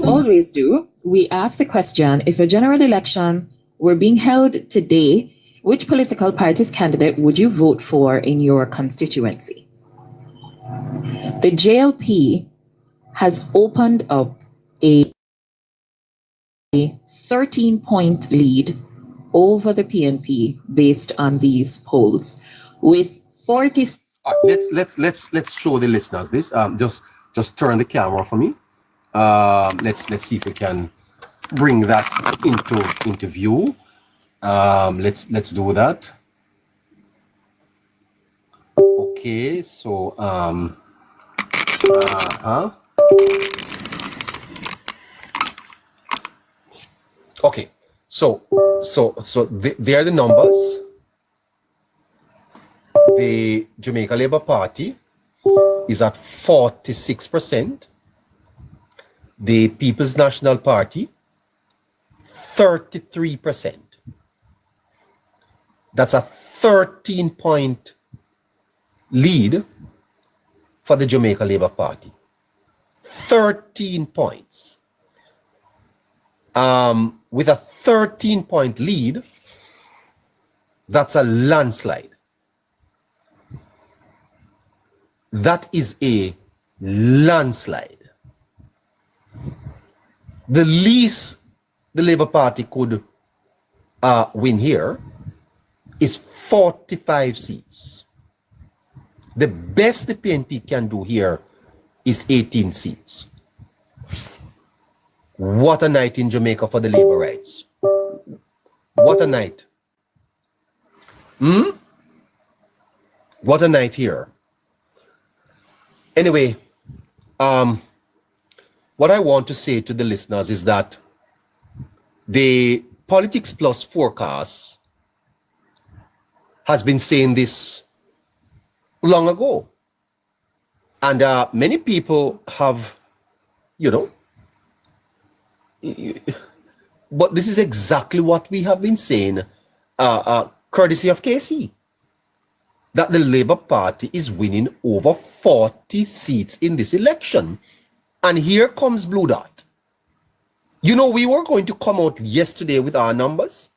always do, we ask the question, if a general election were being held today, which political party's candidate would you vote for in your constituency? The JLP has opened up a 13-point lead over the PNP based on these polls, with 40. Let's show the listeners this. Just turn the camera for me. Let's see if we can bring that into view. Let's do that. Okay, so okay, so there are the numbers. The Jamaica Labour Party is at 46%. The People's National Party, 33%. That's a 13-point lead for the Jamaica Labour Party. 13 points. With a 13-point lead, that's a landslide. That is a landslide. The least the Labour Party could win here is 45 seats. The best the PNP can do here is 18 seats. What a night in Jamaica for the labor rights. What a night. What a night here. Anyway, what I want to say to the listeners is that the Politics Plus forecast has been saying this long ago. And many people have, but this is exactly what we have been saying, courtesy of KC, that the Labour Party is winning over 40 seats in this election. And here comes Blue Dot. We were going to come out yesterday with our numbers.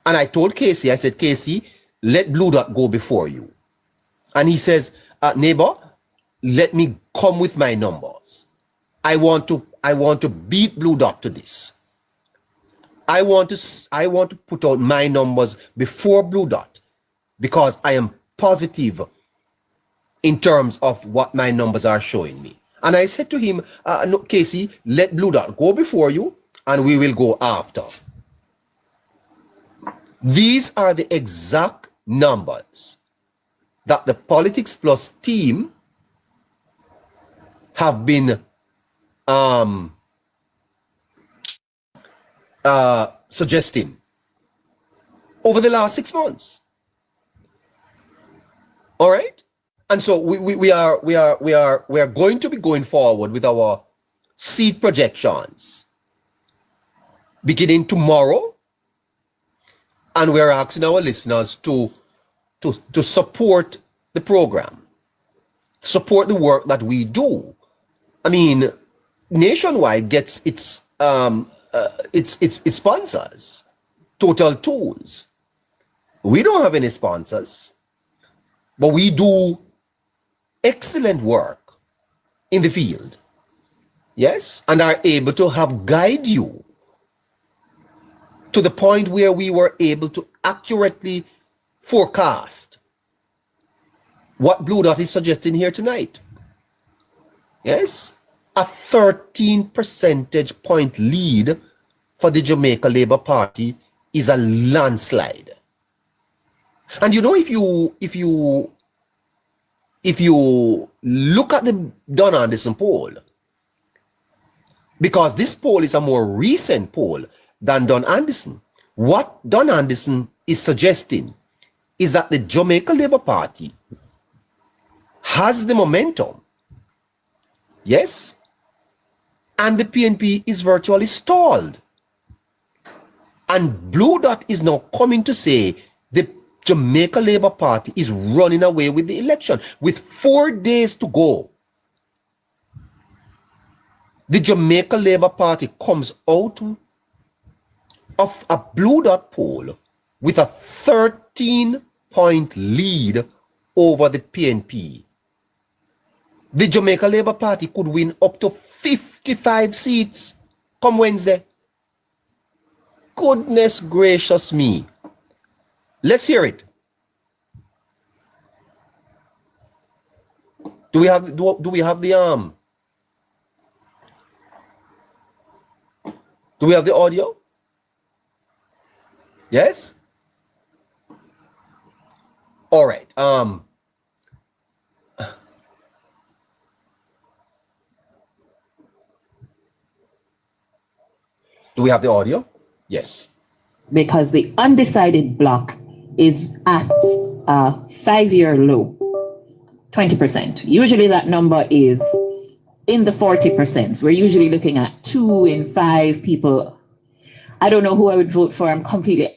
And I told Casey, I said, Casey, let Blue Dot go before you. And he says, neighbor, let me come with my numbers. I want to beat Blue Dot to this. I want to put out my numbers before Blue Dot, because I am positive in terms of what my numbers are showing me. And I said to him, no, Casey, let Blue Dot go before you and we will go after. These are the exact numbers that the Politics Plus team have been suggesting over the last 6 months. All right, and so we are going to be going forward with our seat projections beginning tomorrow, and we're asking our listeners to support the program, support the work that we do. I mean, Nationwide gets its sponsors, Total Tools. We don't have any sponsors, but we do excellent work in the field. Yes, and are able to guide you to the point where we were able to accurately forecast what Blue Dot is suggesting here tonight. Yes, a 13 percentage point lead for the Jamaica Labour Party is a landslide. And if you look at the Don Anderson poll, because this poll is a more recent poll than Don Anderson, what Don Anderson is suggesting is that the Jamaica Labour Party has the momentum, yes, and the PNP is virtually stalled. And Blue Dot is now coming to say the Jamaica Labour Party is running away with the election with 4 days to go. The Jamaica Labour Party comes out of a blue dot poll with a 13-point lead over the PNP. The Jamaica Labour Party could win up to 55 seats come Wednesday. Goodness gracious me. Let's hear it. Do we have the Do we have the audio? Yes? All right. Do we have the audio? Yes. Because the undecided block is at a 5-year low, 20%. Usually that number is in the 40%. We're usually looking at 2 in 5 people. I don't know who I would vote for. I'm completely.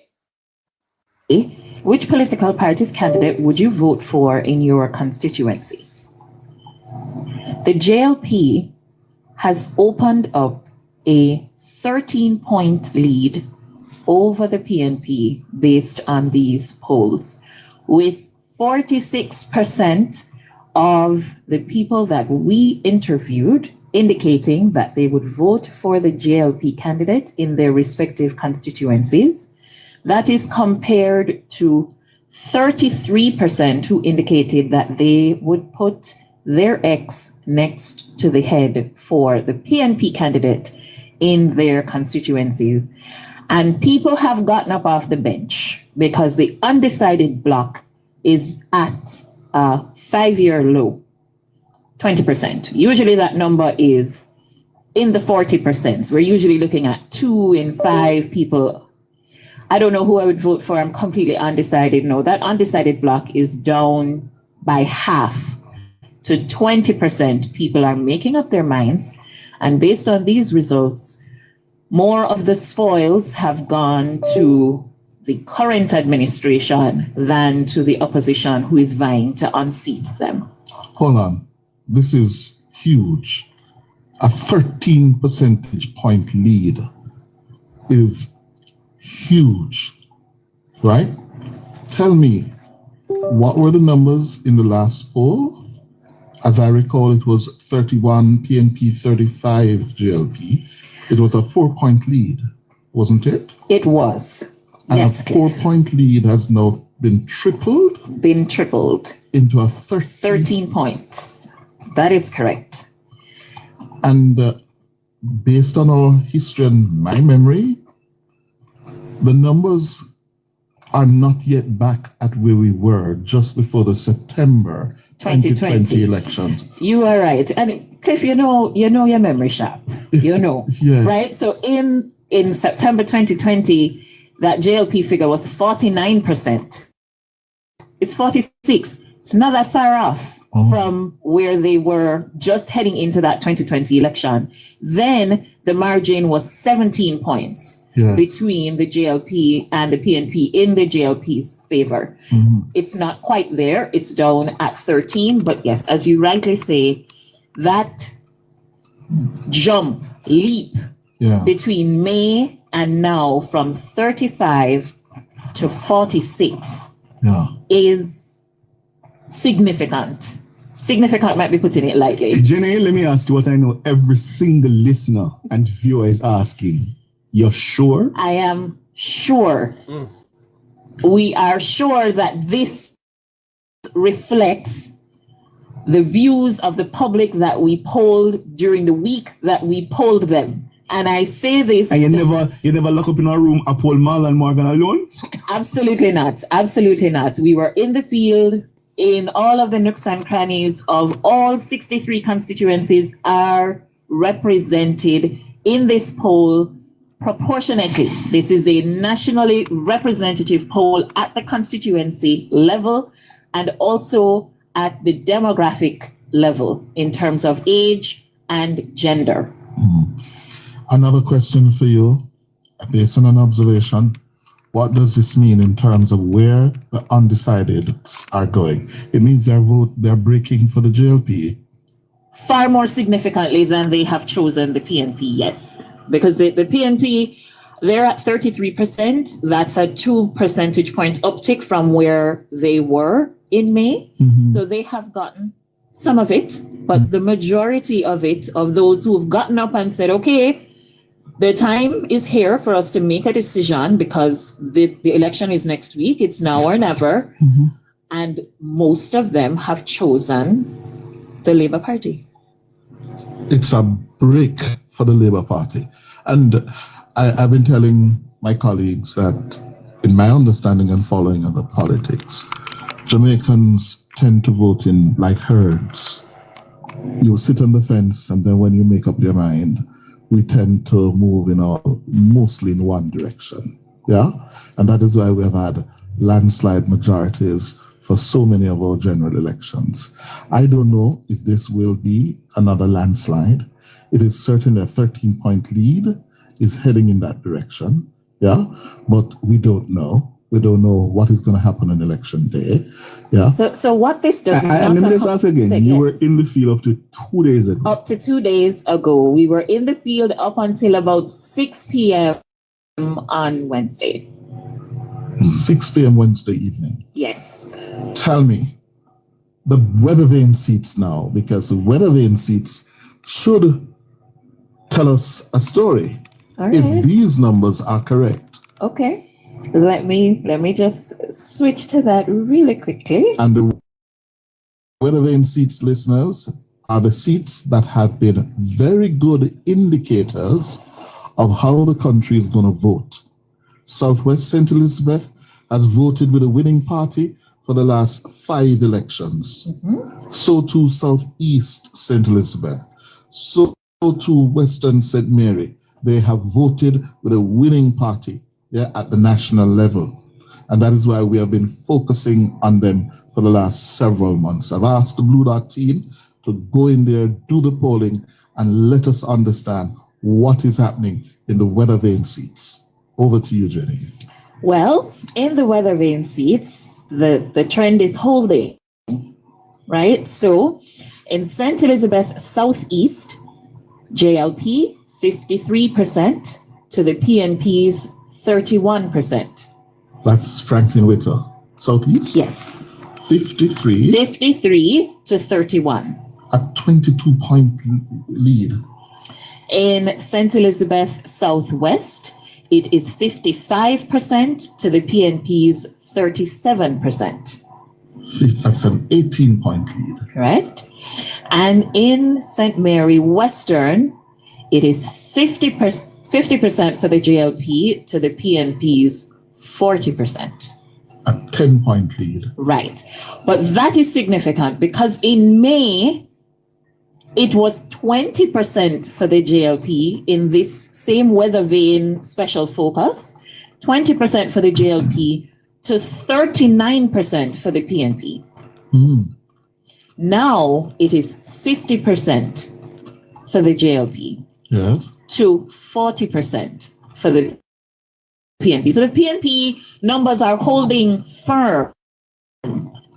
Which political party's candidate would you vote for in your constituency? The JLP has opened up a 13-point lead over the PNP based on these polls, with 46% of the people that we interviewed indicating that they would vote for the JLP candidate in their respective constituencies. That is compared to 33% who indicated that they would put their ex next to the head for the PNP candidate in their constituencies. And people have gotten up off the bench because the undecided block is at a 5-year low, 20%. Usually that number is in the 40%. We're usually looking at 2 in 5 people. I don't know who I would vote for. I'm completely undecided. No, that undecided block is down by half to 20%. People are making up their minds. And based on these results, more of the spoils have gone to the current administration than to the opposition who is vying to unseat them. Hold on. This is huge. A 13 percentage point lead is huge, right? Tell me, what were the numbers in the last poll? As I recall, it was 31 PNP, 35 JLP. It was a 4-point lead, wasn't it? It was. And yes, a 4-point lead has now been tripled into a 13 points. That is correct. And based on our history and my memory, the numbers are not yet back at where we were just before the September 2020 elections. You are right. And Cliff, you know your memory sharp. Yes. Right? So in September 2020, that JLP figure was 49%. It's 46. It's not that far off from where they were just heading into that 2020 election. Then the margin was 17 points between the JLP and the PNP in the JLP's favor. Mm-hmm. It's not quite there. It's down at 13. But yes, as you rightly say, that leap between May and now from 35 to 46 is significant. Significant might be putting it lightly. Jenny, let me ask you what I know every single listener and viewer is asking. You're sure? I am sure. We are sure that this reflects the views of the public that we polled during the week that we polled them. And I say this. And you never lock up in a room a poll Mal and Morgan alone? Absolutely not. Absolutely not. We were in the field. In all of the nooks and crannies of all 63 constituencies are represented in this poll proportionately. This is a nationally representative poll at the constituency level and also at the demographic level in terms of age and gender. Mm-hmm. Another question for you, based on an observation. What does this mean in terms of where the undecideds are going? It means they're breaking for the JLP far more significantly than they have chosen the PNP, yes. Because the PNP, they're at 33%. That's a 2 percentage point uptick from where they were in May. So they have gotten some of it, but the majority of it, of those who have gotten up and said, okay, the time is here for us to make a decision because the election is next week. It's now or never. And most of them have chosen the Labour Party. It's a break for the Labour Party. And I've been telling my colleagues that in my understanding and following of the politics, Jamaicans tend to vote in like herds. You sit on the fence, and then when you make up your mind, we tend to move mostly in one direction. Yeah? And that is why we have had landslide majorities for so many of our general elections. I don't know if this will be another landslide. It is certainly a 13-point lead is heading in that direction. Yeah? But we don't know. We don't know what is going to happen on election day. Yeah. So what this does. And let me just ask again. You were in the field up to 2 days ago. Up to 2 days ago, we were in the field up until about 6 p.m. on Wednesday. 6 p.m. Wednesday evening. Yes. Tell me, the weather vane seats now, because the weather vane seats should tell us a story. All right. If these numbers are correct. Okay. Let me just switch to that really quickly. And the weather vane seats, listeners, are the seats that have been very good indicators of how the country is going to vote. Southwest St. Elizabeth has voted with a winning party for the last 5 elections. So too Southeast St. Elizabeth. So too Western St. Mary. They have voted with a winning party at the national level. And that is why we have been focusing on them for the last several months. I've asked the Blue Dot team to go in there, do the polling, and let us understand what is happening in the weather vane seats. Over to you, Jenny. Well, in the weather vane seats, the trend is holding, right? So in St. Elizabeth Southeast, JLP 53% to the PNP's 31%. That's Franklin Witter. Southeast? Yes. 53. 53 to 31. A 22-point lead. In St. Elizabeth Southwest, it is 55% to the PNP's 37%. That's an 18-point lead. Correct. And in St. Mary Western, it is 50% for the JLP to the PNP's 40%. A 10-point lead. Right. But that is significant because in May, it was 20% for the JLP in this same weather vane special focus, 20% for the JLP to 39% for the PNP. Now it is 50% for the JLP. Yes. To 40% for the PNP. So the PNP numbers are holding firm.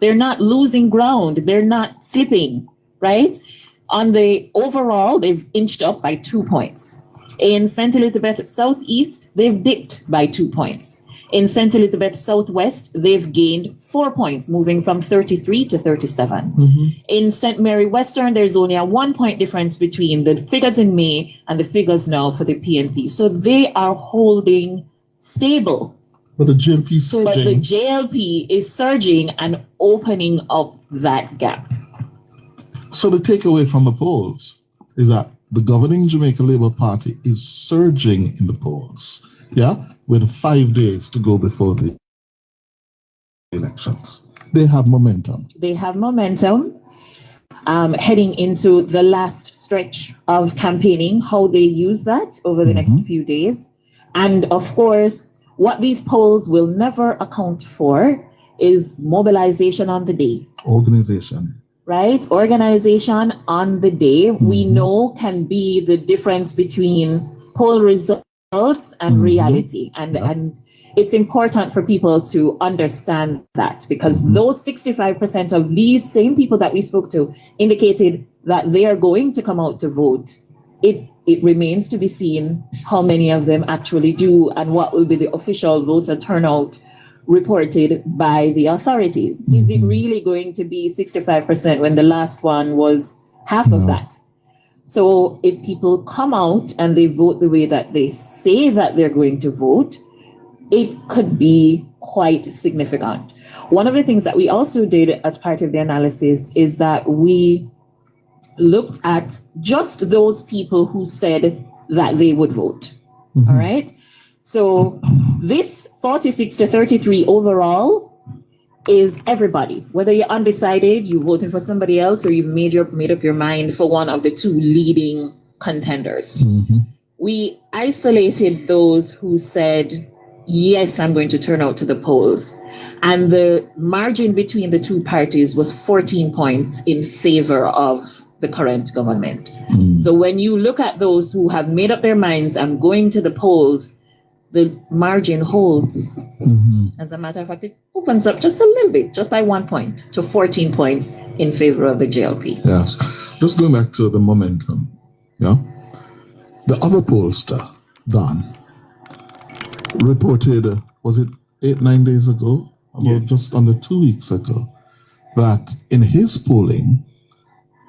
They're not losing ground. They're not slipping, right? On the overall, they've inched up by 2 points. In St. Elizabeth Southeast, they've dipped by 2 points. In St. Elizabeth Southwest, they've gained 4 points, moving from 33 to 37. In St. Mary Western, there's only a 1 point difference between the figures in May and the figures now for the PNP. So they are holding stable. But the JLP is surging. But the JLP is surging and opening up that gap. So the takeaway from the polls is that the governing Jamaica Labour Party is surging in the polls. Yeah? With 5 days to go before the elections. They have momentum. They have momentum heading into the last stretch of campaigning, how they use that over the next few days. And of course, what these polls will never account for is mobilization on the day. Organization. Right? Organization on the day, we know can be the difference between poll results and reality. And it's important for people to understand that because those 65% of these same people that we spoke to indicated that they are going to come out to vote, it remains to be seen how many of them actually do and what will be the official voter turnout reported by the authorities. Is it really going to be 65% when the last one was half of that? So if people come out and they vote the way that they say that they're going to vote, it could be quite significant. One of the things that we also did as part of the analysis is that we looked at just those people who said that they would vote. All right. So this 46 to 33 overall is everybody, whether you're undecided, you're voting for somebody else, or you've made up your mind for one of the two leading contenders. We isolated those who said, yes, I'm going to turn out to the polls. And the margin between the two parties was 14 points in favor of the current government. So when you look at those who have made up their minds and going to the polls, the margin holds. As a matter of fact, it opens up just a little bit, just by 1 point to 14 points in favor of the JLP. Yes. Just going back to the momentum, yeah. The other pollster, Don, reported, was it 8-9 days ago? About just under 2 weeks ago, that in his polling,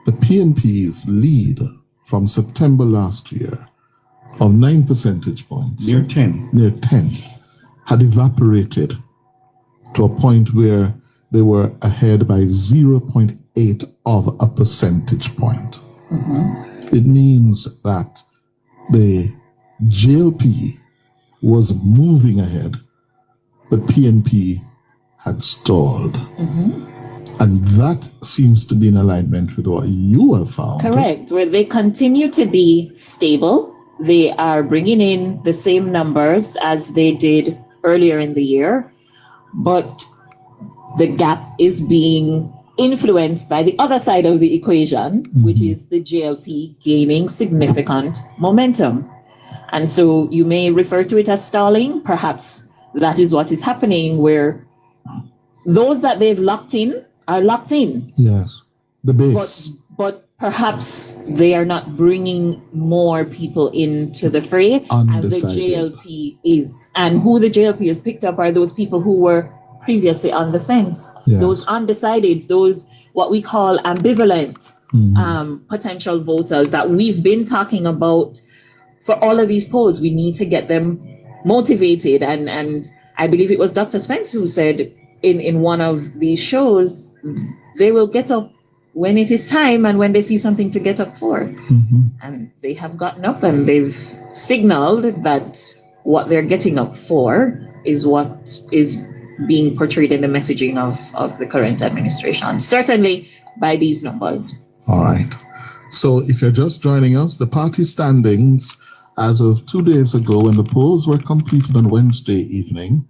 the PNP's lead from September last year of 9 percentage points, Near 10, had evaporated to a point where they were ahead by 0.8 of a percentage point. It means that the JLP was moving ahead, the PNP had stalled. And that seems to be in alignment with what you have found. Correct, where they continue to be stable. They are bringing in the same numbers as they did earlier in the year, but the gap is being influenced by the other side of the equation, which is the JLP gaining significant momentum. And so you may refer to it as stalling. Perhaps that is what is happening, where those that they've locked in are locked in. Yes, the base. But perhaps they are not bringing more people into the fray as the JLP is. And who the JLP has picked up are those people who were previously on the fence, those undecideds, those what we call ambivalent potential voters that we've been talking about for all of these polls. We need to get them motivated. And I believe it was Dr. Spence who said in one of these shows, they will get up when it is time and when they see something to get up for. And they have gotten up and they've signaled that what they're getting up for is what is being portrayed in the messaging of the current administration, certainly by these numbers. All right. So if you're just joining us, the party standings as of 2 days ago, when the polls were completed on Wednesday evening,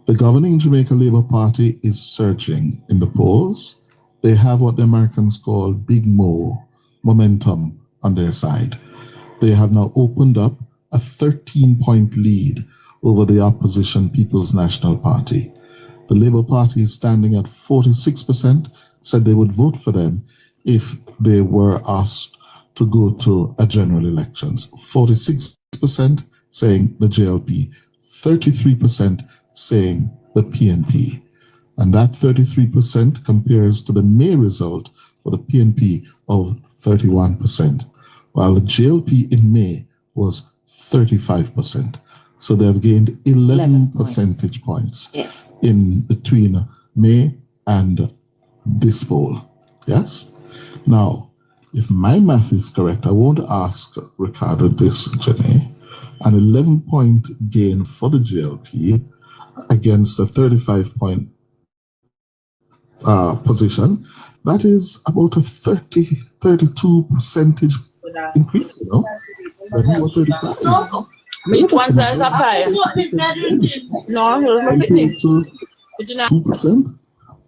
the governing Jamaica Labour Party is surging in the polls. They have what the Americans call big momentum on their side. They have now opened up a 13-point lead over the opposition People's National Party. The Labour Party is standing at 46%, said they would vote for them if they were asked to go to a general elections. 46% saying the JLP, 33% saying the PNP. And that 33% compares to the May result for the PNP of 31%, while the JLP in May was 35%. So they've gained 11 percentage points in between May and this poll. Yes? Now, if my math is correct, I won't ask Ricardo this, Jenny. An 11-point gain for the JLP against a 35-point position, that is about a 32 percentage increase, you know? But he was 35. Which one says a pie? No, look at this. 2%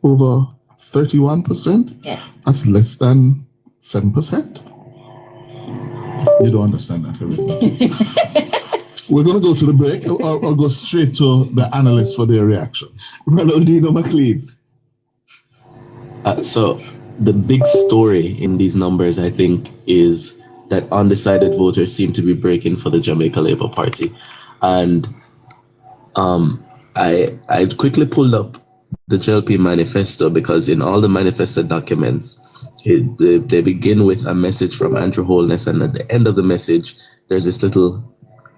over 31%. Yes. That's less than 7%. You don't understand that. We're going to go to the break or go straight to the analysts for their reactions. Ronaldinho McLean. So the big story in these numbers, I think, is that undecided voters seem to be breaking for the Jamaica Labour Party. And I quickly pulled up the JLP manifesto, because in all the manifesto documents, they begin with a message from Andrew Holness, and at the end of the message, there's this little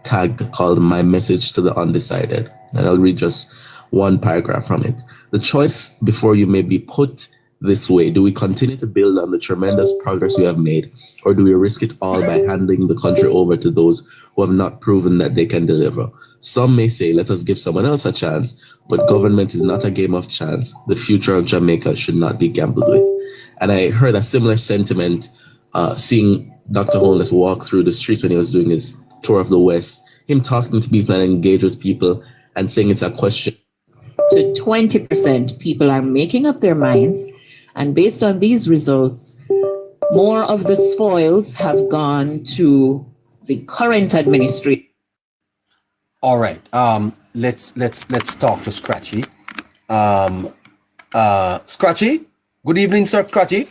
tag called "My Message to the Undecided." And I'll read just one paragraph from it. "The choice before you may be put this way. Do we continue to build on the tremendous progress we have made, or do we risk it all by handing the country over to those who have not proven that they can deliver? Some may say, let us give someone else a chance, but government is not a game of chance. The future of Jamaica should not be gambled with." And I heard a similar sentiment seeing Dr. Holness walk through the streets when he was doing his tour of the West, him talking to people and engage with people and saying it's a question. To 20%, people are making up their minds. And based on these results, more of the spoils have gone to the current administration. All right. Let's talk to Scratchy. Scratchy. Good evening, sir. Scratchy.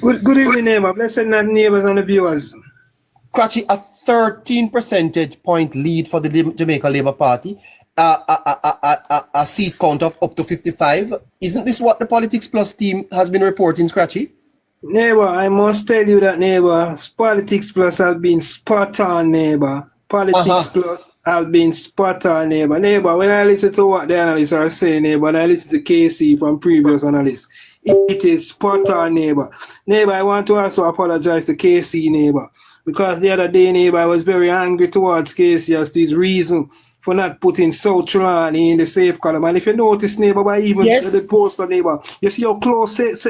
Good evening, neighbor. Blessed neighbors and the viewers. Scratchy, a 13 percentage point lead for the Jamaica Labour Party. A seat count of up to 55. Isn't this what the Politics Plus team has been reporting, Scratchy? Neighbor, I must tell you that, neighbor, Politics Plus has been spot on, neighbor. Politics Plus has been spot on, neighbor. Neighbor, when I listen to what the analysts are saying, neighbor, and I listen to KC from previous analysts, it is spot on, neighbor. Neighbor, I want to also apologize to KC, neighbor, because the other day, neighbor, I was very angry towards KC as to his reason for not putting South Trelawney in the safe column. And if you notice, neighbor, by even the poster, neighbor, you see how close it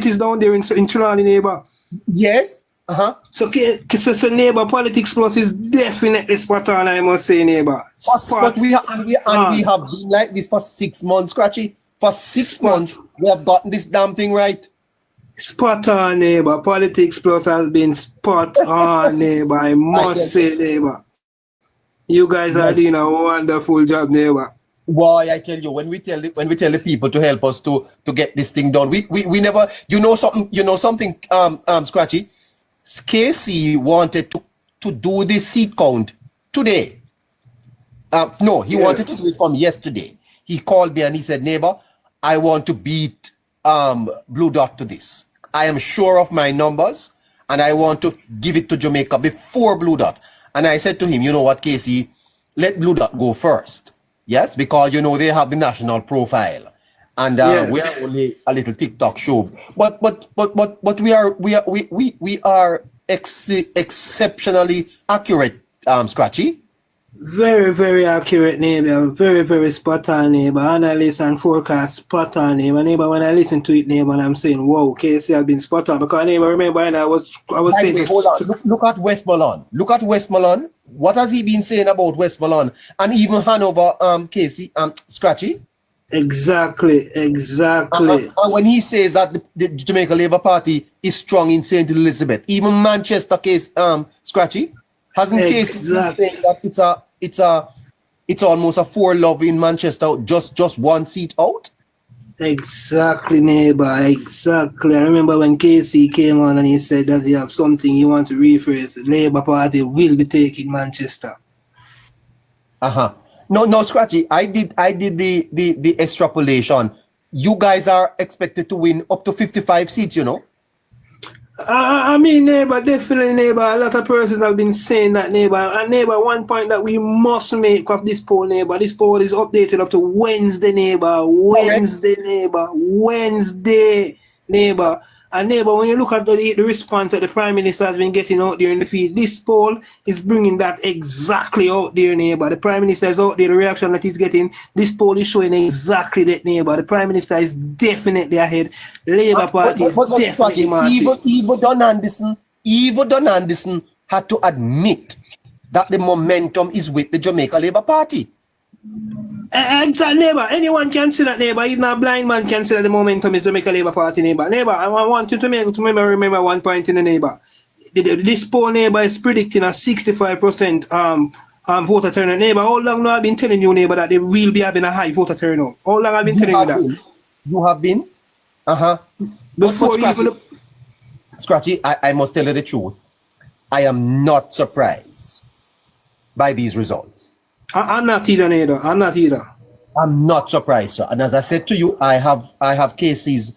is down there in Trelawney, neighbor. Yes. So neighbor, Politics Plus is definitely spot on, I must say, neighbor. But we have been like this for 6 months, Scratchy. For 6 months, we have gotten this damn thing right. Spot on, neighbor. Politics Plus has been spot on, neighbor. I must say, neighbor. You guys are doing a wonderful job, neighbor. Why, I tell you, when we tell the people to help us to get this thing done, we never, something, Scratchy. KC wanted to do the seat count today. No, he wanted to do it from yesterday. He called me and he said, neighbor, I want to beat Blue Dot to this. I am sure of my numbers and I want to give it to Jamaica before Blue Dot. And I said to him, you know what, KC, let Blue Dot go first. Yes, because they have the national profile, and we are only a little TikTok show. But we are exceptionally accurate, Scratchy. Very, very accurate, neighbor. Very, very spot on, neighbor. Analysis and forecast spot on, neighbor. Neighbor, when I listen to it, neighbor, and I'm saying, wow, KC has been spot on. Because neighbor, remember, and I was saying, wait, hold on. Look at Westmoreland. Look at Westmoreland. What has he been saying about Westmoreland and even Hanover, KC, Scratchy? Exactly. And when he says that the Jamaica Labour Party is strong in St. Elizabeth, even Manchester case, Scratchy, hasn't KC been saying that it's almost a 4-love in Manchester, just one seat out? Exactly, neighbor. Exactly. I remember when KC came on and he said that he have something he want to rephrase. The Labour Party will be taking Manchester. No, Scratchy. I did the extrapolation. You guys are expected to win up to 55 seats, I mean, neighbor, definitely, neighbor. A lot of persons have been saying that, neighbor. And neighbor, one point that we must make of this poll, neighbor. This poll is updated up to Wednesday, neighbor. Wednesday, neighbor. And neighbor, when you look at the response that the Prime Minister has been getting out there in the field, this poll is bringing that exactly out there, neighbor. The Prime Minister is out there, the reaction that he's getting, this poll is showing exactly that, neighbor. The Prime Minister is definitely ahead. Labour Party is definitely marching. Even Don Anderson had to admit that the momentum is with the Jamaica Labour Party. Neighbor, anyone can see that, neighbor. Even a blind man can see that the momentum is Jamaica Labour Party, neighbor. Neighbor, I want you to remember one point in the neighbor. This poll, neighbor, is predicting a 65% voter turnout. Neighbor, how long now I've been telling you, neighbor, that they will be having a high voter turnout? How long I've been telling you that? You have been? Before you Scratchy, even Scratchy, I must tell you the truth. I am not surprised by these results. I'm not either, neither. I'm not either. I'm not surprised, sir. And as I said to you, I have Casey's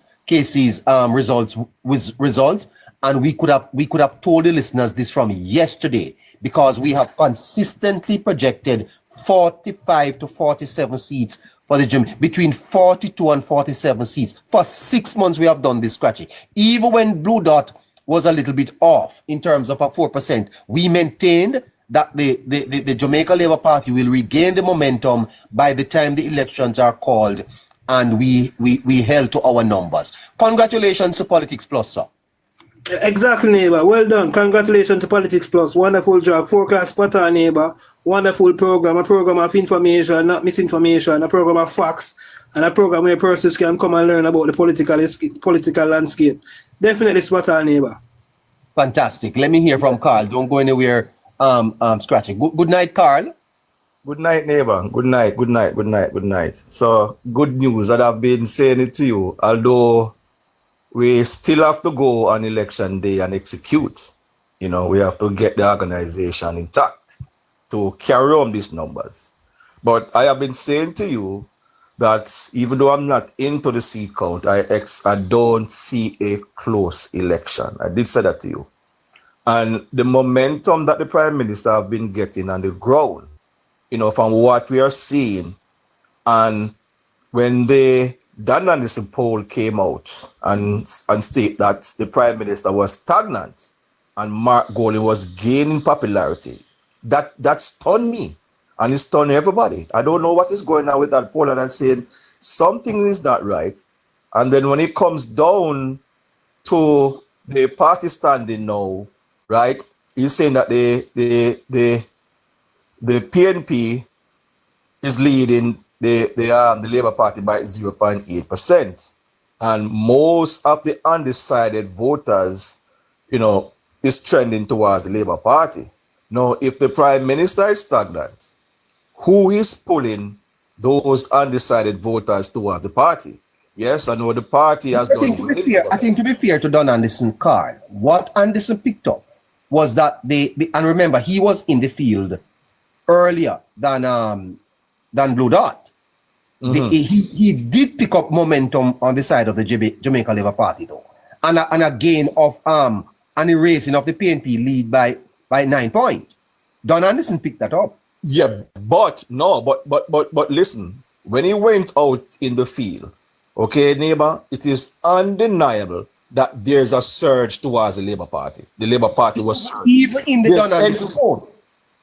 results, and we could have told the listeners this from yesterday, because we have consistently projected 45 to 47 seats for the gym, between 42 and 47 seats. For 6 months we have done this, Scratchy. Even when Blue Dot was a little bit off in terms of a 4%, we maintained that the Jamaica Labour Party will regain the momentum by the time the elections are called, and we held to our numbers. Congratulations to Politics Plus, sir. Exactly, neighbor. Well done. Congratulations to Politics Plus. Wonderful job. Forecast spot on, neighbor. Wonderful program. A program of information, not misinformation. A program of facts. And a program where persons can come and learn about the political landscape. Definitely spot on, neighbor. Fantastic. Let me hear from Carl. Don't go anywhere scratching. Good night, Carl. Good night, neighbor. Good night, good night, good night, good night. So, good news that I've been saying it to you, although we still have to go on election day and execute. You know, we have to get the organization intact to carry on these numbers. But I have been saying to you that even though I'm not into the seat count, I don't see a close election. I did say that to you. And the momentum that the Prime Minister have been getting on the ground, you know, from what we are seeing, and when the Dan Anderson poll came out and state that the Prime Minister was stagnant and Mark Golding was gaining popularity, that stunned me, and it stunned everybody. I don't know what is going on with that poll, and I'm saying something is not right. And then when it comes down to the party standing now, right, he's saying that the PNP is leading the Labour Party by 0.8%, and most of the undecided voters, you know, is trending towards the Labour Party. Now, if the Prime Minister is stagnant, who is pulling those undecided voters towards the party? Yes, I know the party has done. I think to be fair to Don Anderson, Carl, what Anderson picked up was that and remember, he was in the field earlier than Blue Dot. Mm-hmm. He did pick up momentum on the side of the Jamaica Labour Party, though, and a gain of an erasing of the PNP lead by 9 points. Don Anderson picked that up. Yeah, but listen, when he went out in the field, okay, neighbor, it is undeniable that there's a surge towards the Labour Party. The Labour Party was surging. Even in the Don Anderson poll.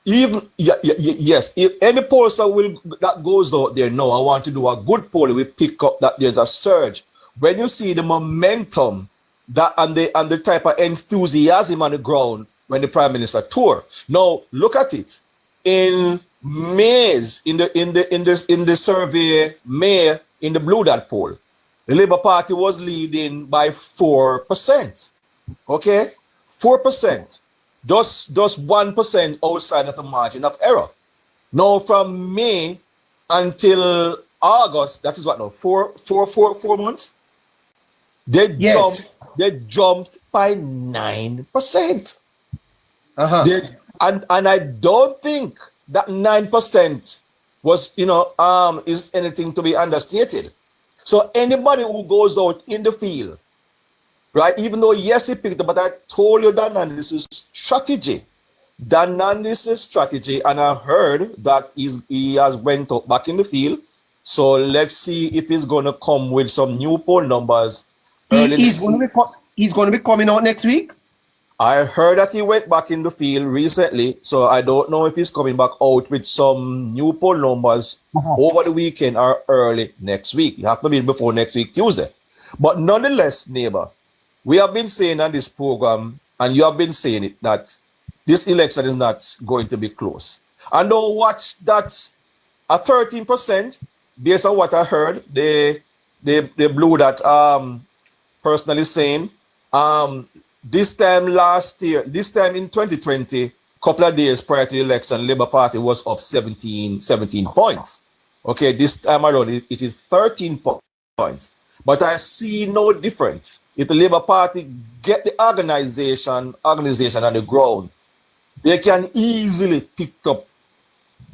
Yes, if any pollster that goes out there, no, I want to do a good poll, we pick up that there's a surge. When you see the momentum that and the type of enthusiasm on the ground when the Prime Minister tour. Now look at it. In May's in the survey, May in the Blue Dot poll, the Labour Party was leading by 4%. Okay, 4%. Just 1% outside of the margin of error. Now from May until August, that is what now? 4 months. They jumped by 9%. And I don't think that 9% was, is anything to be understated. So anybody who goes out in the field, right, even though, yes, he picked up, but I told you that Nandis's strategy. Dan Nandis's strategy, and I heard that he has went up back in the field. So let's see if he's going to come with some new poll numbers. He's going to be coming out next week? I heard that he went back in the field recently, so I don't know if he's coming back out with some new poll numbers over the weekend or early next week. You have to be before next week, Tuesday. But nonetheless, neighbor, we have been saying on this program, and you have been saying it, that this election is not going to be close. And don't watch that at 13%, based on what I heard, they blew that personally saying, this time in 2020, couple of days prior to the election, Labour Party was up 17 points. Okay, this time around it is 13 points. But I see no difference. If the Labour Party get the organization on the ground, they can easily pick up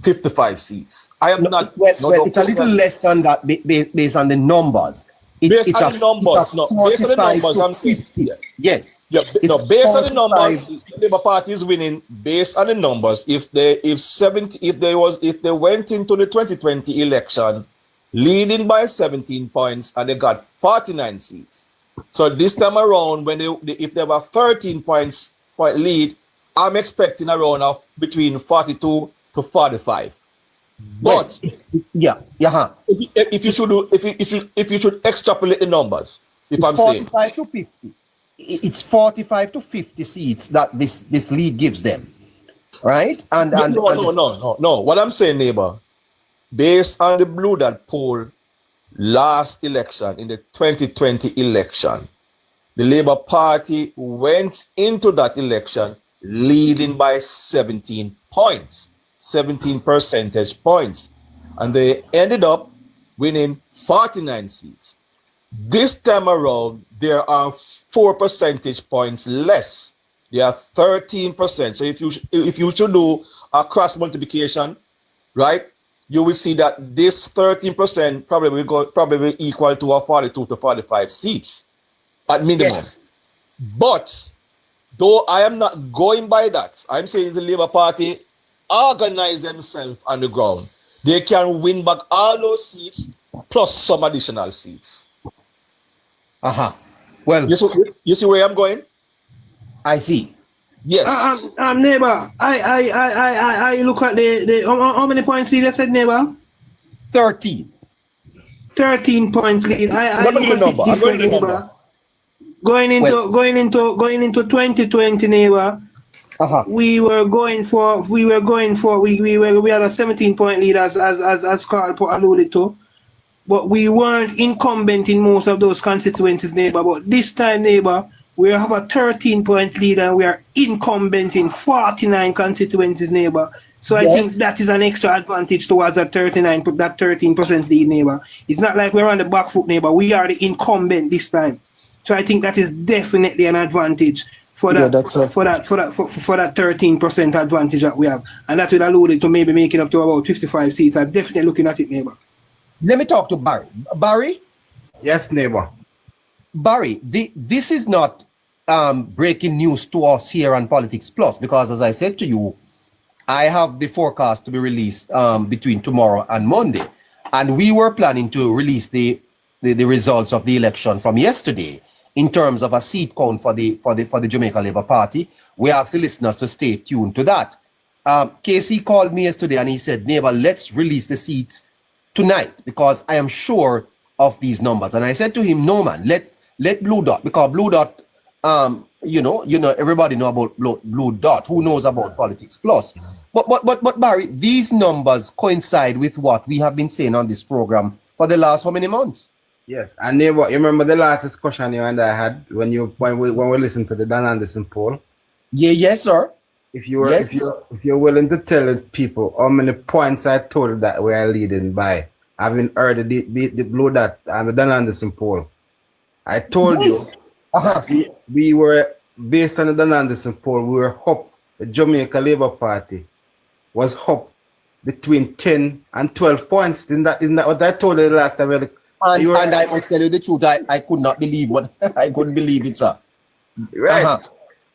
55 seats. I am not. Well, it's a little less than that based on the numbers. Based on the numbers, I'm saying. Yes. Yeah, based on the numbers, the Labour Party is winning. Based on the numbers, if they went into the 2020 election leading by 17 points and they got 49 seats. So this time around, if they have a 13 point lead, I'm expecting around of between 42 to 45. But if you should extrapolate the numbers, if I'm saying 45 to 50, it's 45 to 50 seats that this lead gives them, right? No. What I'm saying, neighbor, based on the Blue Dot poll last election, in the 2020 election, the Labour Party went into that election leading by 17 points, 17 percentage points, and they ended up winning 49 seats. This time around, there are 4 percentage points less. They are 13%. So if you should do a cross multiplication, right, you will see that this 13% probably equal to a 42 to 45 seats at minimum. Yes. But though I am not going by that, I'm saying the Labour Party organize themselves on the ground. They can win back all those seats plus some additional seats. Well, you see where I'm going? I see. Yes. Neighbor, I look at the how many points lead? I said, neighbor. 13. 13 points lead. I look at it different, neighbor. Going into 2020, neighbor. We had a 17-point lead as Carl alluded to, but we weren't incumbent in most of those constituencies, neighbor. But this time, neighbor, we have a 13-point lead and we are incumbent in 49 constituencies, neighbor. So I think that is an extra advantage towards that 13% lead, neighbor. It's not like we're on the back foot, neighbor. We are the incumbent this time. So I think that is definitely an advantage for that 13% advantage that we have. And that will allude to maybe making up to about 55 seats. I'm definitely looking at it, neighbor. Let me talk to Barry. Barry? Yes, neighbor. Barry, this is not breaking news to us here on Politics Plus, because as I said to you, I have the forecast to be released between tomorrow and Monday. And we were planning to release the results of the election from yesterday in terms of a seat count for the Jamaica Labour Party. We asked the listeners to stay tuned to that. Casey called me yesterday and he said, neighbor, let's release the seats tonight because I am sure of these numbers. And I said to him, no man, let Blue Dot, because Blue Dot, everybody know about Blue Dot. Who knows about Politics Plus? But Barry, these numbers coincide with what we have been saying on this program for the last how many months? Yes, and neighbor, you remember the last discussion you and I had when we listened to the Dan Anderson poll? Yes, sir. If you're willing to tell people how many points I told that we are leading by, having heard the Blue Dot and the Dan Anderson poll, I told you we were based on the Dan Anderson poll. We were up. The Jamaica Labour Party was up between 10 and 12 points. Isn't that what I told you the last time? And I must tell you the truth, I could not believe what I couldn't believe it, sir. Right.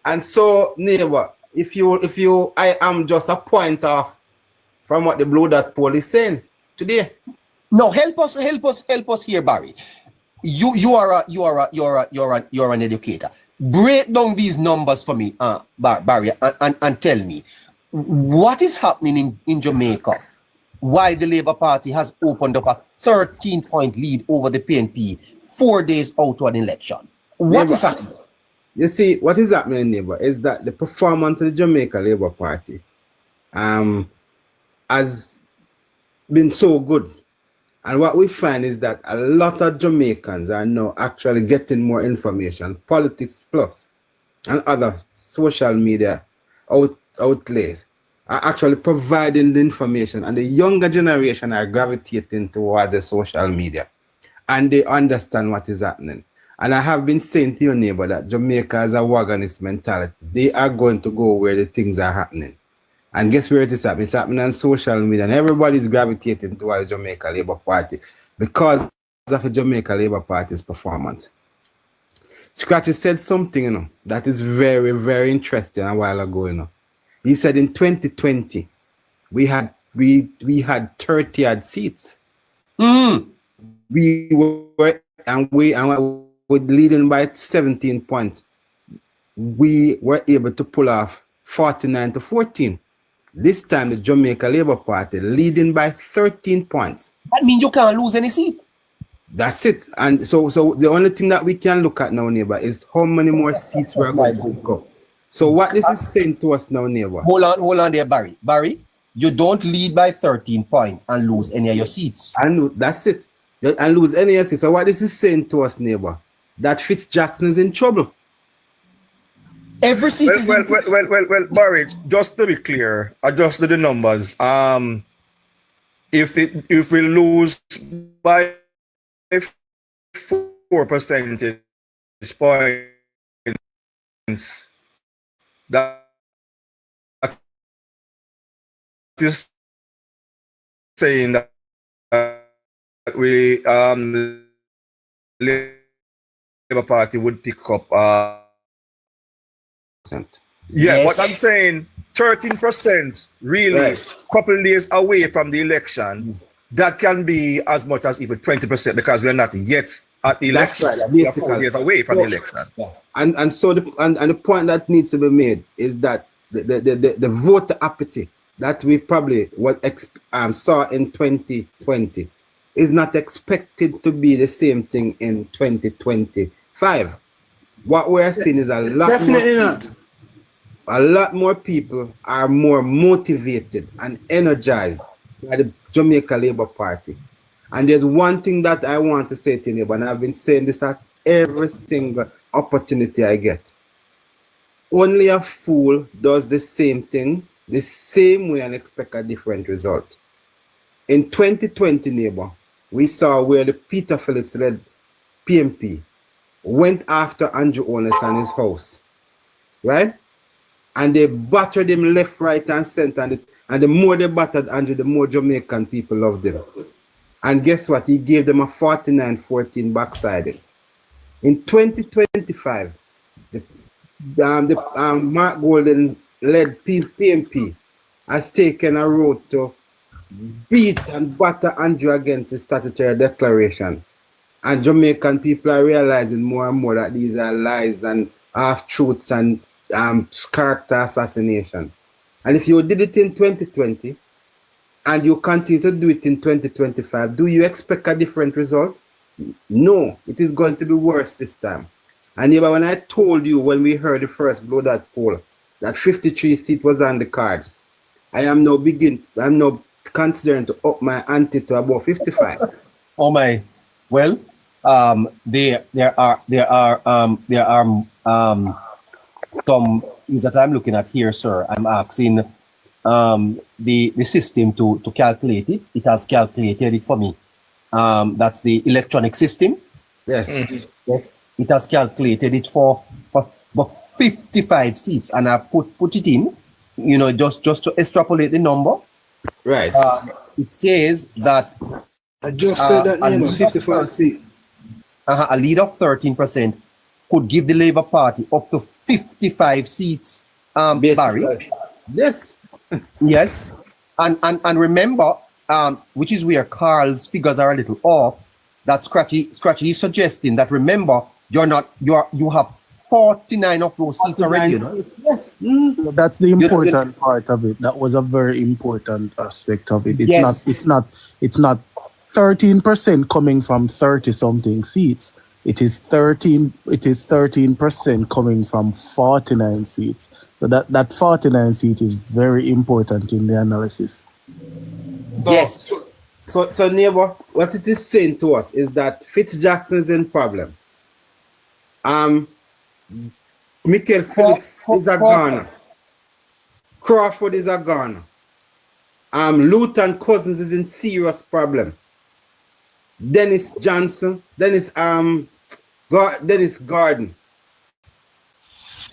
And so, neighbor, I am just a point off from what the Blue Dot poll is saying today. No, help us here, Barry. You are an educator. Break down these numbers for me, Barry, and tell me what is happening in Jamaica. Why the Labour Party has opened up a 13-point lead over the PNP 4 days out to an election. What is happening? You see, what is happening, neighbor, is that the performance of the Jamaica Labour Party has been so good. And what we find is that a lot of Jamaicans are now actually getting more information. Politics Plus and other social media outlets are actually providing the information, and the younger generation are gravitating towards the social media. and they understand what is happening. And I have been saying to your neighbor that Jamaica has a wagonist mentality. They are going to go where the things are happening. And guess where it is happening? It's happening on social media, and everybody's gravitating towards Jamaica Labour Party because of the Jamaica Labour Party's performance. Scratchy said something, that is very, very interesting a while ago, He said in 2020, we had 30 odd seats. We were leading by 17 points. We were able to pull off 49 to 14. This time, the Jamaica Labour Party leading by 13 points. That means you can't lose any seat. That's it. And so the only thing that we can look at now, neighbor, is how many more seats we're going to go. So what this is saying to us now, neighbor. Hold on there, Barry. Barry, you don't lead by 13 points and lose any of your seats. And that's it. And lose any of your seats. So what this is saying to us, neighbor, that Fitzjackson is in trouble. Every seat is well, Barry, just to be clear, adjust the numbers. If we lose by 4 percentage points, that is saying that we the Labour Party would pick up yeah, Yes. but I'm saying 13% really Right. couple days away from the election, that can be as much as even 20% because we're not yet at the That's election. right, We are basically. 4 days away from the election. And so the point that needs to be made is that the voter apathy that we probably saw in 2020 is not expected to be the same thing in 2025. What we're seeing is a lot more people are more motivated and energized by the Jamaica Labour Party. And there's one thing that I want to say to you, and I've been saying this at every single opportunity I get. Only a fool does the same thing the same way and expect a different result. In 2020, neighbor, we saw where the Peter Phillips led PMP went after Andrew Holness and his house, right? And they battered him left, right, and center. And the more they battered Andrew, the more Jamaican people loved him. And guess what? He gave them a 49-14 backsiding. In 2025, Mark Golden led PMP has taken a road to beat and batter Andrew against the statutory declaration. And Jamaican people are realizing more and more that these are lies and half-truths and character assassination. And if you did it in 2020 and you continue to do it in 2025, do you expect a different result? No, it is going to be worse this time. And even when I told you when we heard the first blow that poll that 53 seat was on the cards, I'm now considering to up my ante to about 55. Oh my. Well, there are some things that I'm looking at here, sir. I'm asking the system to calculate it. It has calculated it for me. That's the electronic system. Yes. Yes. It has calculated it for 55 seats, and I put it in, just to extrapolate the number. Right. It says that I just said that name, 55 seat. a lead of 13% could give the Labour Party up to 55 seats, Barry. Yes. Yes. And remember, which is where Carl's figures are a little off, that Scratchy is suggesting that, remember, you have 49 of those seats already, Yes. So that's the important part of it. That was a very important aspect of it. It's Yes. not 13% coming from 30 something seats. It is 13% coming from 49 seats. So that 49 seat is very important in the analysis. Yes. So neighbor, what it is saying to us is that Fitzjackson is in problem. Michael Phillips is a goner. Crawford is a goner. Luton Cousins is in serious problem. Dennis Johnson, Dennis Gordon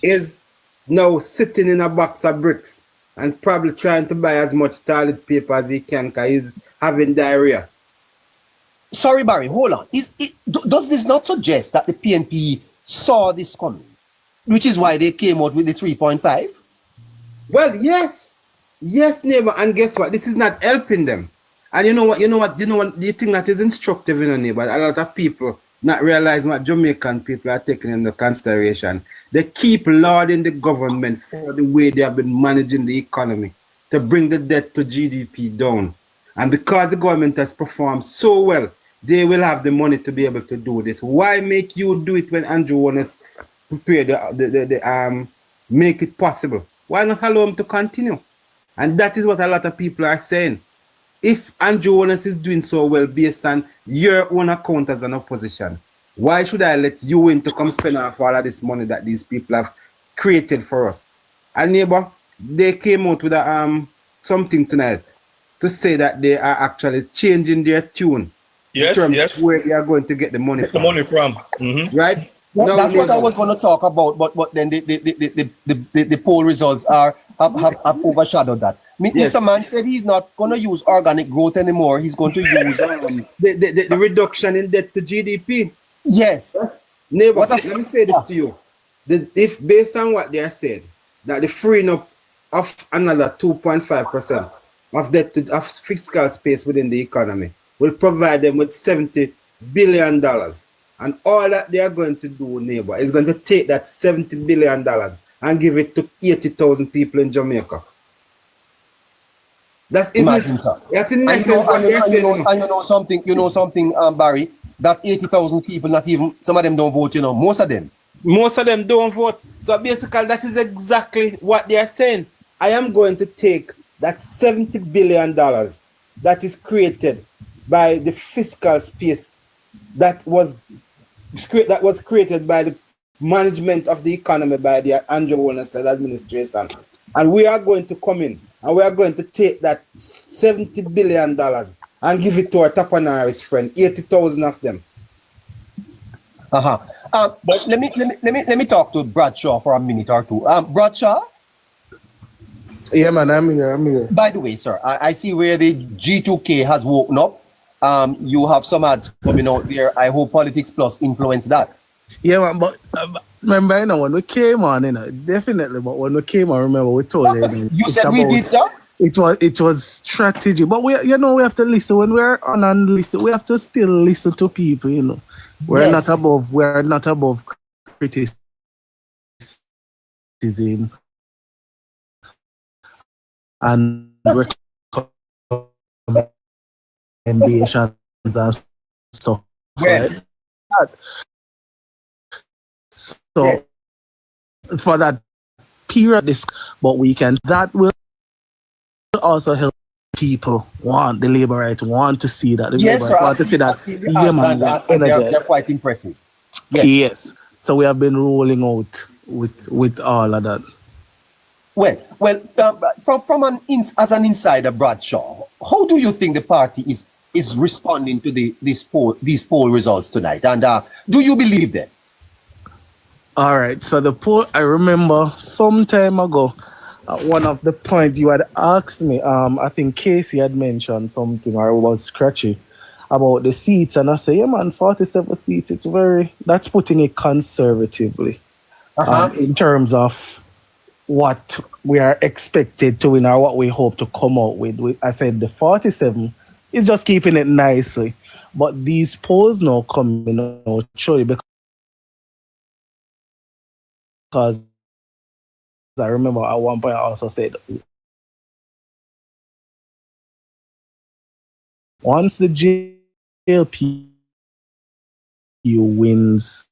is now sitting in a box of bricks and probably trying to buy as much toilet paper as he can because he's having diarrhea. Sorry, Barry, hold on. Does this not suggest that the PNP saw this coming, which is why they came out with the 3.5? Well, yes, neighbor, and guess what? This is not helping them. And you know what? The thing that is instructive in a neighbor, a lot of people not realizing what Jamaican people are taking into consideration. They keep lauding the government for the way they have been managing the economy to bring the debt to GDP down. And because the government has performed so well, they will have the money to be able to do this. Why make you do it when Andrew Warnes prepare make it possible? Why not allow him to continue? And that is what a lot of people are saying. If Andrew Warnes is doing so well based on your own account as an opposition, why should I let you in to come spend off all of this money that these people have created for us? And neighbor, they came out with something tonight to say that they are actually changing their tune. Yes, yes. Where they are going to get the money Get from. the money from. Mm-hmm. Right? Well, No, that's what I neighbor. was going to talk about, but then the poll results have overshadowed that. Yes. Mr. Mann said he's not going to use organic growth anymore. He's going to use the reduction in debt to GDP. yes. Neighbor, What let me say this to you. If based on what they are saying, that the freeing up of another 2.5% of debt of fiscal space within the economy will provide them with $70 billion. And all that they are going to do, neighbor, is going to take that $70 billion and give it to 80,000 people in Jamaica. That's in essence what they're saying. And you know something, Barry, that 80,000 people, not even, some of them don't vote, most of them. Most of them don't vote. So basically, that is exactly what they are saying. I am going to take that $70 billion that is created by the fiscal space that was created by the management of the economy by the Andrew Warnes administration. And we are going to come in and we are going to take that $70 billion and give it to our Tapanari's friend, 80,000 of them. But let me talk to Bradshaw for a minute or two. Bradshaw? Yeah, man, I'm here. By the way, sir, I see where the G2K has woken up. You have some ads coming out there. I hope Politics Plus influenced that. Yeah, man, but remember, when we came on, definitely, but when we came on, remember, we told you. You said we did, sir? It was strategy, but we have to listen when we're on and listen. We have to still listen to people, We're not above criticism and recommendations and stuff like that. So for that period, but that will also help people the labor right want to see that. Yes, sir. Want to see that. They're quite impressive. Yes. So we have been rolling out with all of that. Well, as an insider, Bradshaw, how do you think the party is responding to these poll results tonight? And do you believe them? All right. So the poll, I remember some time ago, one of the points you had asked me, I think Casey had mentioned something, or it was Scratchy, about the seats, and I say, yeah, man, 47 seats. That's putting it conservatively, in terms of what we are expected to win or what we hope to come out with. I said the 47 is just keeping it nicely, but these polls now coming out surely because I remember at one point I also said once the JLP wins,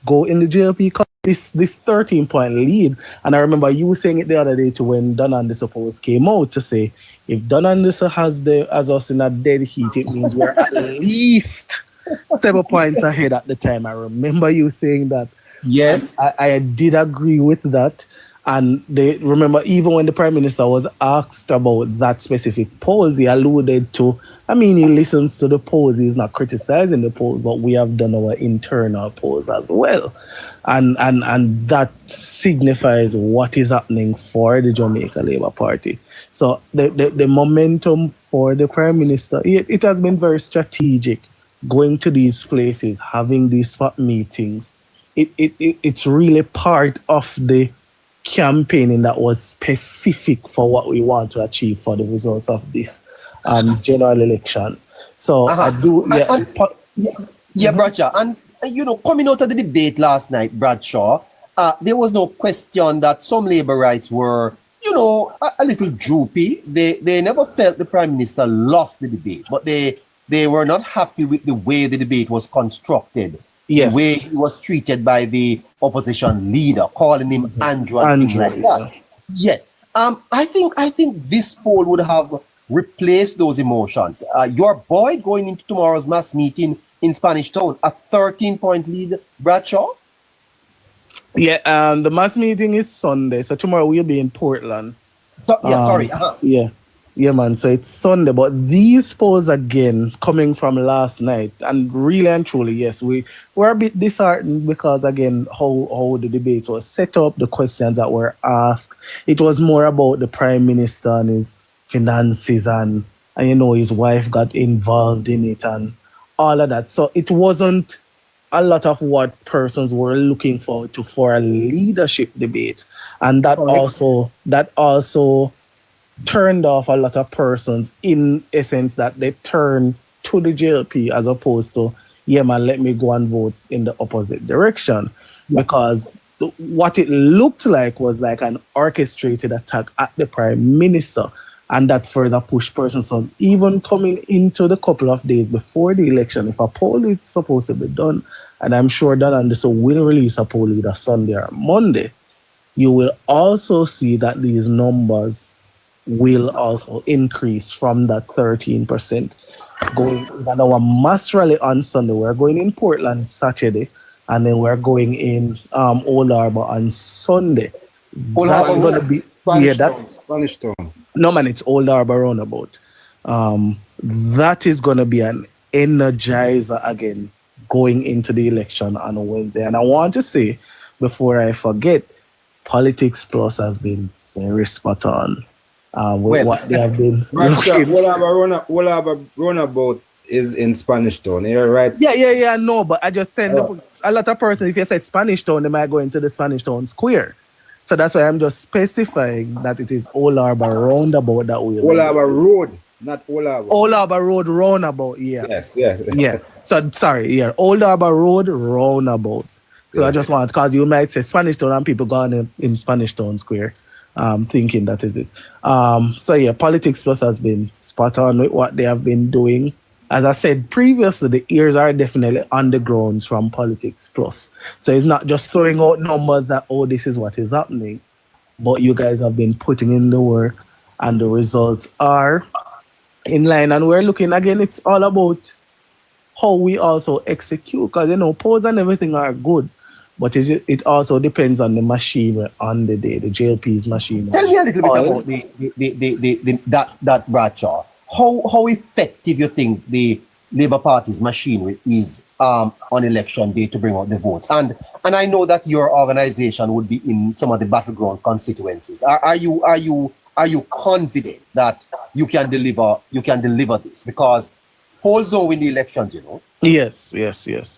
go in the JLP this 13-point lead. And I remember you saying it the other day to when Don Anderson came out to say if Don Anderson has us in a dead heat, it means we're at least 7 points ahead at the time. I remember you saying that. Yes. I did agree with that. And they remember, even when the Prime Minister was asked about that specific pose, he alluded to, I mean, he listens to the pose, he's not criticizing the pose, but we have done our internal pose as well. And that signifies what is happening for the Jamaica Labour Party. So the momentum for the Prime Minister, it has been very strategic, going to these places, having these spot meetings. It's really part of the campaigning that was specific for what we want to achieve for the results of this general election. So I do, Bradshaw. And coming out of the debate last night, Bradshaw, there was no question that some labor rights were, a little droopy. They never felt the Prime Minister lost the debate, but they were not happy with the way the debate was constructed. Yes. The way he was treated by the opposition leader, calling him Andrew and things like that. Yes. I think this poll would have replaced those emotions. Your boy going into tomorrow's mass meeting in Spanish Town, a 13-point lead, Bradshaw? Yeah, the mass meeting is Sunday, so tomorrow we'll be in Portland. Yeah, man. So it's Sunday, but these polls again coming from last night, and really and truly, yes, we were a bit disheartened because again, how the debate was set up, the questions that were asked, it was more about the Prime Minister and his finances, and his wife got involved in it and all of that. So it wasn't a lot of what persons were looking forward to for a leadership debate, and that also turned off a lot of persons in a sense that they turn to the JLP as opposed to, let me go and vote in the opposite direction. Because what it looked like was like an orchestrated attack at the Prime Minister, and that further pushed persons on. Even coming into the couple of days before the election, if a poll is supposed to be done, and I'm sure that Anderson will release a poll either Sunday or Monday, you will also see that these numbers will also increase from that 13%. Going on our mass rally on Sunday, we're going in Portland Saturday, and then we're going in Old Harbour on Sunday. That's going to be Spanish Town. No man, it's Old Harbour roundabout. That is going to be an energizer again going into the election on Wednesday. And I want to say, before I forget, Politics Plus has been very spot on. What they have been. Old Harbour roundabout is in Spanish Town. You're right. Yeah. No, but I just said a lot of persons, if you say Spanish Town, they might go into the Spanish Town Square. So that's why I'm just specifying that it is Old Harbour roundabout that we. Old Harbour Road, not Old Harbour. Old Harbour Road roundabout. Yeah. Yes. Yeah. So sorry. Yeah. Old Harbour Road roundabout. So I just want, because you might say Spanish Town and people going in Spanish Town Square. Thinking that is it. So Politics Plus has been spot on with what they have been doing. As I said previously, the ears are definitely on the grounds from Politics Plus. So it's not just throwing out numbers that, this is what is happening, but you guys have been putting in the work and the results are in line. And we're looking again, it's all about how we also execute, because polls and everything are good. But it also depends on the machine on the day, the JLP's machine. Tell me a little bit about that Bradshaw. How effective you think the Labour Party's machinery is on election day to bring out the votes? And I know that your organization would be in some of the battleground constituencies. Are you confident that you can deliver this? Because polls don't win the elections, Yes,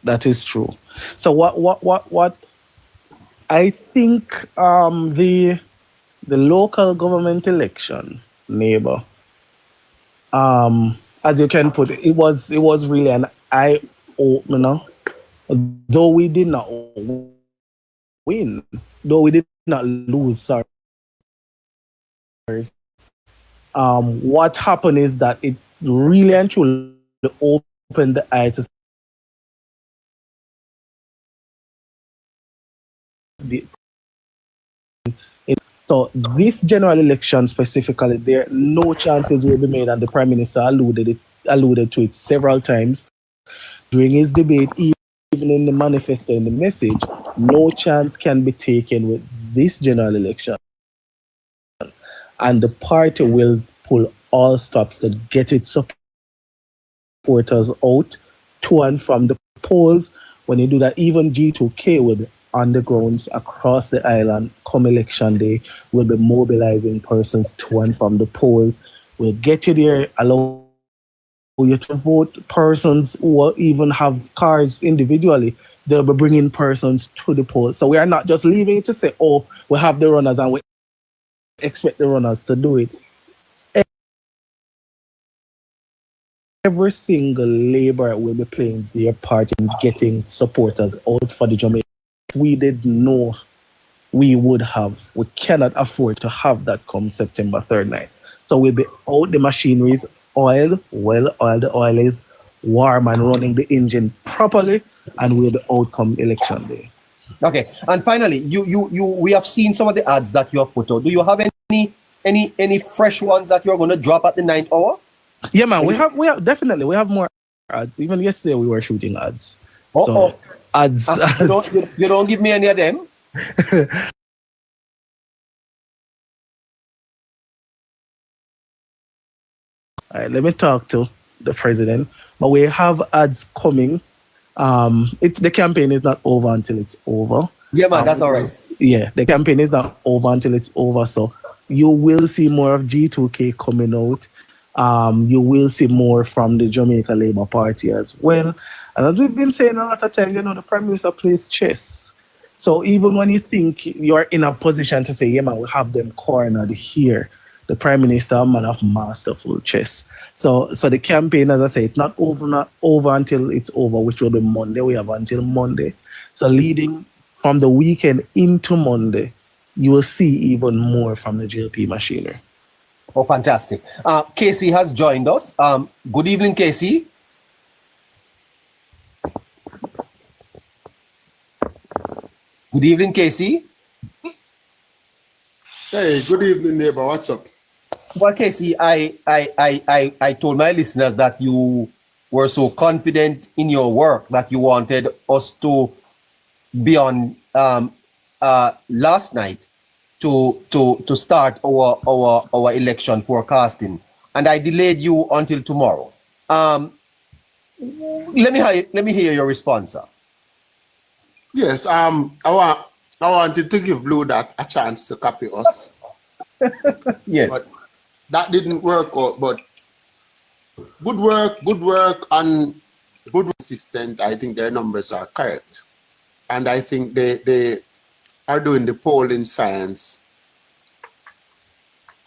that is true. So what I think the local government election, neighbor, as you can put it, it was really an eye opener. Though we did not win, though we did not lose, sorry. What happened is that it really and truly opened the eyes to so this general election specifically, there no chances will be made, and the Prime Minister alluded to it several times during his debate, even in the manifesto, in the message. No chance can be taken with this general election. And the party will pull all stops to get its supporters out to and from the polls. When you do that, even G2K will be on the grounds across the island come election day. We'll be mobilizing persons to and from the polls. We'll get you there, allow you to vote. Persons who will even have cars individually, they'll be bringing persons to the polls. So we are not just leaving it to say, oh, we have the runners and we expect the runners to do it. Every single Labour will be playing their part in getting supporters out for the Jamaica. We did know we would have. We cannot afford to have that come September 3rd night. So we'll be out, the machinery is oiled, well oiled, the oil is warm and running the engine properly, and we'll be out come election day. Okay, and finally, we have seen some of the ads that you have put out. Do you have any fresh ones that you're going to drop at the 9th hour? Yeah, man, we have definitely we have more ads. Even yesterday we were shooting ads. So ads. You don't give me any of them. All right, let me talk to the president. But we have ads coming. The campaign is not over until it's over. Yeah, man, that's all right. Yeah, the campaign is not over until it's over. So you will see more of G2K coming out. You will see more from the Jamaica Labour Party as well. And as we've been saying a lot of times, the Prime Minister plays chess. So even when you think you're in a position to say, yeah, man, we have them cornered here, the Prime Minister, a man of masterful chess. So the campaign, as I say, it's not over until it's over, which will be Monday. We have until Monday. So leading from the weekend into Monday, you will see even more from the JLP machinery. Oh, fantastic. Casey has joined us. Good evening, Casey. Good evening, Casey. Hey, good evening, neighbor. What's up? Well, Casey, I told my listeners that you were so confident in your work that you wanted us to be on last night to start our election forecasting, and I delayed you until tomorrow. Let me hear your response, sir. Yes, I wanted to give Blue Dot a chance to copy us. Yes. But that didn't work out, but good work, and good assistant. I think their numbers are correct. And I think they are doing the polling science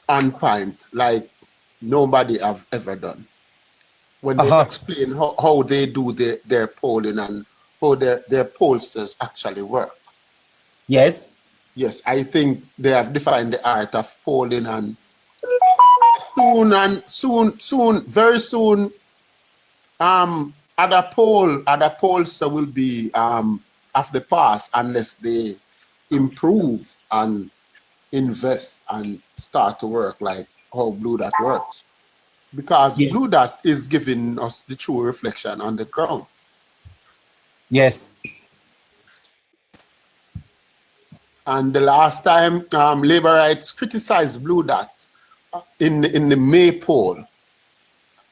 on point like nobody have ever done. When they explain how they do their polling and how their pollsters actually work. Yes. Yes, I think they have defined the art of polling, and soon, very soon, other pollster will be of the past unless they improve and invest and start to work like how Blue Dot works. Because Blue Dot is giving us the true reflection on the ground. Yes. And the last time Labour Rights criticized Blue Dot in the May poll,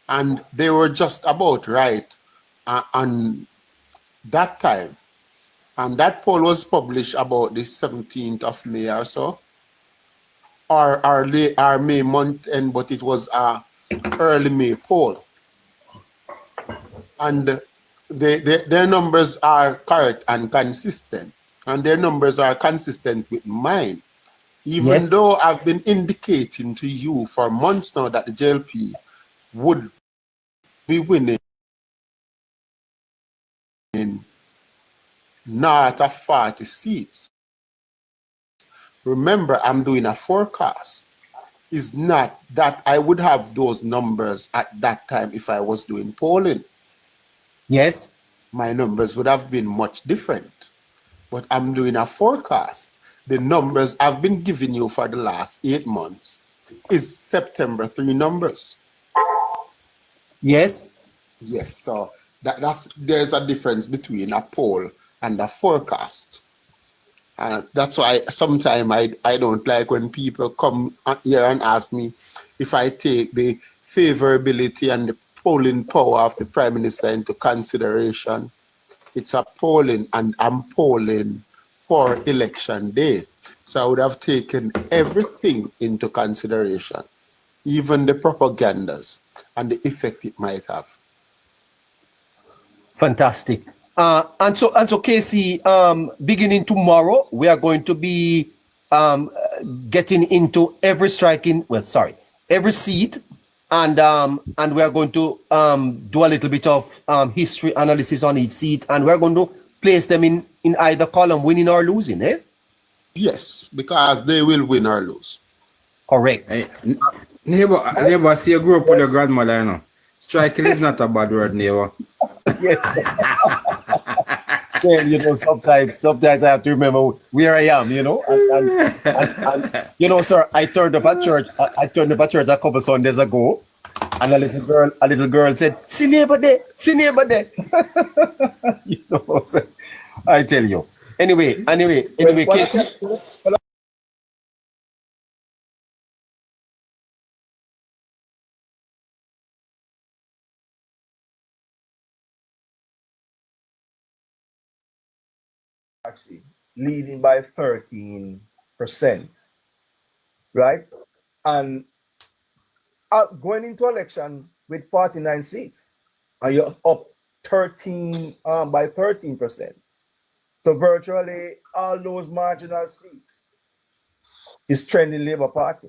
and they were just about right on that time. And that poll was published about the 17th of May or so, or May month end, but it was a early May poll. And their numbers are correct and consistent. And their numbers are consistent with mine. Even though I've been indicating to you for months now that the JLP would be winning north of 40 seats. Remember, I'm doing a forecast. It's not that I would have those numbers at that time if I was doing polling. Yes. My numbers would have been much different. But I'm doing a forecast. The numbers I've been giving you for the last 8 months is September 3 numbers. Yes. Yes, so there's a difference between a poll and a forecast. That's why sometimes I don't like when people come here and ask me if I take the favorability and the polling power of the Prime Minister into consideration. It's a polling, and I'm polling for election day. So I would have taken everything into consideration, even the propagandas and the effect it might have. Fantastic. And so Casey, beginning tomorrow, we are going to be getting into every every seat, and we are going to do a little bit of history analysis on each seat, and we're going to place them in either column, winning or losing, eh? Yes, because they will win or lose. Correct. Hey, neighbor, see you grew up with your grandmother, you know. Striking is not a bad word, neighbor. Yes. Well, sometimes I have to remember where I am, and sir, I turned up at church a couple Sundays ago, and a little girl said, "See neighbor there, see neighbor there." So I tell you. Anyway, Casey. Leading by 13%, right? And going into election with 49 seats, and you're up 13 by 13%. So virtually all those marginal seats is trending Labour Party.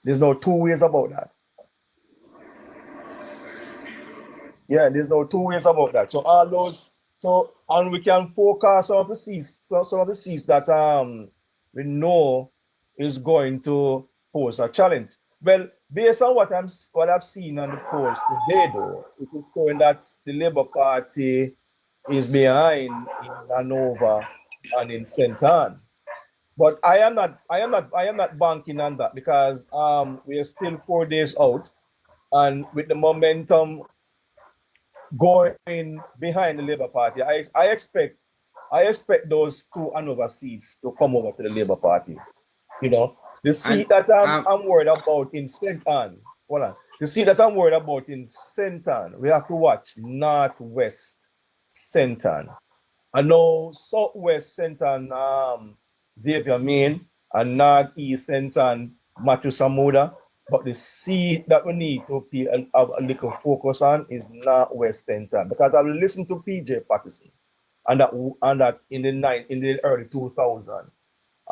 There's no two ways about that. Yeah, there's no two ways about that. So all those, and we can focus some of the seats that we know is going to pose a challenge. Well, based on what I've seen on the polls today, though, it is showing that the Labour Party is behind in Hanover and in St. Anne. But I am not banking on that, because we are still 4 days out, and with the momentum going behind the Labour Party, I expect those two Hanover seats to come over to the Labour Party. The seat that I'm worried about in St. Anne. Hold on. The seat that I'm worried about in St. Anne, we have to watch Northwest St. Anne. I know Southwest St. Anne, Xavier Main, and Northeast St. Anne, Matthew Samuda. But the seat that we need to have a little focus on is Northwest St. Anne, because I've listened to PJ Patterson and that in the early 2000s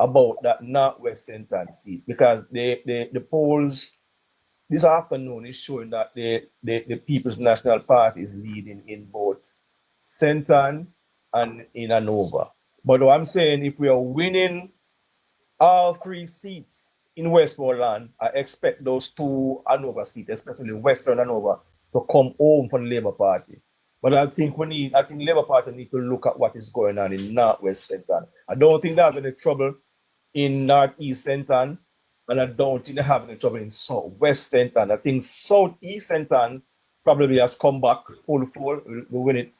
about that Northwest St. Anne seat, because the polls this afternoon is showing that the People's National Party is leading in both St. Anne and in Hanover. But what I'm saying, if we are winning all 3 seats in Westmoreland, I expect those 2 Hanover seats, especially Western Hanover, to come home for the Labour Party. But I think Labour Party need to look at what is going on in Northwest St. Anne. I don't think they have any trouble in Northeast St. Anne, and I don't think they have any trouble in Southwest St. Anne. I think Southeast St. Anne probably has come back full. We win it.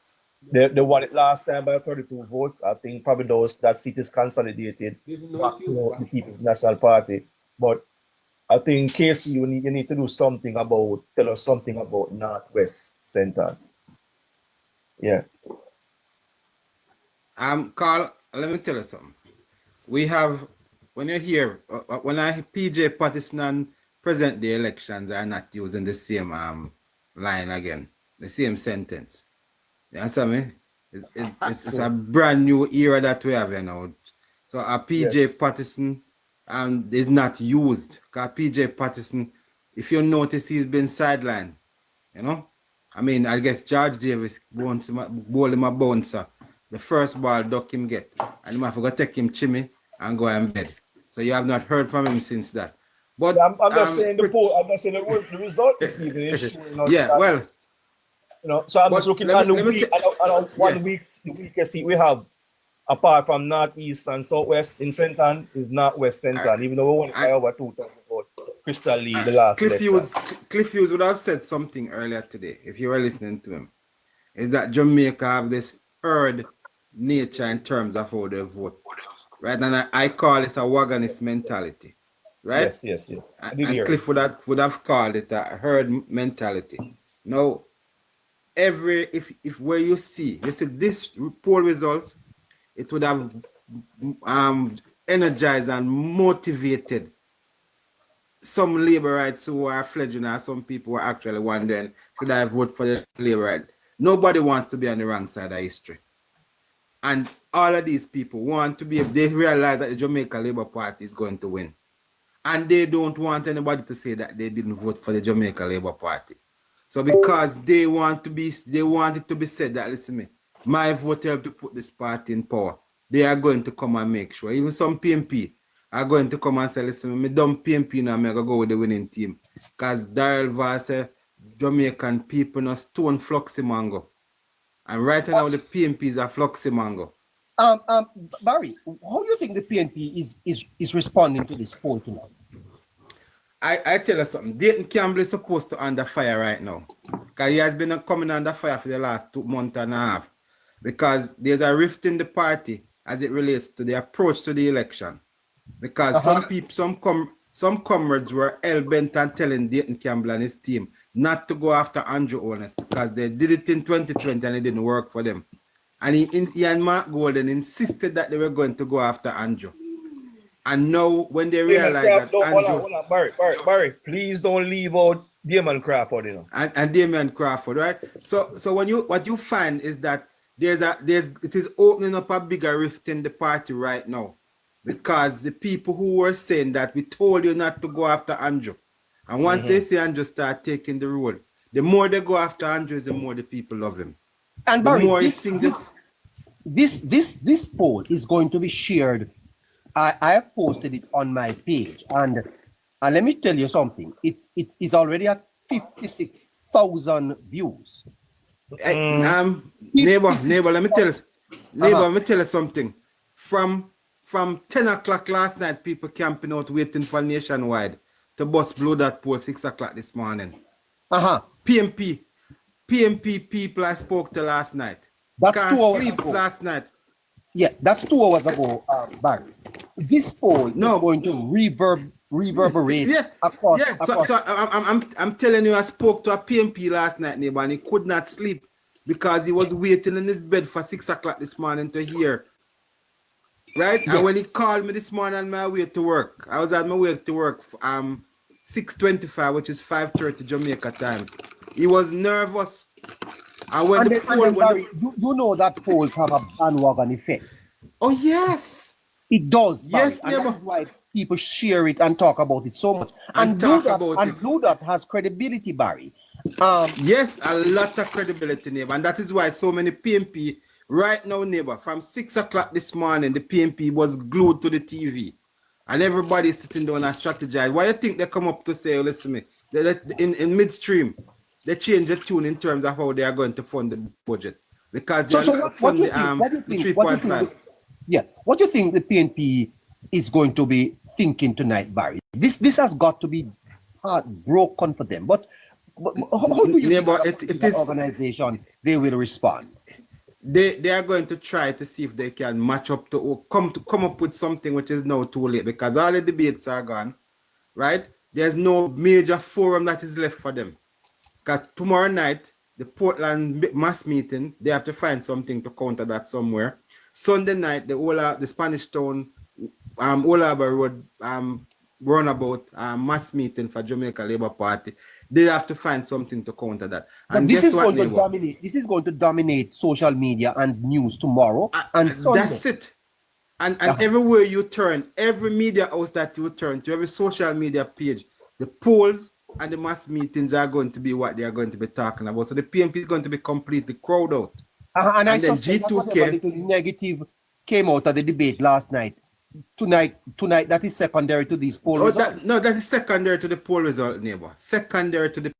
They won it last time by 32 votes. I think probably that seat is consolidated back to the People's National Party. But I think, Casey, you need to do something tell us something about Northwest St. Anne. Yeah. Carl, let me tell you something. We have, when you hear, when PJ Patterson and present the elections are not using the same line again, the same sentence. You understand me? It's a brand new era that we have now. So a PJ Patterson is not used. Because PJ Patterson, if you notice, he's been sidelined. I mean, I guess George Davis bowled him a bouncer. The first ball duck him get. And he might forgot to take him chimney and go and bed. So you have not heard from him since that. But I'm not saying the result this evening is showing us that, so I'm just looking at the 1 week, the weakest seat we have, apart from Northeast and Southwest in St. Anne, is Northwest St. Anne, even though we won it by over 2,000 votes. Crystal Lee, the last Cliff Hughes would have said something earlier today, if you were listening to him, is that Jamaica have this herd nature in terms of how they vote. right? And I call it a wagonist mentality, right? Yes, yes, yes. I And, did and hear it. Cliff would have called it a herd mentality. Now, if where you see this poll results, it would have energized and motivated some Laborites who are fledgling, or some people who are actually wondering, should I vote for the Laborite? Nobody wants to be on the wrong side of history. And all of these people want to be, they realize that the Jamaica Labour Party is going to win. And they don't want anybody to say that they didn't vote for the Jamaica Labour Party. So because they want it to be said that, listen me, my vote helped to put this party in power. They are going to come and make sure. Even some PMP are going to come and say, listen, me dumb PMP now, I'm going to go with the winning team. Because Daryl Vaz said, Jamaican people no stone fluxy mango. And right now the PMPs are fluxy mango. Barry, how do you think the PNP is responding to this poll tonight? I tell you something. Dayton Campbell is supposed to under fire right now. Because he has been coming under fire for the last 2 months and a half. Because there's a rift in the party as it relates to the approach to the election. Because some comrades were hell-bent on telling Dayton Campbell and his team not to go after Andrew Holness because they did it in 2020 and it didn't work for them. And he and Mark Golden insisted that they were going to go after Andrew. And now when they realize that Andrew... Hold on, Barry, please don't leave out Damon Crawford, you know. And Damon Crawford, right? So what you find is that it is opening up a bigger rift in the party right now. Because the people who were saying that we told you not to go after Andrew. And once they see Andrew start taking the role, the more they go after Andrew, the more the people love him. And Barry, this poll is going to be shared. I have posted it on my page, and let me tell you something. It is already at 56,000 views. Neighbor, let me tell you something. From 10 o'clock last night, people camping out waiting for Nationwide to bust blow that poll 6 o'clock this morning. PMP people I spoke to last night. That's 2 hours ago. Last night. Yeah, that's 2 hours ago, Barry. This poll is going to reverberate across. So I'm telling you, I spoke to a PMP last night, neighbor, and he could not sleep because he was waiting in his bed for 6 o'clock this morning to hear. Right? And when he called me this morning on my way to work, I was on my way to work 6:25, which is 5:30 Jamaica time. He was nervous. And when Barry, you know that polls have a bandwagon effect. Oh yes. It does, Barry. Yes, and that's why people share it and talk about it so much. And Blue Dot has credibility, Barry. Yes, a lot of credibility, neighbor. And that is why so many PMP right now, neighbor, from 6 o'clock this morning, the PMP was glued to the TV. And everybody's sitting down and strategize. Why you think they come up to say, oh, listen to me, in midstream, they change the tune in terms of how they are going to fund the budget. Because what do you think? What do you think the PNP is going to be thinking tonight, Barry? This has got to be heartbroken for them. But how do you think the organization they will respond? They are going to try to see if they can match up to come up with something which is now too late because all the debates are gone, right? There's no major forum that is left for them. Because tomorrow night, the Portland mass meeting, they have to find something to counter that somewhere. Sunday night, the Spanish Town, Olaba Road runabout mass meeting for Jamaica Labour Party. They have to find something to counter that. And this is going to dominate. This is going to dominate social media and news tomorrow and Sunday. That's it. And everywhere you turn, every media house that you turn to, every social media page, the polls and the mass meetings are going to be what they are going to be talking about. So the PMP is going to be completely crowded out. And I suspect that whatever little negative came out of the debate last night, tonight that is secondary to these poll results. That is secondary to the poll result, neighbor. Secondary to the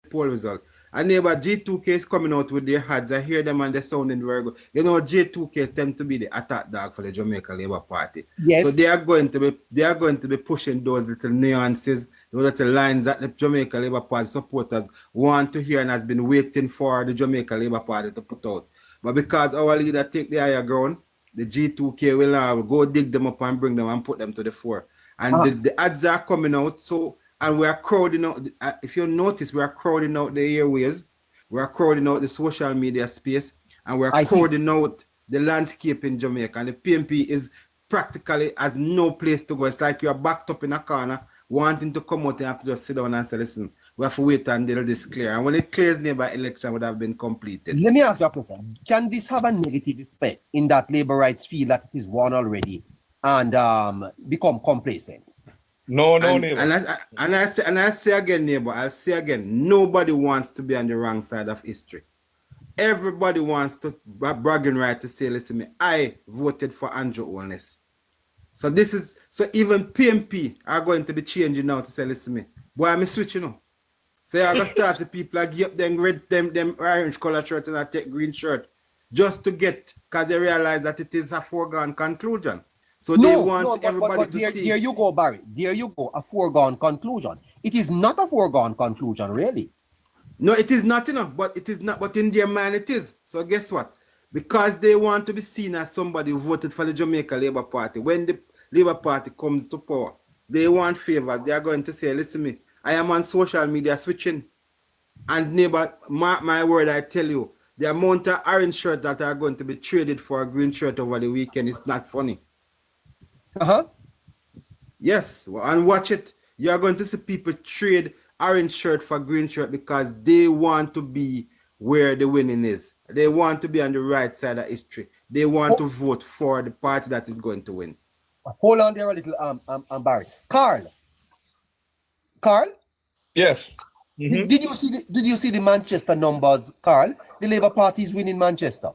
poll result. And neighbor, G2K is coming out with their ads. I hear them and they're sounding very good. You know, G2K tend to be the attack dog for the Jamaica Labour Party. Yes. So they are going to be pushing those little nuances, those little lines that the Jamaica Labour Party supporters want to hear and has been waiting for the Jamaica Labour Party to put out. But because our leader take the higher ground The G2K will go dig them up and bring them and put them to the fore. And the ads are coming out. So, and we are crowding out. If you notice, we are crowding out the airways. We are crowding out the social media space. And we are crowding out the landscape in Jamaica. And the PNP is practically has no place to go. It's like you're backed up in a corner, wanting to come out and have to just sit down and say, listen, we have to wait until this clear. And when it clears, neighbor, election would have been completed. Let me ask you a question. Can this have a negative effect in that labor rights feel that it is won already and become complacent? No, neighbor. And I say again, neighbor, I'll say again, nobody wants to be on the wrong side of history. Everybody wants to bragging right to say, listen, I voted for Andrew Holness. So this is, so even PMP are going to be changing now to say, listen, me, boy, I'm switching now. So you're going to start the people like give up them red, them orange color shirt and I take green shirt just to get, because they realize that it is a foregone conclusion. So they want everybody to see. There you go, Barry. There you go, a foregone conclusion. It is not a foregone conclusion, really. No, it is not enough, but it is not, but in their mind it is. So guess what? Because they want to be seen as somebody who voted for the Jamaica Labour Party. When the Labour Party comes to power, they want favors. They are going to say, listen me, I am on social media switching. And neighbor, mark my word, I tell you, the amount of orange shirts that are going to be traded for a green shirt over the weekend is not funny. Yes, and watch it. You are going to see people trade orange shirt for green shirt because they want to be where the winning is. They want to be on the right side of history. They want to vote for the party that is going to win. Hold on there a little, Barry. Carl? Yes. Did you see the Manchester numbers, Carl? The Labour Party is winning Manchester.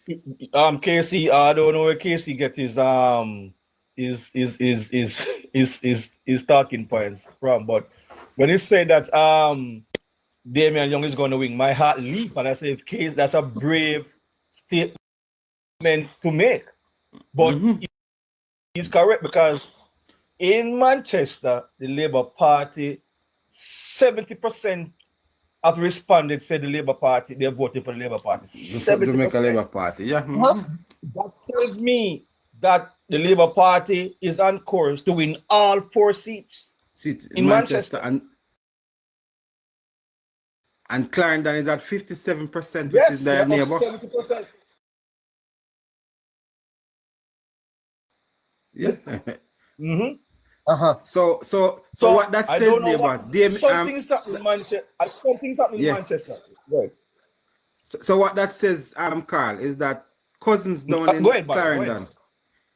KC, I don't know where KC get his talking points from, but when he said that Damian Young is going to win, my heart leap, and I say, if that's a brave statement to make. But he's correct, because in Manchester, the Labour Party, 70% of the respondents said the Labour Party, they voted for the Labour Party. 70%. Jamaica Labour Party, yeah. That tells me that the Labour Party is on course to win all 4 seats in Manchester. And Clarendon is at 57%, which is their neighbor. 70%. Yeah. So what that says, neighbor, something's happening in Manchester. Something's happening in Manchester. Right. So what that says, Carl, is that Cousins down in Clarendon.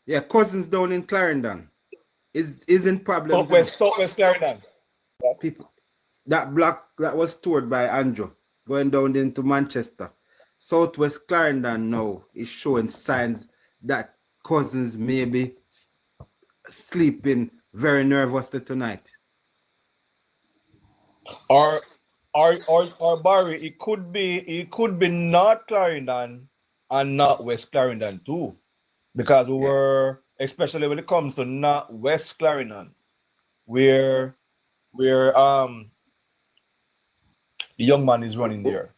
Yeah, Cousins down in Clarendon is in problems. Southwest Clarendon. People, that block that was toured by Andrew going down into Manchester. Southwest Clarendon now is showing signs that Cousins may be sleeping very nervously tonight. Or Barry, it could be not Clarendon and not West Clarendon too, because we were, especially when it comes to not West Clarendon, where the young man is running there.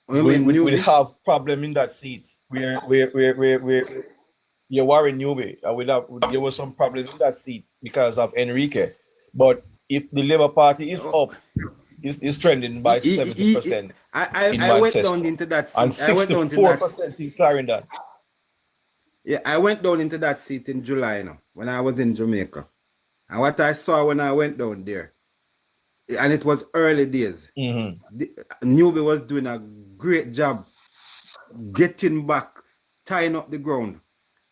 We have problem in that seat. Where Warren Newby. There was some problems in that seat because of Enrique. But if the Labour Party is up, is trending by 70%. I went down into that seat. And 64% in Clarendon. Yeah, I went down into that seat in July now, when I was in Jamaica. And what I saw when I went down there, and it was early days, Newby was doing a great job getting back, tying up the ground.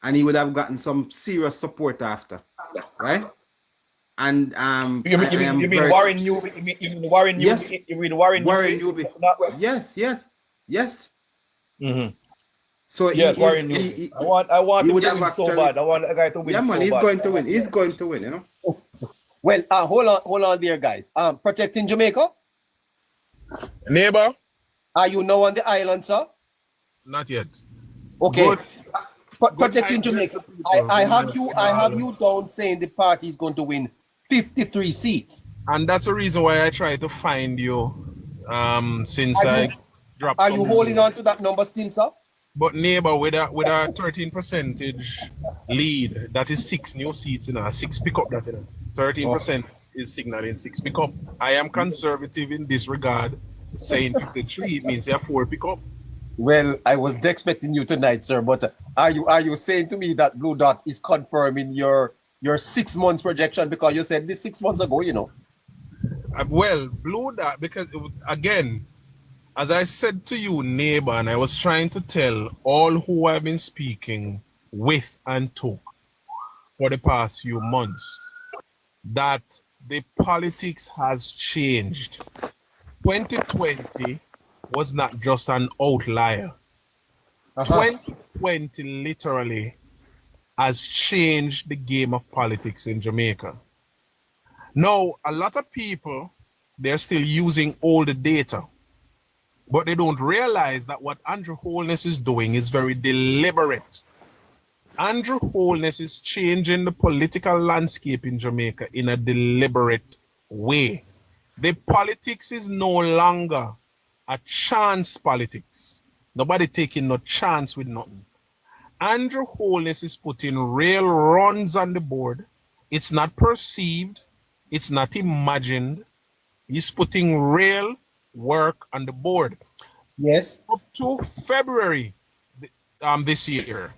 And he would have gotten some serious support after, right? And you mean Warren Newby? You mean Warren Newby? Yes. You mean Warren Newby? Yes. So yes, Warren Newby. I want him to win so bad. I want a guy to win. Yeah, man, he's going to win. He's going to win. You know. Well, hold on there, guys. Protecting Jamaica. Neighbor. Are you now on the island, sir? Not yet. Okay. Good. Protecting Jamaica. I have you down saying the party is going to win 53 seats. And that's the reason why I try to find you since I dropped. Are you holding on to that number still, sir? But neighbor, with a 13 percentage lead, that is 6 new seats, 6 pickup that, 13% is signaling 6 pickup. I am conservative in this regard, saying 53, it means you have 4 pickup. Well, I was expecting you tonight, sir, but are you saying to me that Blue Dot is confirming your 6 months projection, because you said this 6 months ago, Well, Blue Dot, because again, as I said to you, neighbor, and I was trying to tell all who I've been speaking with and to for the past few months, that the politics has changed. 2020 was not just an outlier. 2020 literally has changed the game of politics in Jamaica. Now, a lot of people, they're still using old data, but they don't realize that what Andrew Holness is doing is very deliberate. Andrew Holness is changing the political landscape in Jamaica in a deliberate way. The politics is no longer a chance politics. Nobody taking no chance with nothing. Andrew Holness is putting real runs on the board. It's not perceived. It's not imagined. He's putting real work on the board. Yes. Up to February this year,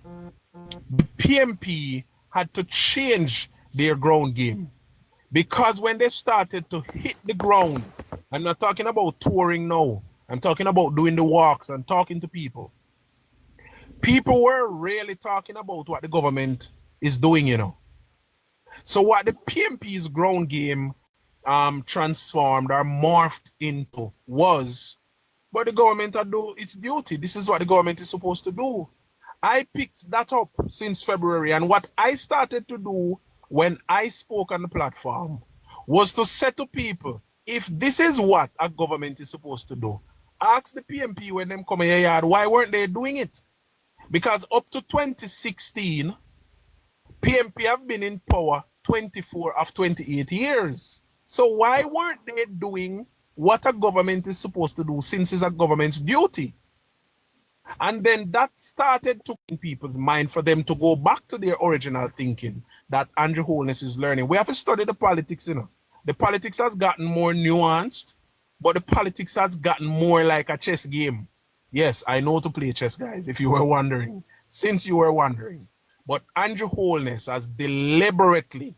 the PMP had to change their ground game, because when they started to hit the ground, I'm not talking about touring now, I'm talking about doing the walks and talking to people. People were really talking about what the government is doing, So what the PMP's ground game transformed or morphed into was, but the government had do its duty. This is what the government is supposed to do. I picked that up since February, and what I started to do when I spoke on the platform was to say to people, if this is what a government is supposed to do, ask the PMP when them come in your yard, why weren't they doing it? Because up to 2016, PMP have been in power 24 of 28 years. So why weren't they doing what a government is supposed to do, since it's a government's duty? And then that started to in people's mind for them to go back to their original thinking that Andrew Holness is learning. We have to study the politics, The politics has gotten more nuanced, but the politics has gotten more like a chess game. Yes, I know to play chess, guys, if you were wondering, since you were wondering. But Andrew Holness has deliberately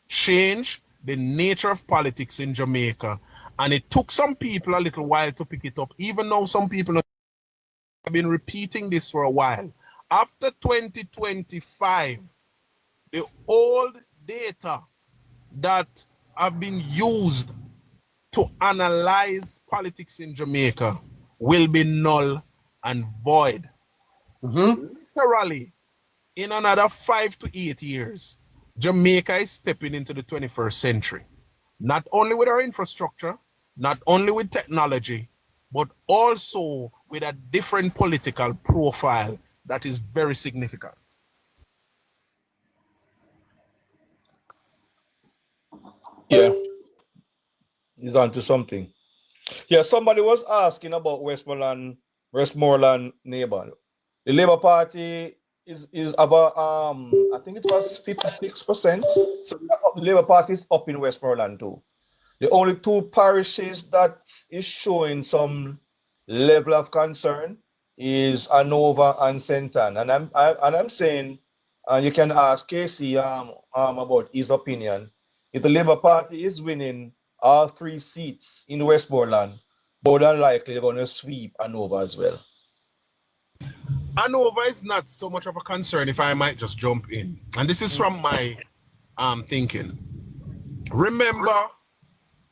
changed the nature of politics in Jamaica. And it took some people a little while to pick it up, even though some people have been repeating this for a while. After 2025, the old data that have been used to analyze politics in Jamaica will be null and void. Literally, in another 5 to 8 years, Jamaica is stepping into the 21st century. Not only with our infrastructure, not only with technology, but also with a different political profile that is very significant. Yeah, he's on to something. Yeah, somebody was asking about Westmoreland neighbor. The Labour Party is about I think it was 56%. So the Labour Party is up in Westmoreland too. The only two parishes that is showing some level of concern is Anova and St. Ann. And I'm saying, and you can ask Casey about his opinion. If the Labour Party is winning all 3 seats in Westmoreland, more than likely they're going to sweep Anova as well. Anova is not so much of a concern, if I might just jump in. And this is from my thinking. Remember,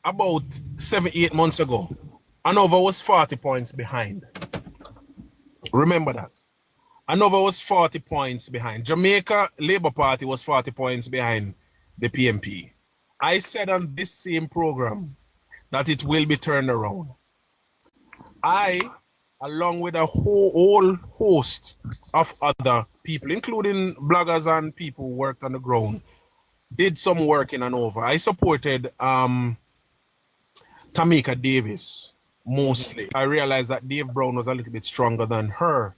about 7-8 months ago, Anova was 40 points behind. Remember that. Anova was 40 points behind. Jamaica Labour Party was 40 points behind the PMP. I said on this same program that it will be turned around. I, along with a whole host of other people, including bloggers and people who worked on the ground, did some work in Anova. I supported Tamika Davis mostly. I realized that Dave Brown was a little bit stronger than her.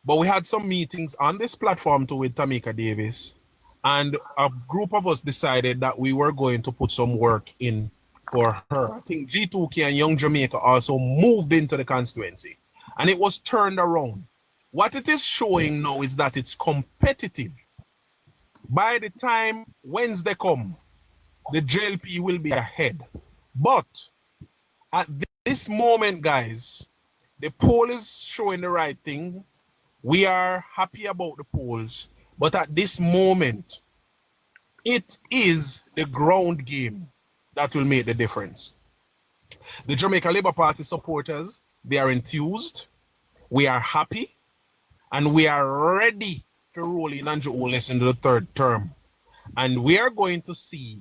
But we had some meetings on this platform too with Tamika Davis, and a group of us decided that we were going to put some work in for her. I think G2K and Young Jamaica also moved into the constituency, and it was turned around. What it is showing now is that it's competitive. By the time Wednesday come, the JLP will be ahead. But at this moment, guys, the poll is showing the right thing. We are happy about the polls, but at this moment, it is the ground game that will make the difference. The Jamaica Labour Party supporters, they are enthused, we are happy, and we are ready for rolling Andrew Holness into the third term. And we are going to see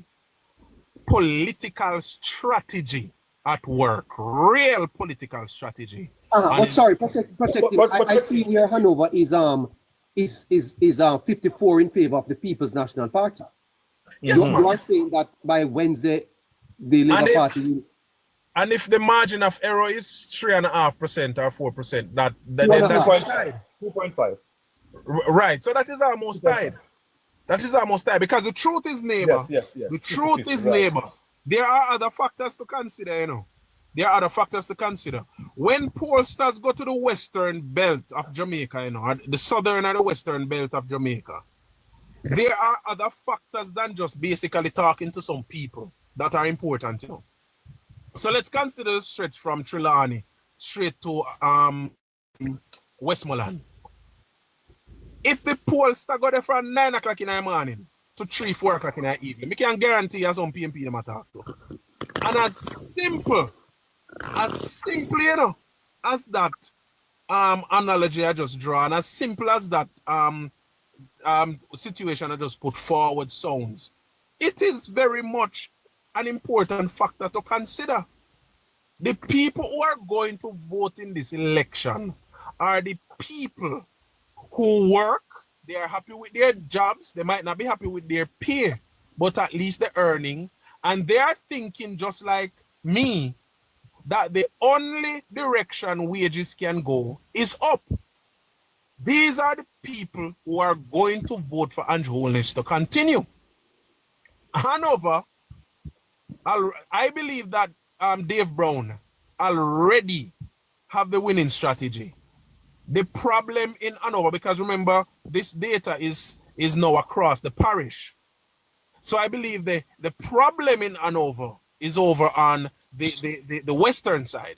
political strategy at work, real political strategy. But sorry, protecting. I see where Hanover is 54 in favor of the People's National Party. Yes, you are saying that by Wednesday, the Labour Party. And if the margin of error is 3.5% or 4%, that's 2.5. Right. So that is almost tied. That is almost tied because the truth is, neighbor. Yes. The truth is, neighbor. There are other factors to consider, you know. There are other factors to consider. When pollsters go to the western belt of Jamaica, you know, the southern and the western belt of Jamaica, there are other factors than just basically talking to some people that are important, you know. So let's consider the stretch from Trelawney straight to Westmoreland. If the pollster go there from 9 o'clock in the morning to 3, 4 o'clock in the evening, we can guarantee you some PMP them attack to. And as simple, you know, as that analogy I just draw, and as simple as that situation I just put forward sounds, it is very much an important factor to consider. The people who are going to vote in this election are the people who work. They are happy with their jobs. They might not be happy with their pay, but at least they're earning. And they are thinking just like me, that the only direction wages can go is up. These are the people who are going to vote for Andrew Holness to continue. Hanover, I believe that Dave Brown already have the winning strategy. The problem in Hanover, because remember, this data is now across the parish. So I believe the problem in Hanover is over on the western side.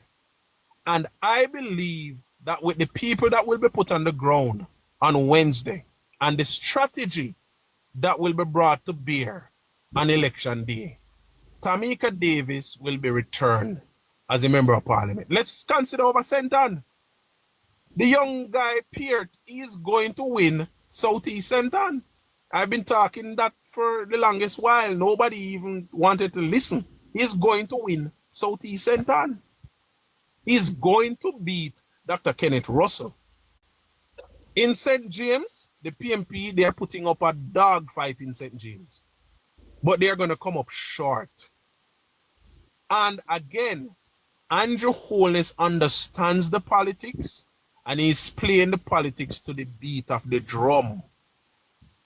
And I believe that with the people that will be put on the ground on Wednesday and the strategy that will be brought to bear on election day, Tamika Davis will be returned as a member of parliament. Let's consider over St. Ann. The young guy, Peart, is going to win Southeast St. Ann. I've been talking that for the longest while. Nobody even wanted to listen. He's going to win Southeast St. Ann. He's going to beat Dr. Kenneth Russell. In St. James, the PMP, they're putting up a dog fight in St. James. But they're going to come up short. And again, Andrew Holness understands the politics, and he's playing the politics to the beat of the drum.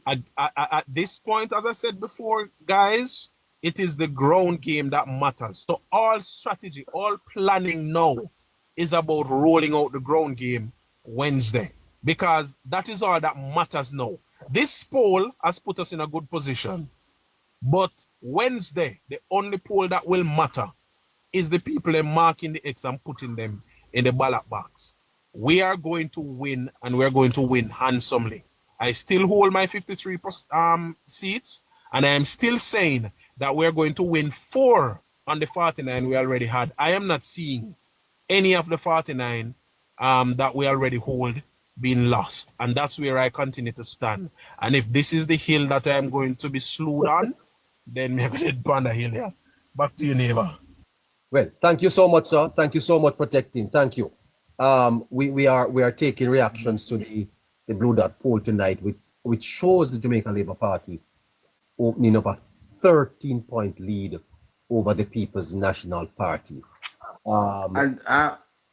At this point, as I said before, guys, it is the ground game that matters. So all strategy, all planning now is about rolling out the ground game Wednesday, because that is all that matters now. This poll has put us in a good position, but Wednesday, the only poll that will matter is the people marking the X and putting them in the ballot box. We are going to win, and we're going to win handsomely. I still hold my 53 seats, and I am still saying that we're going to win 4 on the 49 we already had. I am not seeing any of the 49 that we already hold being lost, and that's where I continue to stand. And if this is the hill that I am going to be slewed on, then maybe the Panda Hill here. Back to you, neighbor. Well, thank you so much, sir. Thank you so much, Protecting. Thank you. We are taking reactions to the Blue Dot poll tonight, which shows the Jamaica Labour Party opening up a 13-point lead over the People's National Party.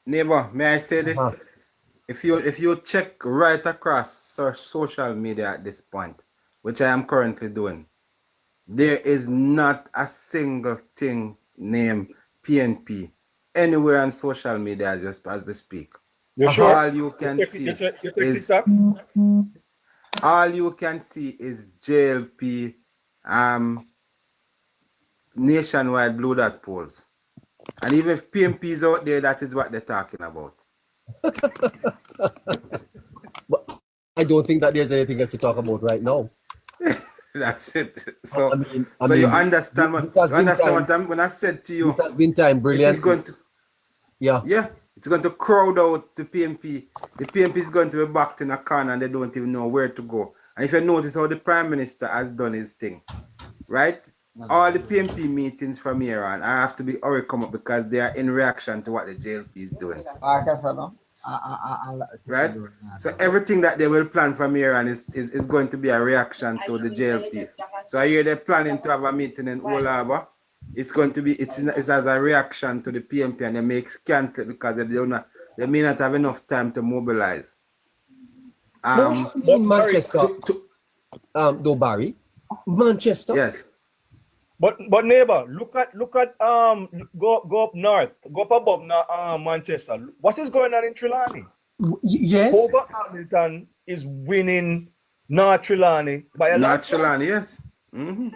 Neighbor, may I say this? if you check right across social media at this point, which I am currently doing, there is not a single thing named PNP anywhere on social media as we speak. You sure? All you can see is TikTok? all you can see is JLP nationwide blue dot polls. And even if PMP is out there, that is what they're talking about. But I don't think that there's anything else to talk about right now. That's it. So, I you mean, understand what when I said to you, this has been time brilliant. It's going to, it's going to crowd out the PMP. The PMP is going to be backed in a corner and they don't even know where to go. And if you notice how the Prime Minister has done his thing, right? All the PMP meetings from here on, I have to be hurry come up because they are in reaction to what the JLP is doing. Right? So everything that they will plan from here on is going to be a reaction to the JLP. So I hear they're planning to have a meeting in Old Harbour. It's going to be it's as a reaction to the PMP, and they may cancel it because they may not have enough time to mobilize. Manchester, though Barry, Manchester. Yes. But neighbor, look at go up north, go up above Manchester. What is going on in Trelawney? Yes. Over Hamilton is winning North Trelawney by a North Trelawney, yes. Mm-hmm.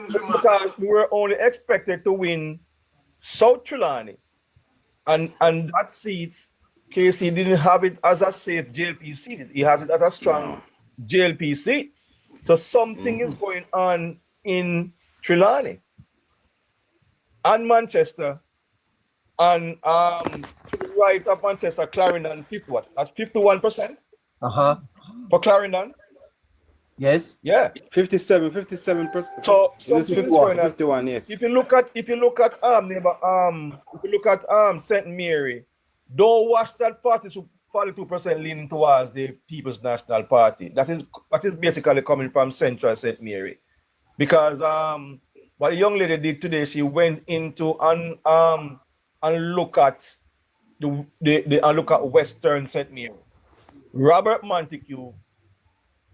Because we were only expected to win South Trelawney, and that seat, KC didn't have it as a safe JLP seat. He has it as a strong JLP seat. So something is going on in Trelawney and Manchester, and to the right of Manchester, Clarendon, that's 51%. For Clarendon. Yes. Yeah. 57%. So it's 51, yes. If you look at St. Mary, don't watch that 42% leaning towards the People's National Party. That is basically coming from Central St. Mary. Because what the young lady did today, she went into and look at look at Western St. Mary. Robert Montague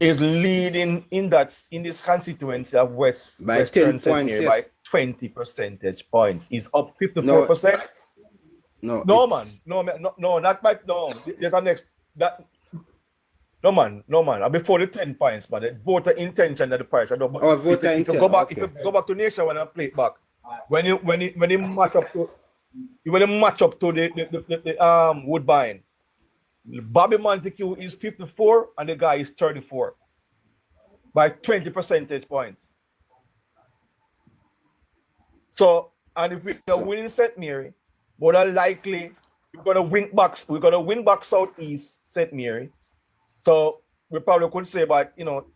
is leading in this constituency of Western St. Mary by 20 percentage points. He's up 54%. No, not by there's a next that. No man. Before the 10 points, man. The voter intention at the price. Voter intent. If you go back to Nation when I play it back, when you match up to the Woodbine, Bobby Montague is 54 and the guy is 34 by 20 percentage points. So, and if we are winning St. Mary, more than likely we're gonna win back Southeast St. Mary. So we probably could say, but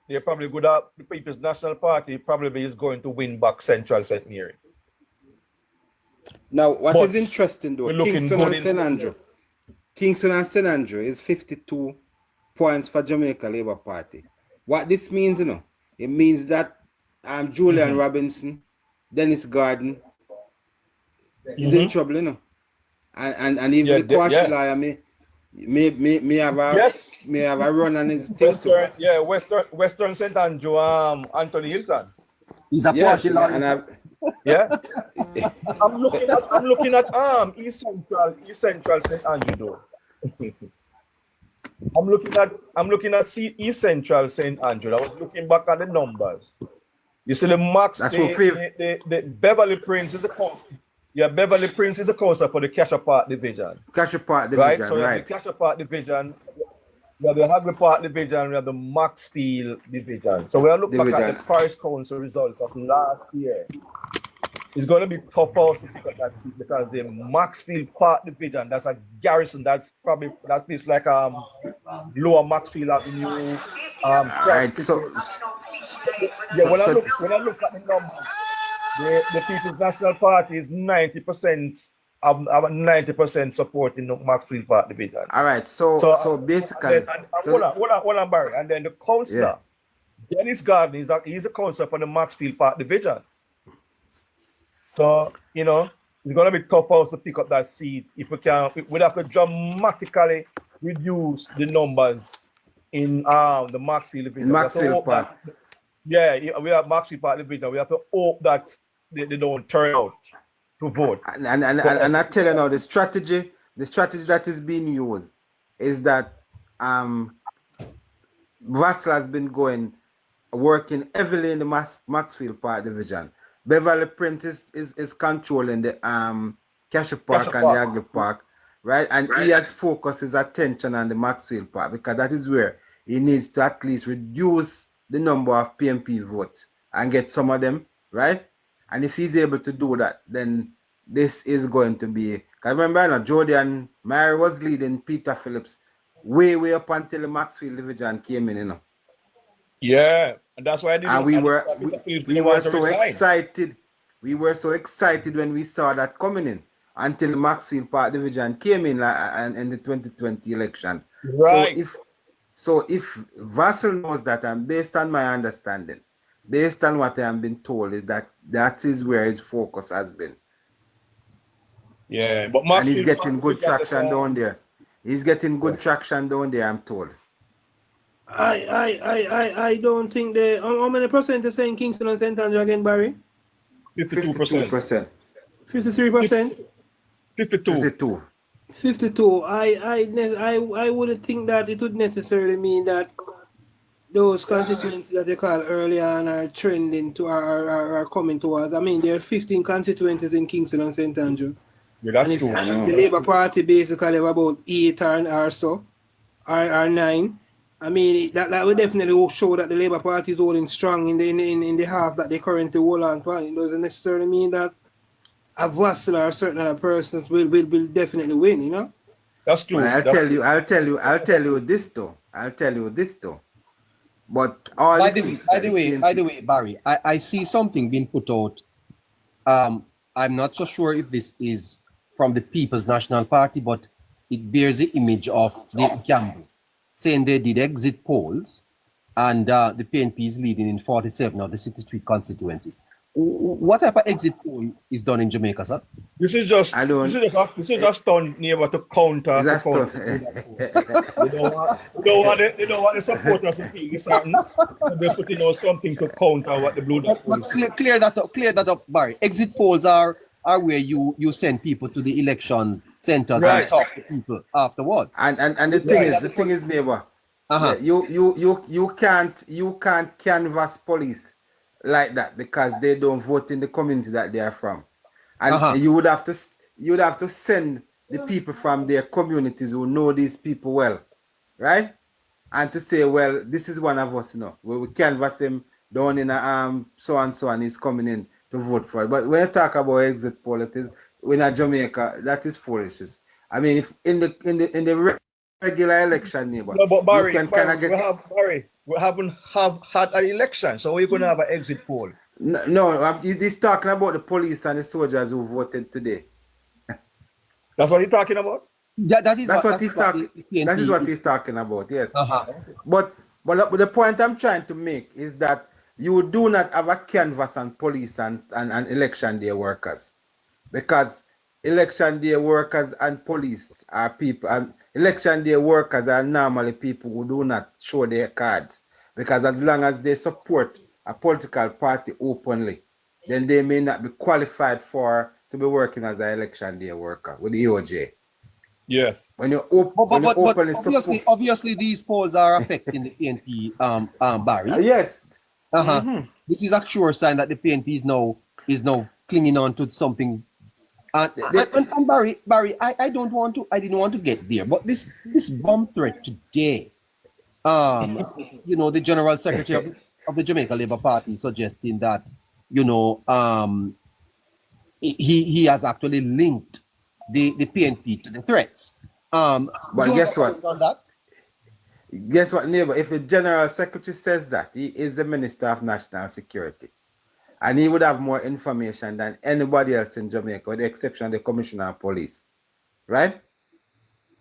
they're probably good at the People's National Party probably is going to win back Central St. Mary. Now, what is interesting though, Kingston and St. Andrew. Kingston and St. Andrew is 52 points for Jamaica Labour Party. What this means, it means that Julian Robinson, Dennis Garden is in trouble, and even the Kwashilaya may have a run on his thing. Western St. Andrew, Anthony Hilton. He's a Kwashilaya. Yeah. I'm looking at East Central St. Andrew though. I'm looking at East Central St. Andrew. I was looking back at the numbers. You see the max, the Beverly Prince is a cost. Yeah, Beverly Prince is a coaster for the Casher Park division. Casher Park division, right? So the Casher Park division, we have the Hagley Park division, we have the Maxfield division. So we are looking back at the Parish Council results of last year. It's going to be tough for us to pick up that seat because the Maxfield Park division, that's a garrison, that's probably that place like Lower Maxfield Avenue. Right. So when I look at the numbers, the People's National Party is 90%. About 90% supporting the Maxfield Park division. All right, so basically, hold on, Barry, and then the councillor, Dennis Garden, he's a councillor for the Maxfield Park division. So it's gonna be tough for us to pick up that seat. If we can, we'd have to dramatically reduce the numbers in the Maxfield division. In Maxfield Park. Yeah, we have Maxfield Park division. We have to hope that they don't turn out to vote. And I tell you now, the strategy that is being used is that Vassal has been working heavily in the Maxfield Park division. Beverly Prince is controlling the Cashew Park and the Agri Park, right? And he has focused his attention on the Maxfield Park because that is where he needs to at least reduce the number of PMP votes and get some of them, right? And if he's able to do that, then this is going to be. Because remember, Jody and Mary was leading Peter Phillips way up until the Maxfield division came in, Yeah, and that's why I didn't. And we were so excited. We were so excited when we saw that coming in until the Maxfield Park division came in in the 2020 elections. Right. So if Vassal knows that, and based on my understanding, based on what I have been told, is that is where his focus has been. Yeah, but and he's getting good traction down there. He's getting good traction down there, I'm told. I don't think they. How many percent are saying Kingston and St. Andrew again, Barry? 52%. 53%. 52. 52. I wouldn't think that it would necessarily mean that those constituencies that they called earlier on are trending to are coming towards. I mean, there are 15 constituencies in Kingston and St. Andrew. Yeah, that's true. The Labour Party basically have about 8 or so, or 9. I mean, that would definitely show that the Labour Party is holding strong in the half that they currently hold on to. It doesn't necessarily mean that a Vassal or certain other persons will definitely win, That's true. Well, I'll tell you this though. But all by the way, Barry, I see something being put out. I'm not so sure if this is from the People's National Party, but it bears the image of David Campbell, saying they did exit polls and the PNP is leading in 47 of the 63 constituencies. What type of exit poll is done in Jamaica, sir? This is just a stunt neighbor to counter. They don't want the supporters to feel certain. So they're putting out something to counter what the Blue Dot polls. Clear that up, Barry. Exit polls are where you send people to the election centers and talk to people afterwards. And the thing is, neighbor, you can't canvass police like that because they don't vote in the community that they are from, and you would have to send the people from their communities who know these people well, right? And to say, well, this is one of us, we canvass him down in a so and he's coming in to vote for it. But when you talk about exit poll, it is in Jamaica, that is foolishness. I mean, if in the regular election, neighbor, no, but Barry, you can kind of get. We haven't had an election, so we're going to have an exit poll. No, he's talking about the police and the soldiers who voted today. That's what he's talking about? That is what he's talking about, yes. But the point I'm trying to make is that you do not have a canvas on police and election day workers. Because election day workers and police are people, and election day workers are normally people who do not show their cards, because as long as they support a political party openly, then they may not be qualified to be working as an election day worker with the EOJ. Yes. When you obviously these polls are affecting the PNP, Barry. Yes. This is a sure sign that the PNP is now clinging on to something. And Barry, I didn't want to get there, but this bomb threat today, the General Secretary of the Jamaica Labour Party suggesting that, he has actually linked the PNP to the threats. But guess what? Guess what, neighbor? If the General Secretary says that, he is the Minister of National Security. And he would have more information than anybody else in Jamaica, with the exception of the Commissioner of Police. Right?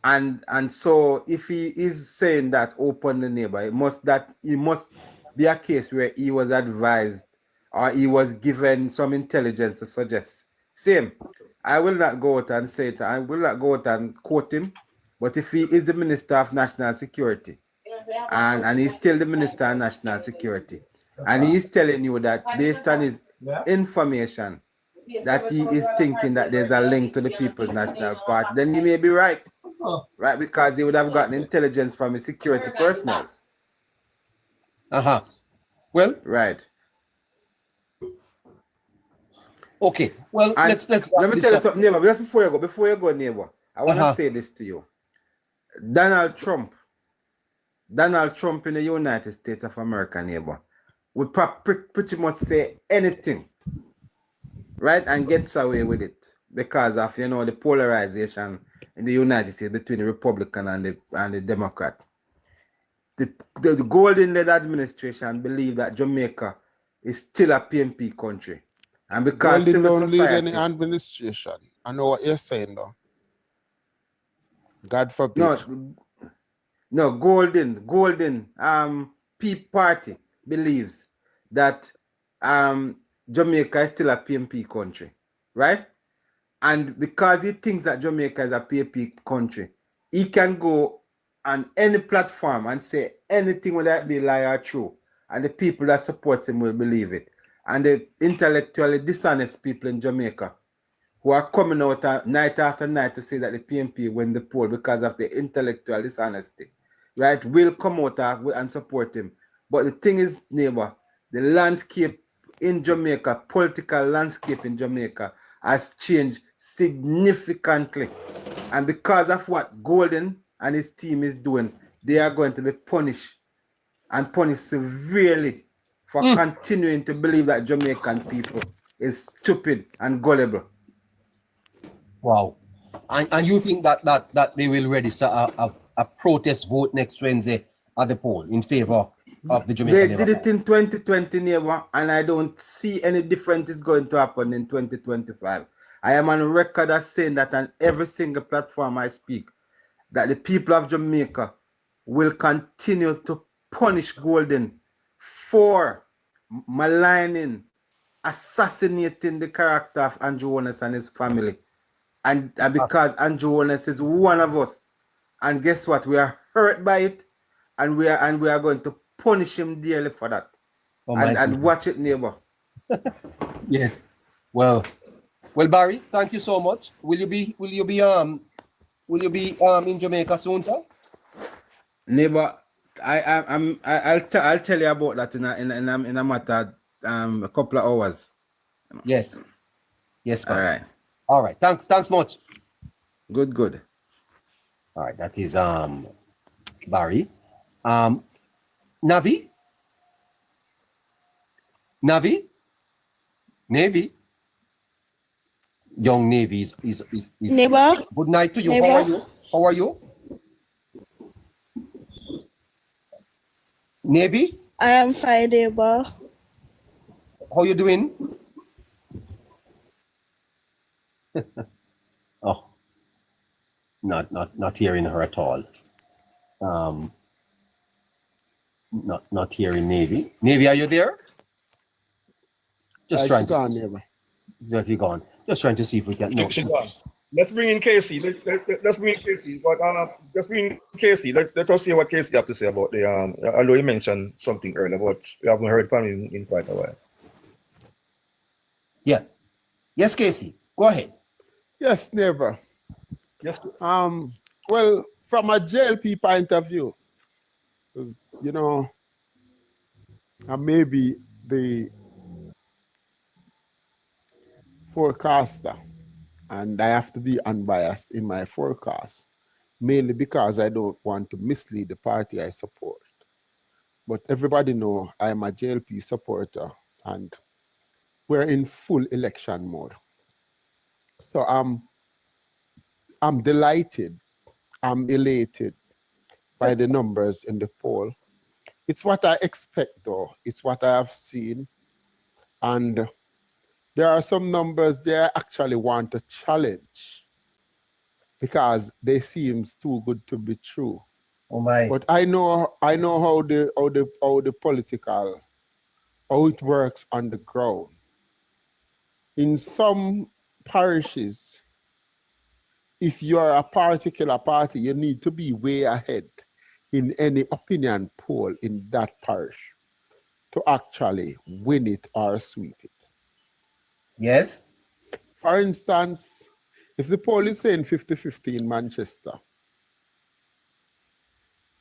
And so if he is saying that openly, neighbor, it must be a case where he was advised or he was given some intelligence to suggest. Same. I will not go out and say it. I will not go out and quote him. But if he is the Minister of National Security, and he's still the Minister of National Security, and he is telling you that based on his information that he is thinking that there's a link to the People's National Party, then he may be right. Right, because he would have gotten intelligence from his security personnel. Well, right. Okay. Well, And let's let me tell you something, neighbor. Just before you go, neighbor, I want to say this to you. Donald Trump in the United States of America, neighbor, would pretty much say anything, right, and gets away with it because of the polarization in the United States between the Republican and the Democrat. The Golden-led administration believe that Jamaica is still a PNP country, and because Golden civil don't lead any society. administration. I know what you're saying, though. God forbid. No, Golden Party believes that Jamaica is still a PNP country, right? And because he thinks that Jamaica is a PNP country, he can go on any platform and say anything, whether it be lie or true, and the people that support him will believe it. And the intellectually dishonest people in Jamaica who are coming out night after night to say that the PNP win the poll because of the intellectual dishonesty, right, will come out and support him. But the thing is, neighbor, the landscape in Jamaica, political landscape in Jamaica has changed significantly. And because of what Golden and his team is doing, they are going to be punished and punished severely for continuing to believe that Jamaican people is stupid and gullible. Wow. And you think that they will register a protest vote next Wednesday at the poll in favor of the Jamaica They Labour did it Party? in 2020, neighbor, and I don't see any difference is going to happen in 2025. I am on record as saying that on every single platform I speak, that the people of Jamaica will continue to punish Golden for maligning, assassinating the character of Andrew Holness and his family. And because Andrew Holness is one of us. And guess what? We are hurt by it, and we are going to punish him dearly for that. And watch it, neighbor. Yes. Well, Barry, thank you so much. Will you be in Jamaica soon, sir? Neighbor, I'll tell you about that in a matter a couple of hours. Yes. Yes, man. All right. All right. Thanks much. Good. All right, that is Barry. Navy? Young Navy is Neighbor. Good night to you. Neighbor. How are you? Navy? I am fine, neighbor. How you doing? Oh, not hearing her at all. Not hearing Navy. Navy, are you there? Just trying to. Gone, neighbor. So if you're gone, just trying to see if we can. No. She gone. Let's bring in Casey. Let's bring in Casey. But let's bring in Casey. Let us see what Casey have to say about the although he mentioned something earlier, but we haven't heard from him in quite a while. Yes, Casey. Go ahead. Yes, neighbor. Yes. Well, from a JLP point of view, and maybe the forecaster, and I have to be unbiased in my forecast, mainly because I don't want to mislead the party I support. But everybody know I'm a JLP supporter, and we're in full election mode. So I'm delighted, I'm elated by the numbers in the poll. It's what I expect, though. It's what I have seen. And there are some numbers there I actually want to challenge because they seem too good to be true. Oh my! But I know how the political, how it works on the ground. In some parishes, if you're a particular party, you need to be way ahead in any opinion poll in that parish to actually win it or sweep it. Yes. For instance, if the poll is saying 50-50 in Manchester,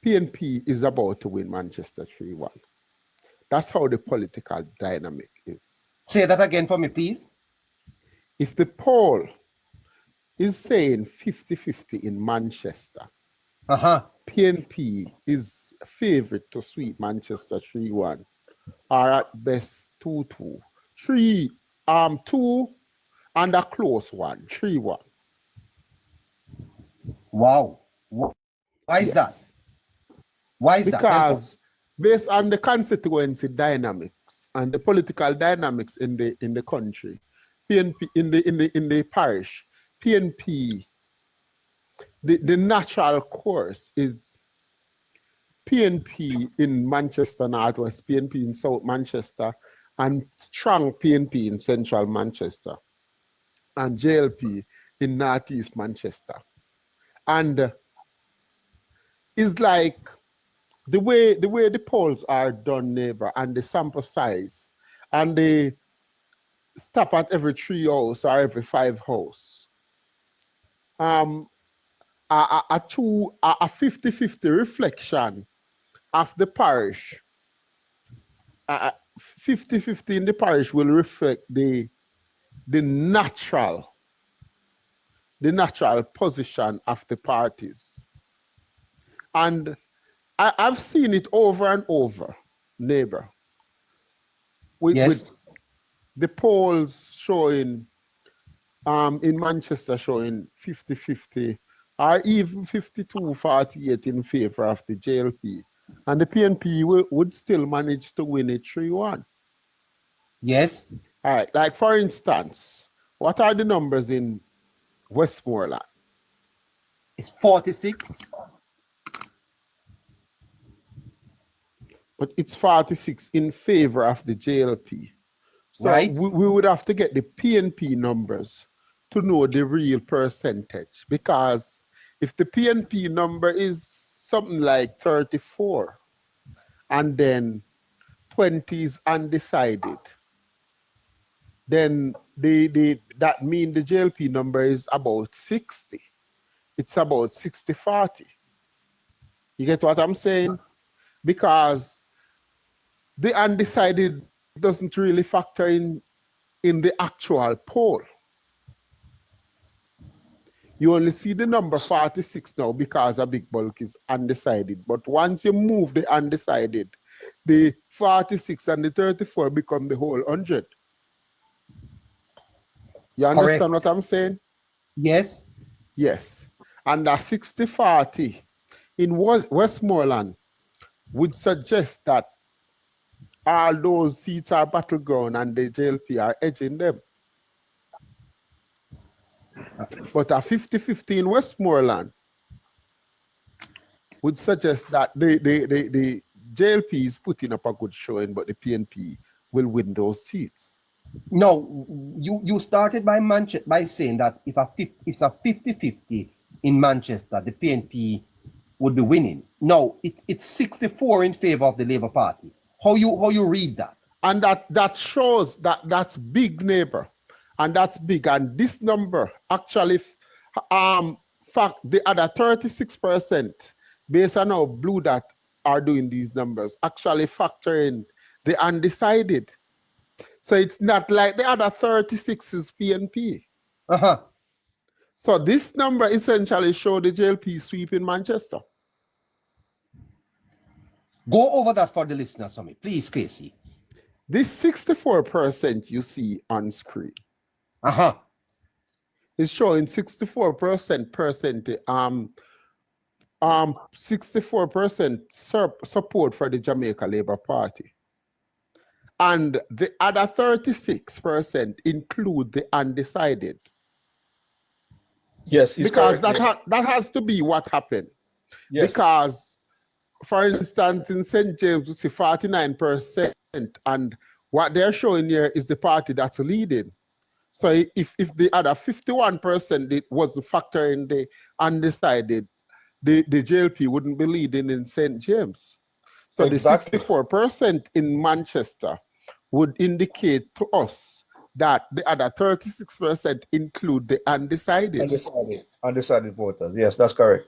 PNP is about to win Manchester 3-1. That's how the political dynamic is. Say that again for me, please. If the poll is saying 50-50 in Manchester, PNP is favorite to sweep Manchester 3-1, or at best 2-2. 2 and a close one, 3-1. Wow. Why is that? Why is that? Because based on the constituency dynamics and the political dynamics in the country, PNP in the parish, PNP, the natural course is PNP in Manchester Northwest, PNP in South Manchester, and strong PNP in Central Manchester, and JLP in Northeast Manchester. And it's like the way the polls are done, neighbor, and the sample size, and they stop at every 3 hours or every 5 hours. A 50-50 reflection of the parish, 50-50 in the parish will reflect the natural position of the parties. And I've seen it over and over, neighbor, with the polls showing in Manchester showing 50-50 or even 52-48 in favor of the JLP. And the PNP would still manage to win it 3-1. Yes. All right. Like, for instance, what are the numbers in Westmoreland? It's 46. But it's 46 in favor of the JLP. So we would have to get the PNP numbers to know the real percentage, because if the PNP number is something like 34 and then 20 is undecided, then that means the JLP number is about 60. It's about 60-40. You get what I'm saying? Because the undecided doesn't really factor in the actual poll. You only see the number 46 now because a big bulk is undecided. But once you move the undecided, the 46 and the 34 become the whole 100. You understand what I'm saying? Yes. Yes. And that 60-40 in Westmoreland would suggest that all those seats are battleground and the JLP are edging them. But a 50-50 in Westmoreland would suggest that the JLP is putting up a good showing, but the PNP will win those seats. No, you started by saying that if it's a 50-50 in Manchester, the PNP would be winning. No, it's 64 in favor of the Labour Party. How you read that? And that shows that's big, neighbor, and that's big. And this number actually, fact the other 36%, based on how Blue Dot are doing these numbers, actually factor in the undecided. So it's not like the other 36 is PNP. So this number essentially shows the JLP sweep in Manchester. Go over that for the listeners for me, please, Casey. This 64% you see on screen is showing 64% 64% support for the Jamaica Labour Party. And the other 36% include the undecided. Yes, because correct, that has to be what happened. Yes. Because, for instance, in St. James, we see 49%, and what they're showing here is the party that's leading. So if the other 51% was the factor in the undecided, the JLP wouldn't be leading in St. James. So Exactly. the 64% in Manchester would indicate to us that the other 36% include the undecided. Undecided voters. Yes, that's correct.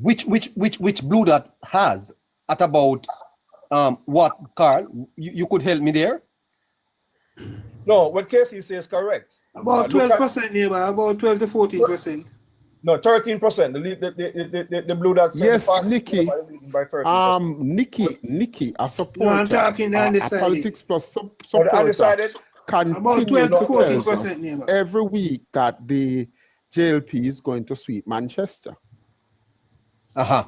Which Blue Dot has at about what, Carl? You could help me there? No, what Casey says is correct. About 12%, neighbor. About 12 to 14%. No, 13%. The Blue Dot said Yes, the party Nikki. by 13%. Nikki, a No, supporter, I'm talking the a undecided. Politics Plus For the supporter, undecided, About continue 12 to to tell us 14%, neighbor. every week that the JLP is going to sweep Manchester. Uh-huh.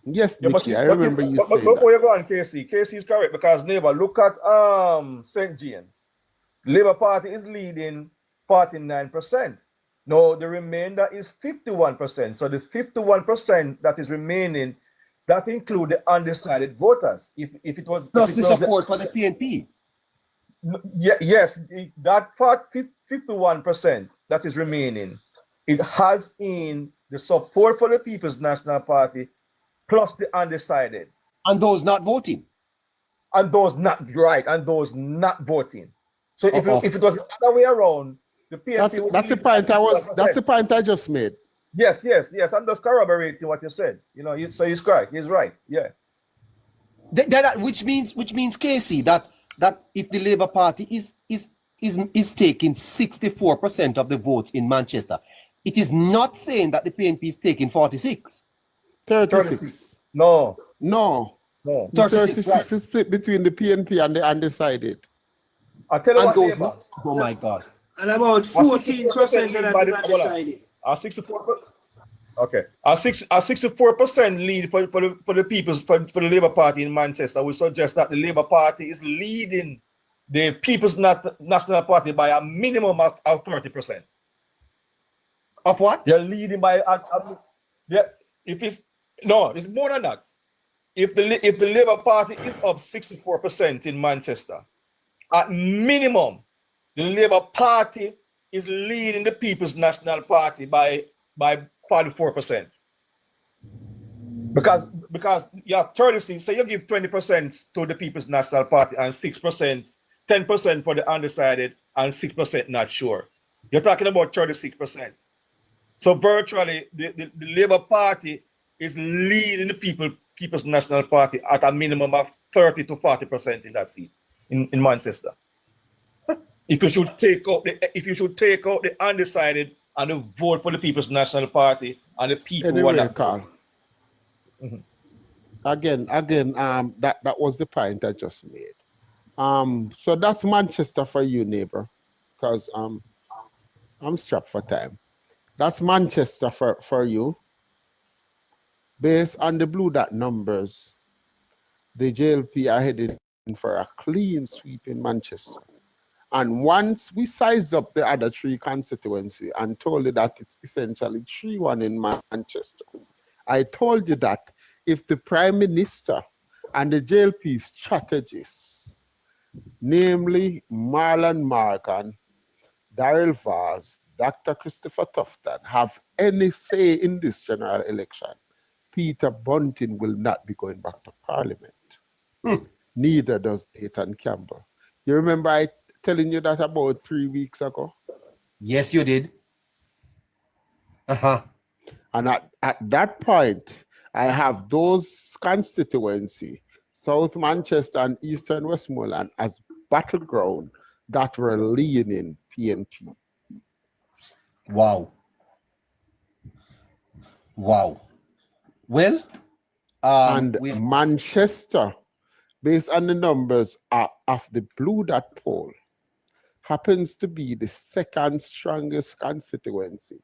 Yes, yeah, Nikki, I remember you saying before that. you go on, Casey is correct because neighbor, look at St. James. Labour Party is leading 49%. No, the remainder is 51%. So the 51% that is remaining, that include the undecided voters. If it was Plus if it the was support for the PNP. yes, that part 51% that is remaining, it has in the support for the People's National Party plus the undecided. And those not voting. And those not right, and those not voting. So if it was the other way around, the PNP would That's the lead point I was. 51%. That's the point I just made. Yes. I'm just corroborating what you said. So he's correct. He's right. Yeah. Which means, Casey, that if the Labour Party is taking 64% of the votes in Manchester, it is not saying that the PNP is taking 46. 36. No. The 36, right. is split between the PNP and the undecided. I'll tell you And what, those neighbor. oh my God. And about 14% of that is undecided. 64%. Okay. A 64% lead for the people's for the Labour Party in Manchester. We suggest that the Labour Party is leading the People's National Party by a minimum of 30%. Of what? They're leading by it's more than that. If the Labour Party is up 64% in Manchester, at minimum, the Labour Party is leading the People's National Party by 44%. Because you have 36, so you give 20% to the People's National Party and 6%, 10% for the undecided and 6% not sure. You're talking about 36%. So virtually, the Labour Party is leading the People's National Party at a minimum of 30 to 40% in that seat in Manchester. If you should take out the undecided and vote for the People's National Party and the people who are Anyway, not Carl. Again, that was the point I just made. So that's Manchester for you, neighbor, because I'm strapped for time. That's Manchester for you. Based on the Blue Dot numbers, the JLP are heading for a clean sweep in Manchester. And once we sized up the other three constituencies and told you that it's essentially 3-1 in Manchester, I told you that if the Prime Minister and the JLP strategists, namely Marlon Morgan, Daryl Vaz, Dr. Christopher Tufton, have any say in this general election, Peter Bunting will not be going back to Parliament. Neither does Nathan Campbell. You remember I telling you that about 3 weeks ago? Yes, you did. Uh-huh. And at that point, I have those constituency, South Manchester and Eastern Westmoreland, as battleground that were leaning PNP. Wow. Well, and Manchester, based on the numbers of the Blue Dot poll, happens to be the second strongest constituency.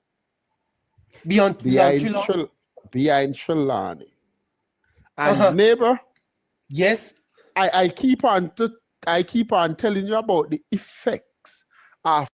Behind Trelawney. And neighbor, yes, I keep on telling you about the effects of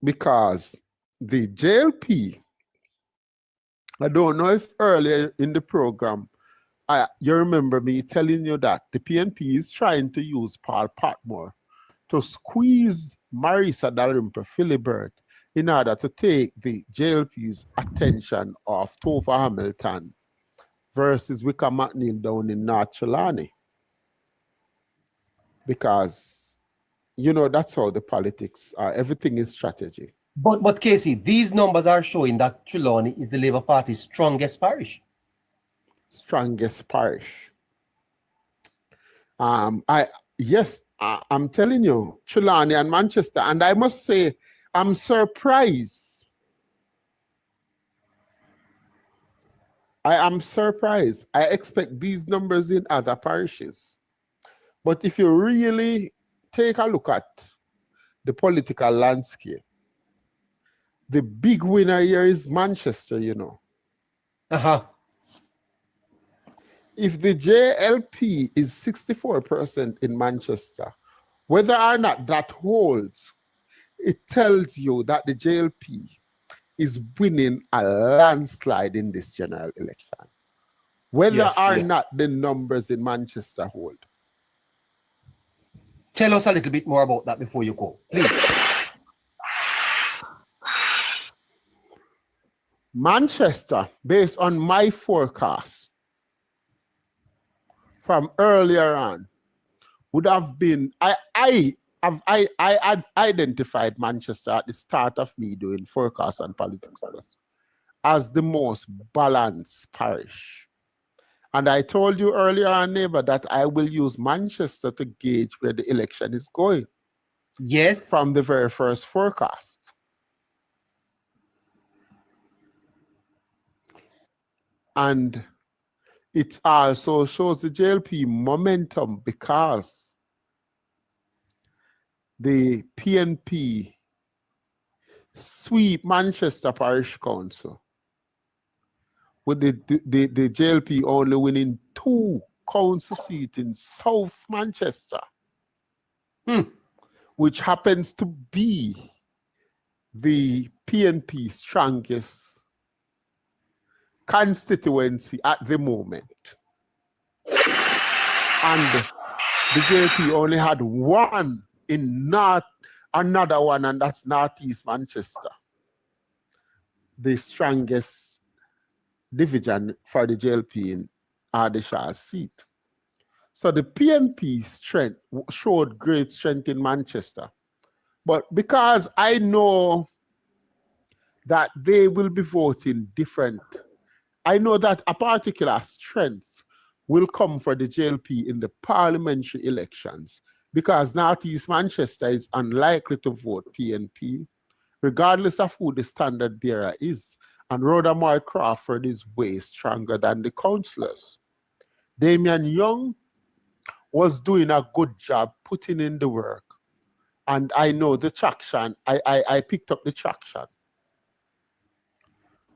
because the JLP, I don't know if earlier in the program, you remember me telling you that the PNP is trying to use Paul Patmore to squeeze Marisa Dalrymple Philibert in order to take the JLP's attention off Topher Hamilton versus Wickham McNeil down in North Trelawney. Because, you know, that's how the politics are. Everything is strategy. But Casey, these numbers are showing that Trelawney is the Labour Party's strongest parish. Strongest parish. I'm telling you, Trelawney and Manchester, and I must say, I'm surprised. I am surprised. I expect these numbers in other parishes. But if you really take a look at the political landscape, the big winner here is Manchester, you know. If the JLP is 64% in Manchester, whether or not that holds, it tells you that the JLP is winning a landslide in this general election. Whether or not the numbers in Manchester hold. Tell us a little bit more about that before you go, please. Manchester, based on my forecast from earlier on, would have been, I had identified Manchester at the start of me doing forecast and politics as the most balanced parish. And I told you earlier on, neighbor, that I will use Manchester to gauge where the election is going. Yes. From the very first forecast. And it also shows the JLP momentum because the PNP sweep Manchester Parish Council with the JLP only winning 2 council seats in South Manchester, which happens to be the PNP strongest constituency at the moment. And the JLP only had 1 in another one, and that's Northeast Manchester, the strongest division for the JLP in Ardeshaw's seat. So the PNP strength showed great strength in Manchester. But because I know that they will be voting different, I know that a particular strength will come for the JLP in the parliamentary elections, because Northeast Manchester is unlikely to vote PNP, regardless of who the standard bearer is. And Rhoda Moy Crawford is way stronger than the councillors. Damian Young was doing a good job putting in the work. And I know the traction, I picked up the traction.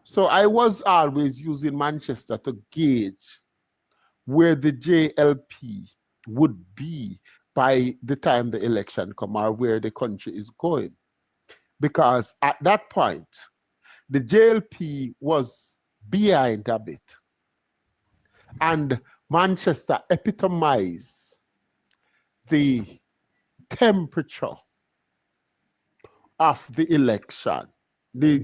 So I was always using Manchester to gauge where the JLP would be by the time the election come, or where the country is going. Because at that point, the JLP was behind a bit. And Manchester epitomized the temperature of the election. The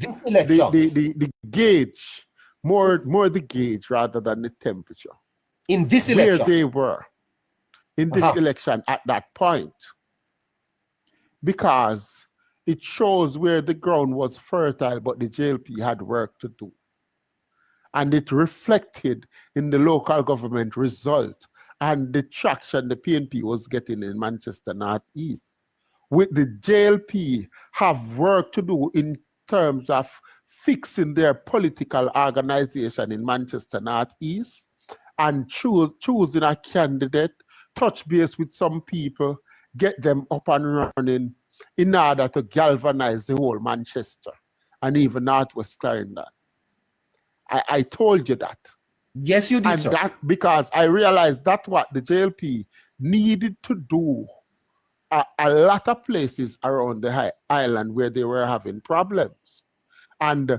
gauge, more the gauge rather than the temperature. In this election? Where they were in this election at that point. Because it shows where the ground was fertile, but the JLP had work to do. And it reflected in the local government result and the traction the PNP was getting in Manchester North East. With the JLP have work to do in terms of fixing their political organization in Manchester North East and choosing a candidate, touch base with some people, get them up and running in order to galvanize the whole Manchester and even Northwest Clarendon. I told you that. Yes, you did, and sir. That because I realized that's what the JLP needed to do a lot of places around the island where they were having problems. And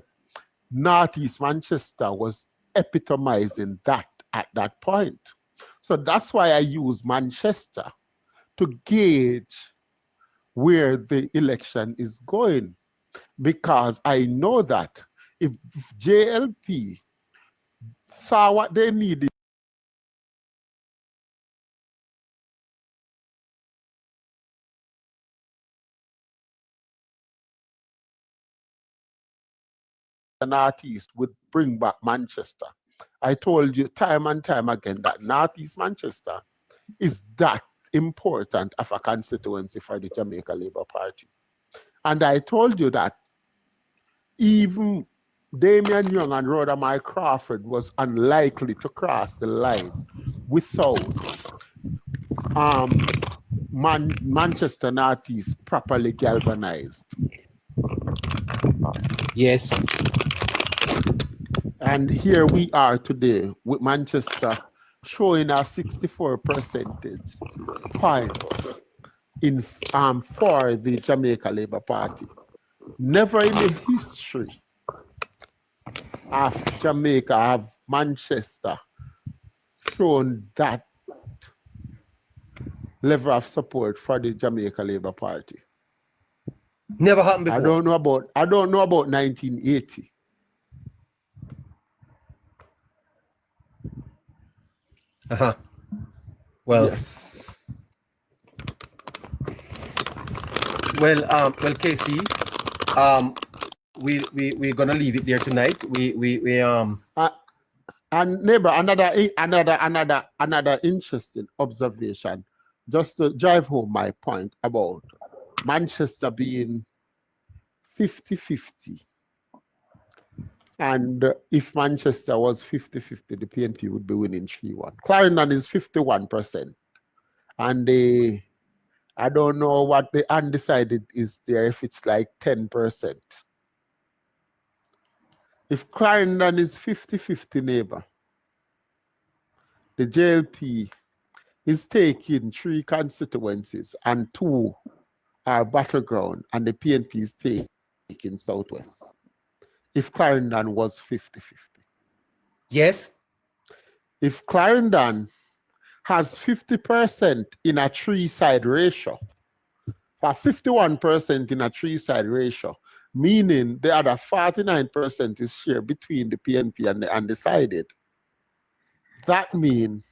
Northeast Manchester was epitomizing that at that point. So that's why I use Manchester to gauge where the election is going, because I know that if JLP saw what they needed the Northeast would bring back Manchester. I told you time and time again that Northeast Manchester is that important of a constituency for the Jamaica Labour Party. And I told you that even Damian Young and Rhoda Mike Crawford was unlikely to cross the line without Manchester Northeast properly galvanized. Yes. And here we are today with Manchester showing a 64 percentage points in for the Jamaica Labour Party. Never in the history of Jamaica have Manchester shown that level of support for the Jamaica Labour Party. Never happened before. I don't know about 1980. Well, yes. well, Casey, we're gonna leave it there tonight. And neighbor, another interesting observation, just to drive home my point about Manchester being 50-50. And if Manchester was 50-50, the PNP would be winning 3-1. Clarendon is 51%. And I don't know what the undecided is there, if it's like 10%. If Clarendon is 50-50 neighbor, the JLP is taking 3 constituencies and 2 are battleground, and the PNP is taking Southwest. If Clarendon was 50-50. Yes. If Clarendon has 50% in a 3-side ratio, or 51% in a 3-side ratio, meaning the other 49% is shared between the PNP and the undecided, that means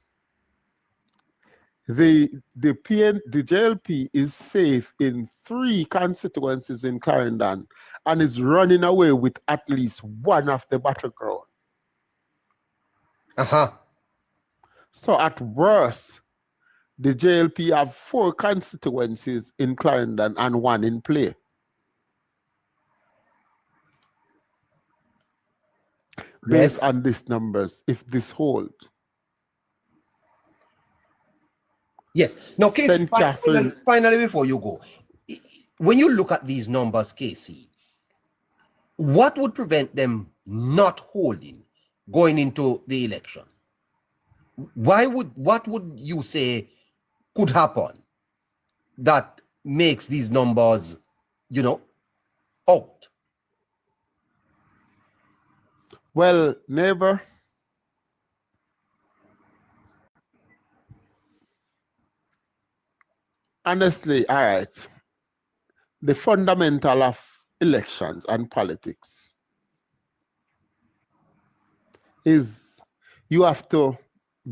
the JLP is safe in 3 constituencies in Clarendon and is running away with at least one of the battleground. So at worst, the JLP have 4 constituencies in Clarendon and 1 in play. Based on these numbers, if this holds. Yes. Now, Casey, finally, before you go, when you look at these numbers, Casey, what would prevent them not holding going into the election? What would you say could happen that makes these numbers, out? Well, neighbor, honestly, all right, the fundamental of elections and politics is you have to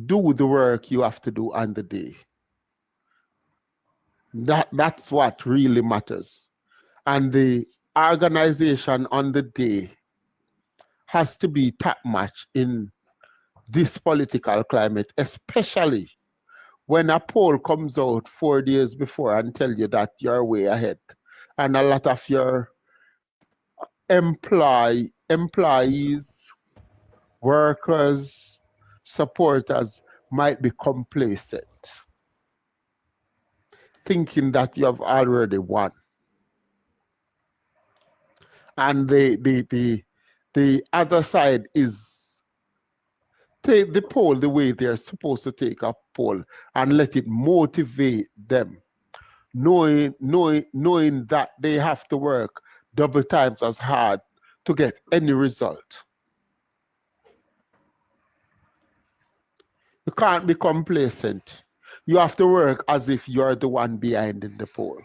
do the work you have to do on the day. That's what really matters. And the organization on the day has to be top-notch in this political climate, especially when a poll comes out 4 days before and tell you that you're way ahead. And a lot of your employees, workers, supporters might be complacent, thinking that you have already won. And the other side is take the poll the way they're supposed to take a poll and let it motivate them knowing that they have to work double times as hard to get any result. You can't be complacent. You have to work as if you're the one behind in the poll.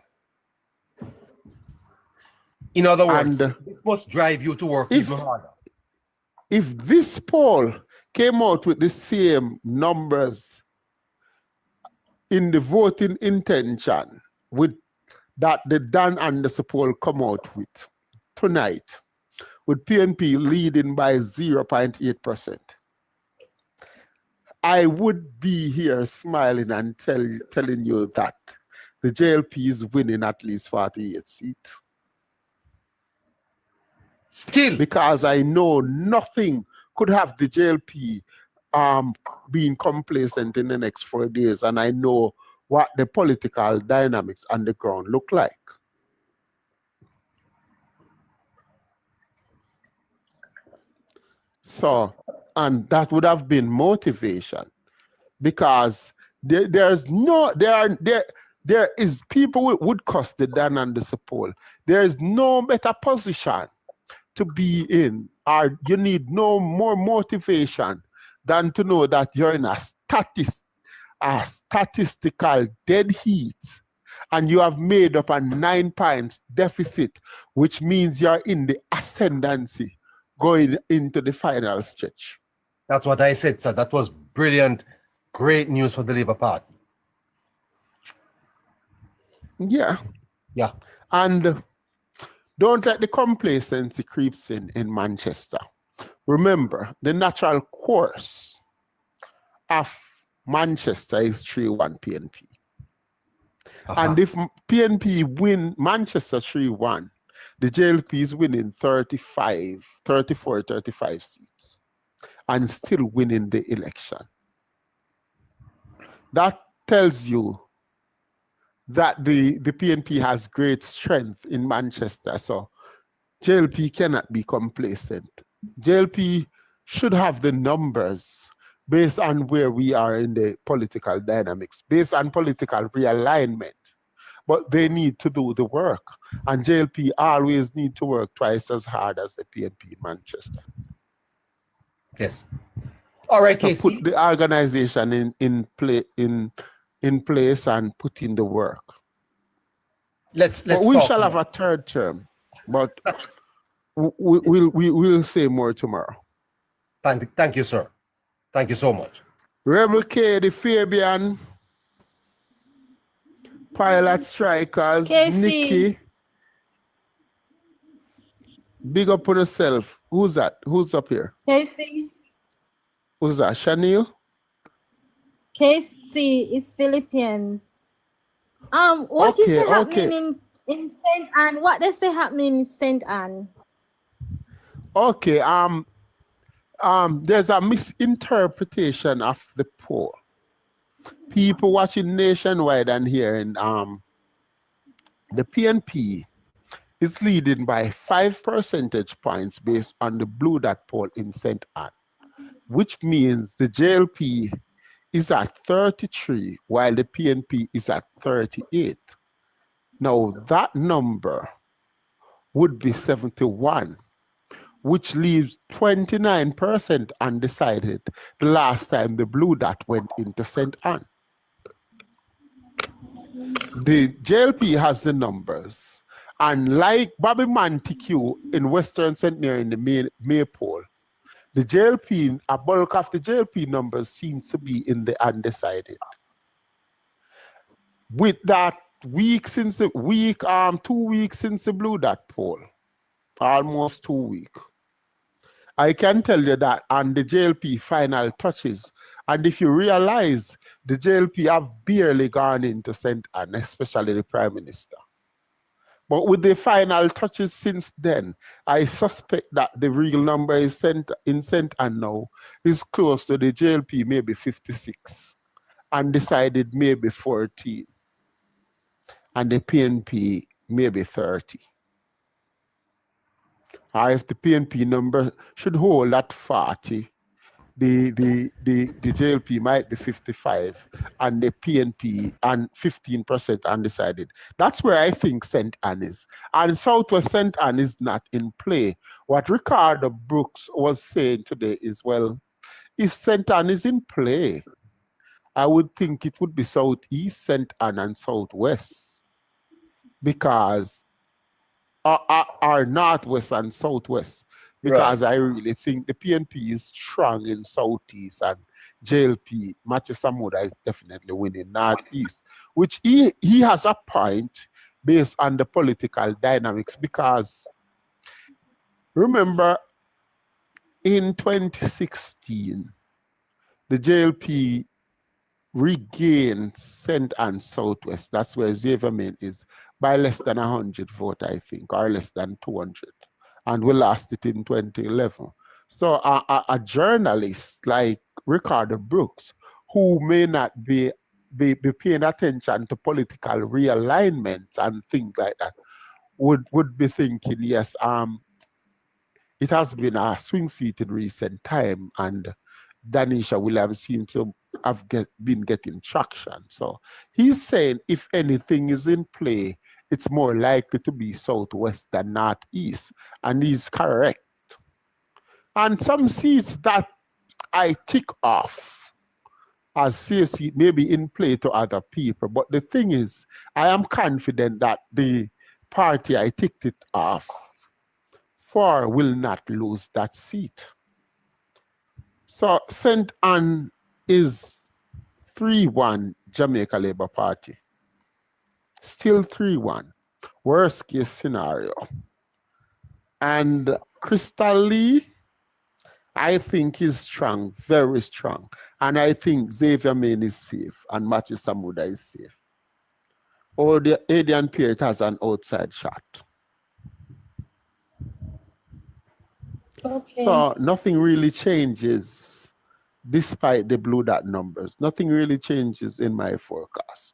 In other words, And this must drive you to work even harder. If this poll came out with the same numbers in the voting intention with that the Dan Anderson poll come out with tonight, with PNP leading by 0.8%, I would be here smiling and telling you that the JLP is winning at least 48 seats. Still. Because I know nothing could have the JLP being complacent in the next 4 days, and I know what the political dynamics on the ground look like. So, and that would have been motivation, because there is people would cost the Dan and the support. There is no better position to be in, or you need no more motivation than to know that you're in a statistical dead heat, and you have made up a 9 points deficit, which means you're in the ascendancy going into the final stretch. That's what I said, sir. That was brilliant. Great news for the Labour Party. Yeah. Yeah. And don't let the complacency creeps in Manchester. Remember, the natural course of Manchester is 3-1 PNP. And if PNP win Manchester 3-1, the JLP is winning 34, 35 seats and still winning the election. That tells you that the PNP has great strength in Manchester. So JLP cannot be complacent. JLP should have the numbers based on where we are in the political dynamics, based on political realignment. But they need to do the work. And JLP always need to work twice as hard as the PNP in Manchester. Yes. All right, to Casey. put the organization in place and put in the work. Let's we talk shall have a third term, but we'll say more tomorrow. Thank you, sir. Thank you so much. Rebel K, the Fabian, Pilot Strikers, Casey. Nikki. Big up on yourself. Who's that? Who's up here? Casey. Who's that? Chanel? Casey is Philippines. What is Okay, happening in St. Anne? What they say happening in St. Anne? Okay, there's a misinterpretation of the poll. People watching nationwide and hearing the PNP is leading by 5 percentage points based on the Blue Dot poll in St. Anne, which means the JLP is at 33 while the PNP is at 38. Now that number would be 71, which leaves 29% undecided the last time the Blue Dot went into St. Anne. The JLP has the numbers, and like Bobby Montague in Western St. Mary in the May poll, the JLP, a bulk of the JLP numbers seems to be in the undecided. With that 2 weeks since the Blue Dot poll, almost 2 weeks, I can tell you that on the JLP final touches, and if you realize the JLP have barely gone into St. Anne, especially the Prime Minister. But with the final touches since then, I suspect that the real number in St. Anne now is close to the JLP, maybe 56, undecided maybe 14, and the PNP maybe 30. Or if the PNP number should hold at 40, the JLP might be 55 and the PNP and 15% undecided. That's where I think St. Anne is. And Southwest St. Anne is not in play. What Ricardo Brooks was saying today is, well, if St. Anne is in play, I would think it would be Southeast, St. Anne, and Southwest, because are Northwest and Southwest. Because I really think the PNP is strong in Southeast and JLP, Matthew Samuda is definitely winning Northeast, which he has a point based on the political dynamics. Because remember, in 2016, the JLP regained St. Anne Southwest. That's where Xavier Main is, by less than 100 votes, I think, or less than 200. And we lost it in 2011. So a journalist like Ricardo Brooks, who may not be paying attention to political realignment and things like that, would be thinking, yes, it has been a swing seat in recent time, and Danisha Williams seems to have been getting traction. So he's saying if anything is in play, it's more likely to be Southwest than Northeast. And he's correct. And some seats that I tick off as safe seat may be in play to other people. But the thing is, I am confident that the party I ticked it off for will not lose that seat. So St. Anne is 3-1 Jamaica Labour Party. Still 3-1. Worst case scenario. And Crystal Lee, I think is strong, very strong. And I think Xavier Main is safe and Matthew Samuda is safe. Or the Adrian Peart has an outside shot. Okay. So nothing really changes despite the blue dot numbers. Nothing really changes in my forecast.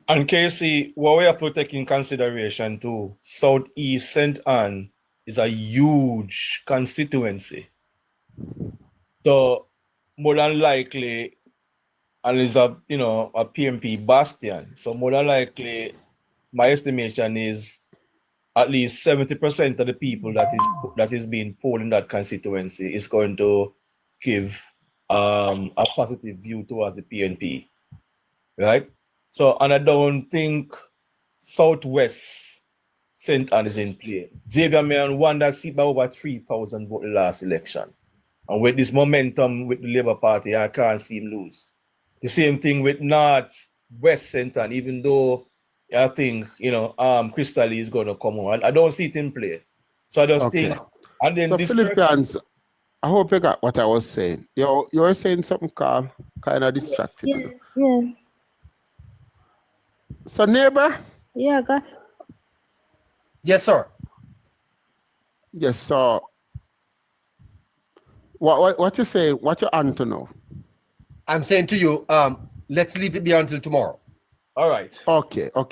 And Casey, what we have to take in consideration too, Southeast St. Anne is a huge constituency. So more than likely, and it's a PMP bastion. So more than likely, my estimation is at least 70% of the people that is being polled in that constituency is going to give a positive view towards the PNP, right? So, and I don't think Southwest St. Anne is in play. Xavier Main won that seat by over 3,000 votes the last election. And with this momentum with the Labour Party, I can't see him lose. The same thing with North West St. Anne, even though I think, Crystal is going to come on. I don't see it in play. So I just think, and then so this Philippians, I hope you got what I was saying. You were saying something, Carl, kind of distracted. Yes, yeah. So neighbor? Yeah, got. Yes, sir. Yes, so what you say? What you on to know? I'm saying to you, let's leave it there until tomorrow. All right. Okay. All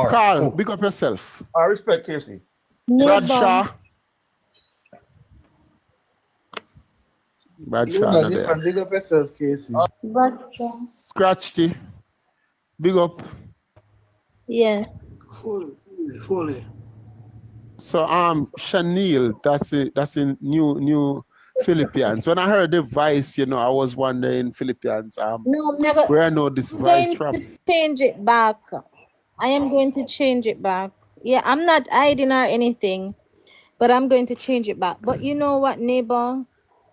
right. Carl, Cool. big up yourself. I respect Casey. Bradshaw. Bradshaw, not there. Big up yourself, Casey. Bradshaw. Scratchy. Big up. Yeah. Fully. So Chanel, that's in new Philippians. When I heard the voice, I was wondering Philippians, No, where I know this voice from. to change it back. I am going to change it back. Yeah, I'm not hiding or anything, but I'm going to change it back. But you know what, neighbor?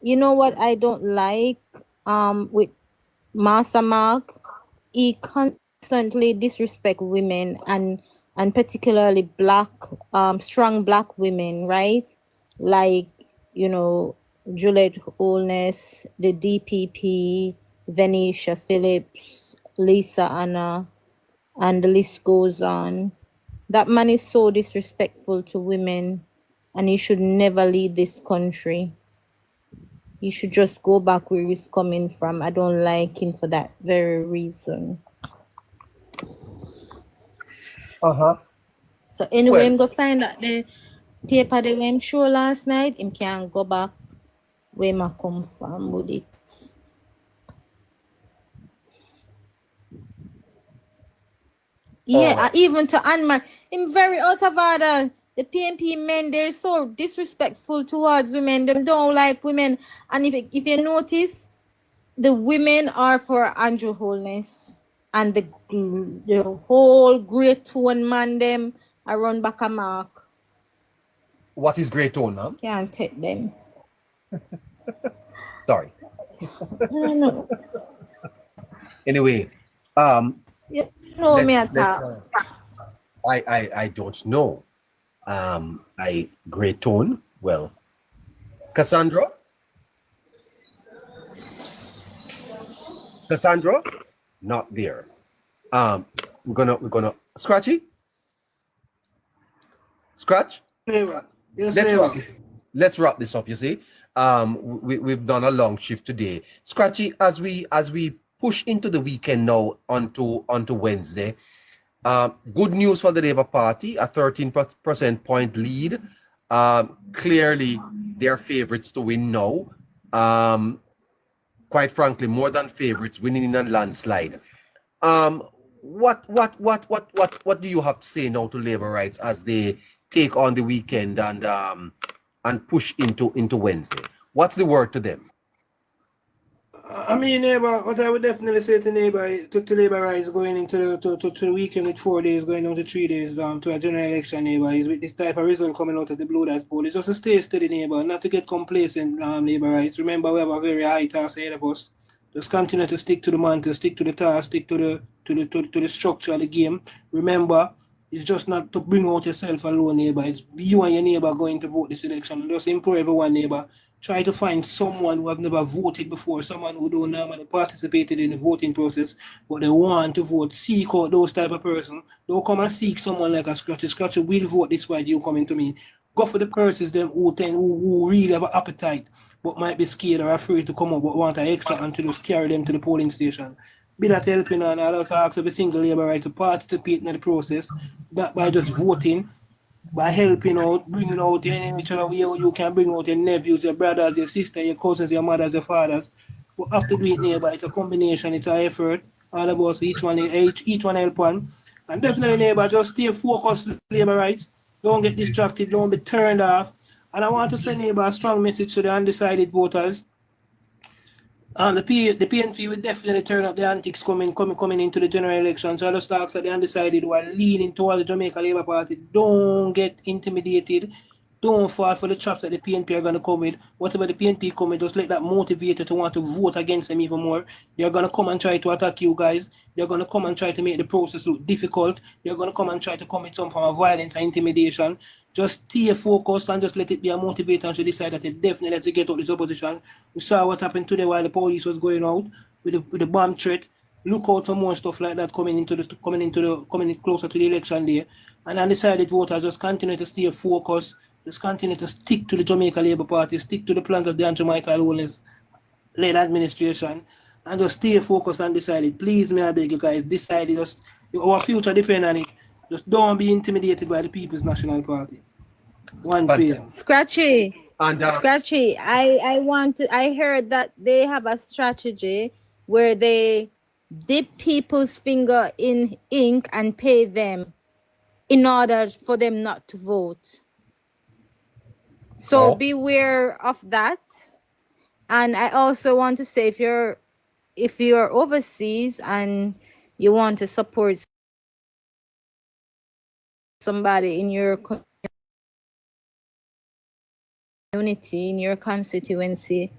You know what I don't like with Master Mark? He constantly disrespect women and particularly black, strong black women, right? Like, Juliette Holness, the DPP, Venetia Phillips, Lisa Anna, and the list goes on. That man is so disrespectful to women, and he should never lead this country. He should just go back where he's coming from. I don't like him for that very reason. So anyway, I'm gonna find out paper they went show last night, him can go back where I come from with it. Yeah, even to Anmar, him very out of order. The PNP men, they're so disrespectful towards women. Them don't like women. And if you notice, the women are for Andrew Holness. And the whole great tone man them are run back a mark. What is great tone, ma'am? Can't take them. Sorry. I don't know. Anyway, You know me at let's, all. I don't know. I great tone. Well, Cassandra, not there. We're gonna Scratchy. Scratch. Yes, Let's wrap this up. You see, we've done a long shift today. Scratchy, as we push into the weekend now onto Wednesday. Good news for the Labour Party, a 13% point lead. Clearly, they're favorites to win now. Quite frankly, more than favorites, winning in a landslide. What do you have to say now to Labour rights as they take on the weekend and push into Wednesday? What's the word to them? I mean, neighbor, what I would definitely say to Labour rights going into the weekend with 4 days, going down to 3 days to a general election, neighbor, is with this type of result coming out of the blue that poll. It's just to stay steady, neighbor, not to get complacent, Labour rights. Remember, we have a very high task ahead of us. Just continue to stick to the mantle, stick to the task, stick to the structure of the game. Remember, it's just not to bring out yourself alone, neighbor. It's you and your neighbor going to vote this election. Just improve everyone, neighbor. Try to find someone who have never voted before, someone who don't normally participated in the voting process, but they want to vote. Seek out those type of person. Don't come and seek someone like a Scratchy. Scratchy will vote this way. You coming to me. Go for the persons them who really have an appetite, but might be scared or afraid to come up, but want an extra and to just carry them to the polling station. Be that helping and I'll ask every single Labour right to participate in the process, that by just voting, by helping out, bringing out each other, you can bring out your nephews, your brothers, your sisters, your cousins, your mothers, your fathers. But after doing it, neighbor, it's a combination, it's an effort. All of us, each one help one. And definitely, neighbor, just stay focused, Labour rights. Don't get distracted, don't be turned off. And I want to send neighbor a strong message to the undecided voters. The PNP will definitely turn up the antics coming into the general election. So I just ask that the undecided who are leaning towards the Jamaica Labour Party, don't get intimidated. Don't fall for the traps that the PNP are going to come with. Whatever the PNP come with, just let that motivate you to want to vote against them even more. They're going to come and try to attack you guys. They're going to come and try to make the process look difficult. They're going to come and try to commit some form of violence and intimidation. Just stay focused and just let it be a motivator and to decide that they definitely have to get out this opposition. We saw what happened today while the police was going out with the bomb threat. Look out for more stuff like that coming closer to the election day. And undecided voters just continue to stay focused. Just continue to stick to the Jamaica Labour Party, stick to the plans of the Andrew Michael Holness led administration, and just stay focused and decided. Please, may I beg you guys, decide. Just our future depends on it. Just don't be intimidated by the People's National Party. One PM. Scratchy. Scratchy. I heard that they have a strategy where they dip people's finger in ink and pay them in order for them not to vote. So beware of that. And I also want to say if you're overseas and you want to support somebody in your community, in your constituency,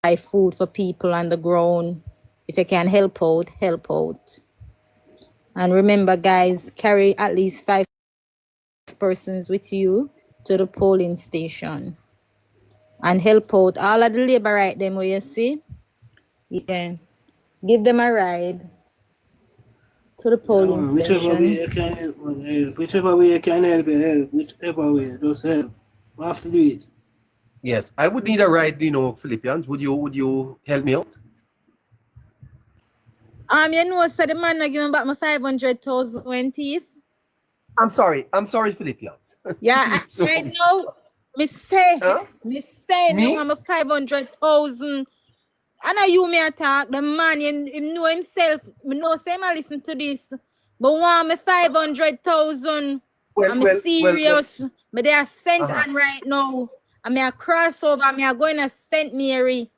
buy food for people on the ground. If you can help out, help out. And remember, guys, carry at least 5 persons with you to the polling station. And help out all of the Labour right them where you see. Yeah. Give them a ride to the polling Whichever station. way you can help, whichever way you can help, whichever way, just help. You have to do it. Yes, I would need a ride, Philippians. Would you help me out? You know, so the man I give me back my 500,000 when teeth. I'm sorry, Philippians. Yeah, So, I know. Me say, huh? me say, me Me? want me 500,000. And I you me attack the man, him know himself. Me know say I listen to this. But want me 500,000. I'm Well. serious. Me they are sent Uh-huh. on right now. And me a crossover. Me are going to St. Mary.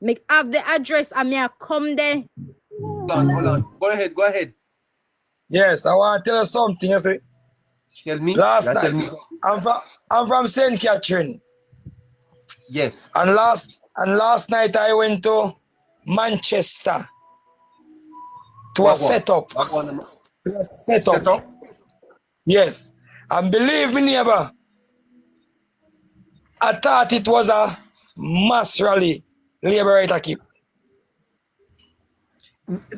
Me have the address and me a come there. Hold on. Go ahead. Yes, I want to tell you something. You see, Tell me. last Tell night me. I'm from St. Catherine, Yes. and last night I went to Manchester to a What? setup. To a setup. Yes, and believe me, neighbor, I thought it was a mass rally. Labor right keep.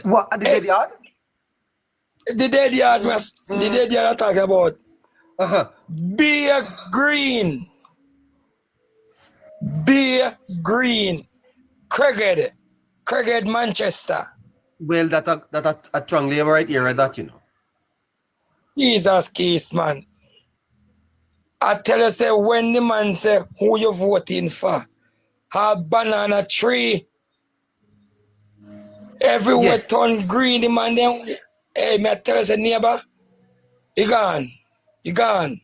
What at the dead yard? The dead yard, the dead yard I'm talking about. Beer Green, Craighead, Manchester. Well, that a strong labor right here, that you know. Jesus case, man. I tell you, say, when the man say, who you voting for? A banana tree. Everywhere turn green, the man then. Hey, me I tell you, say, neighbor, he gone. He gone?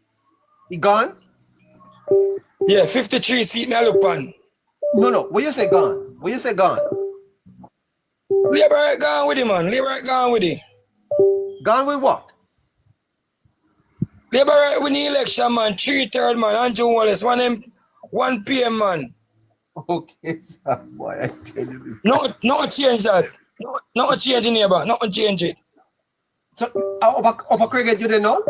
Yeah, 53 seat me I look on. No. What you say gone? Labor right gone with him, man. Labor right gone with him. Gone with what? Labor right win the election, man. 3/3, man. Andrew Wallace, 1 p.m., man. Okay, sir. Boy, I tell you this. Not change that. Not change it, neighbor. Not change it. So, upper Craighead, you didn't know?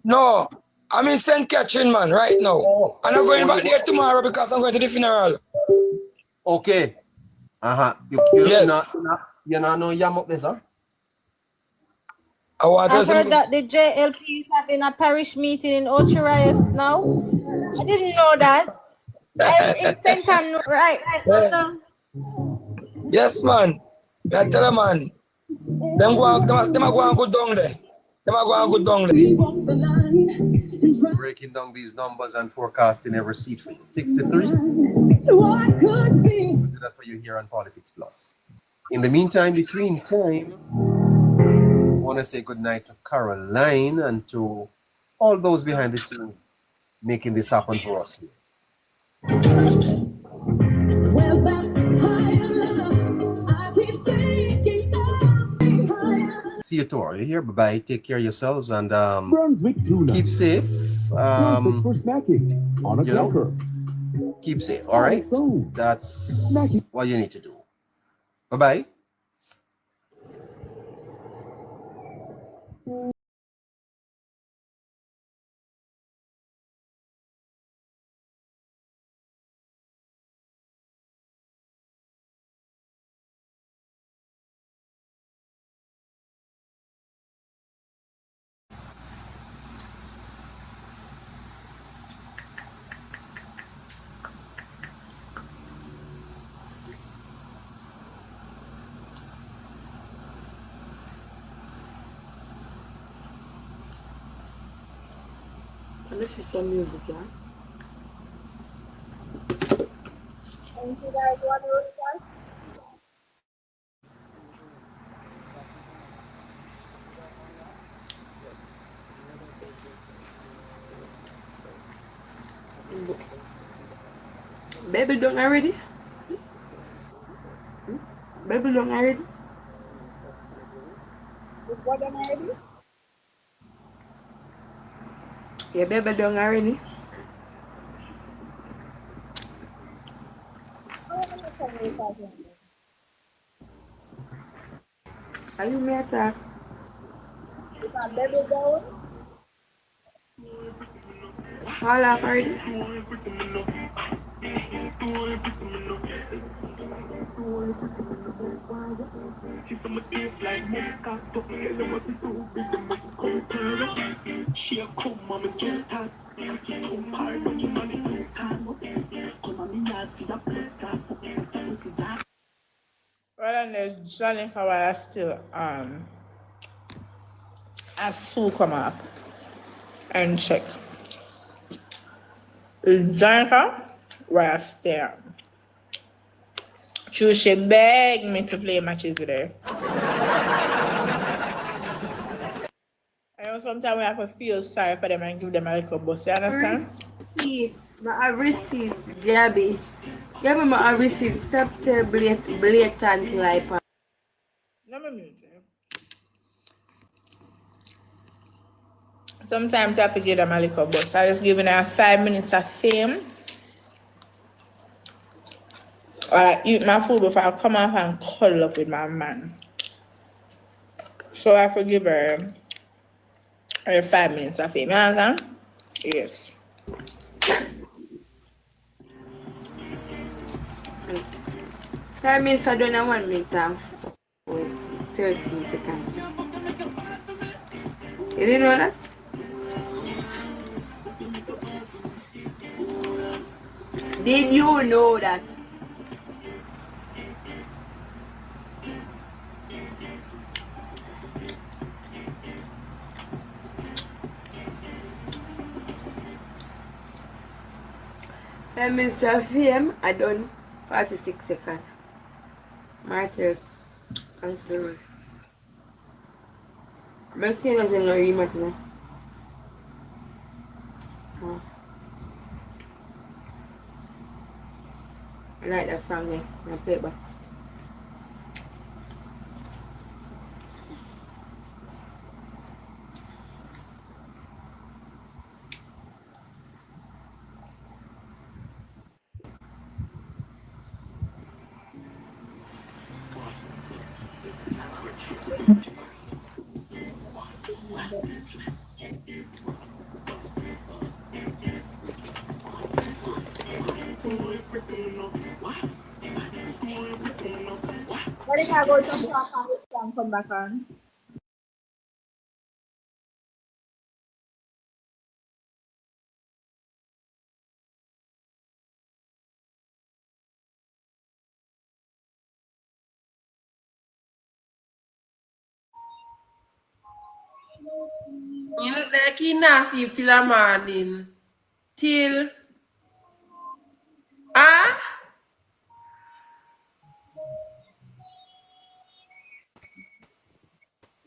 No. I'm in St. Catherine, man, right now. And I'm going back there tomorrow because I'm going to the funeral. Okay. Yes. You not know yam up there, sir? I heard that the JLP is having a parish meeting in Ocharias now. I didn't know that. In St. Ann, right now. Yes, man. I tell you, man. Them go and go down there. Breaking down these numbers and forecasting every seat for you. 63. What could be? We'll do that for you here on Politics Plus. In the meantime, I want to say good night to Caroline and to all those behind the scenes making this happen for us. Where's that higher love? I keep thinking of. See you tomorrow. You hear? Bye-bye. Take care of yourselves and keep safe. For snacking on a you know, cracker. keep safe. All right? That's what you need to do. Bye-bye. This is some music, yeah. Baby done already? Baby done already? What done already? Yeah, baby done already. Are you me attack? Baby down? All off already? She's some days like Moscato. Tell her what to do with the must compare. She a come, mama just start. Cut it too hard, but you money too hard. Come on, me not see a put off. Well, and there's Johnny Kawala still as Sue come up and check. Is Jonathan where I stare? She begged me to play matches with her. I know sometimes we have to feel sorry for them and give them a little boost. You understand? Receipts. I receipts, Gabby. Yeah, but I receipts. Stop to blatant life. Let me mute you. Sometimes I have to give them a little boost. I just giving her 5 minutes of fame. Or I eat my food before I come off and cuddle up with my man. So I forgive her 5 minutes of fame. You understand? Yes. 5 minutes I done 1 minute and 13 seconds. You didn't know that? Did you know that? That means of fame, I done 46 seconds. Martel, conspiracy. I'm saying as in no rematch now. Oh. I like that song there. I play it back. What if I go to talk and come back on? You look like you not sleep till the morning. Till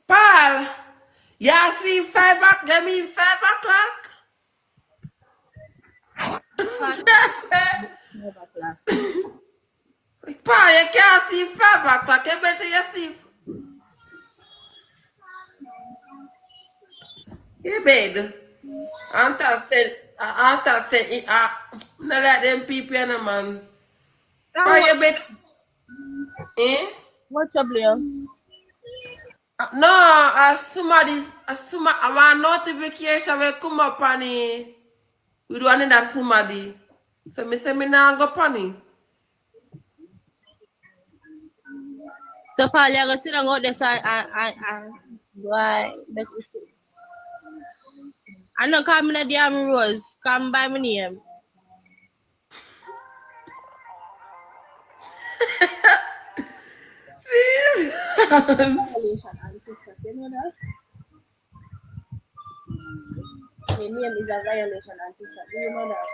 Paul, you sleep 5 o'clock? You mean 5 o'clock? Paul, you can't sleep 5 o'clock. You better you sleep. You bed. After saying it, not let them people in the man. Paul, you bet. Eh? What's up, Leo? No, somebody, I want notification will come up on it. We do need that somebody. So me say me now go on it. So, Paul, you're going to sit down out there so why? I know, come in the damn Rose. Come by my name. Violation on TikTok, you know that? My name is a violation on TikTok. Do you know that?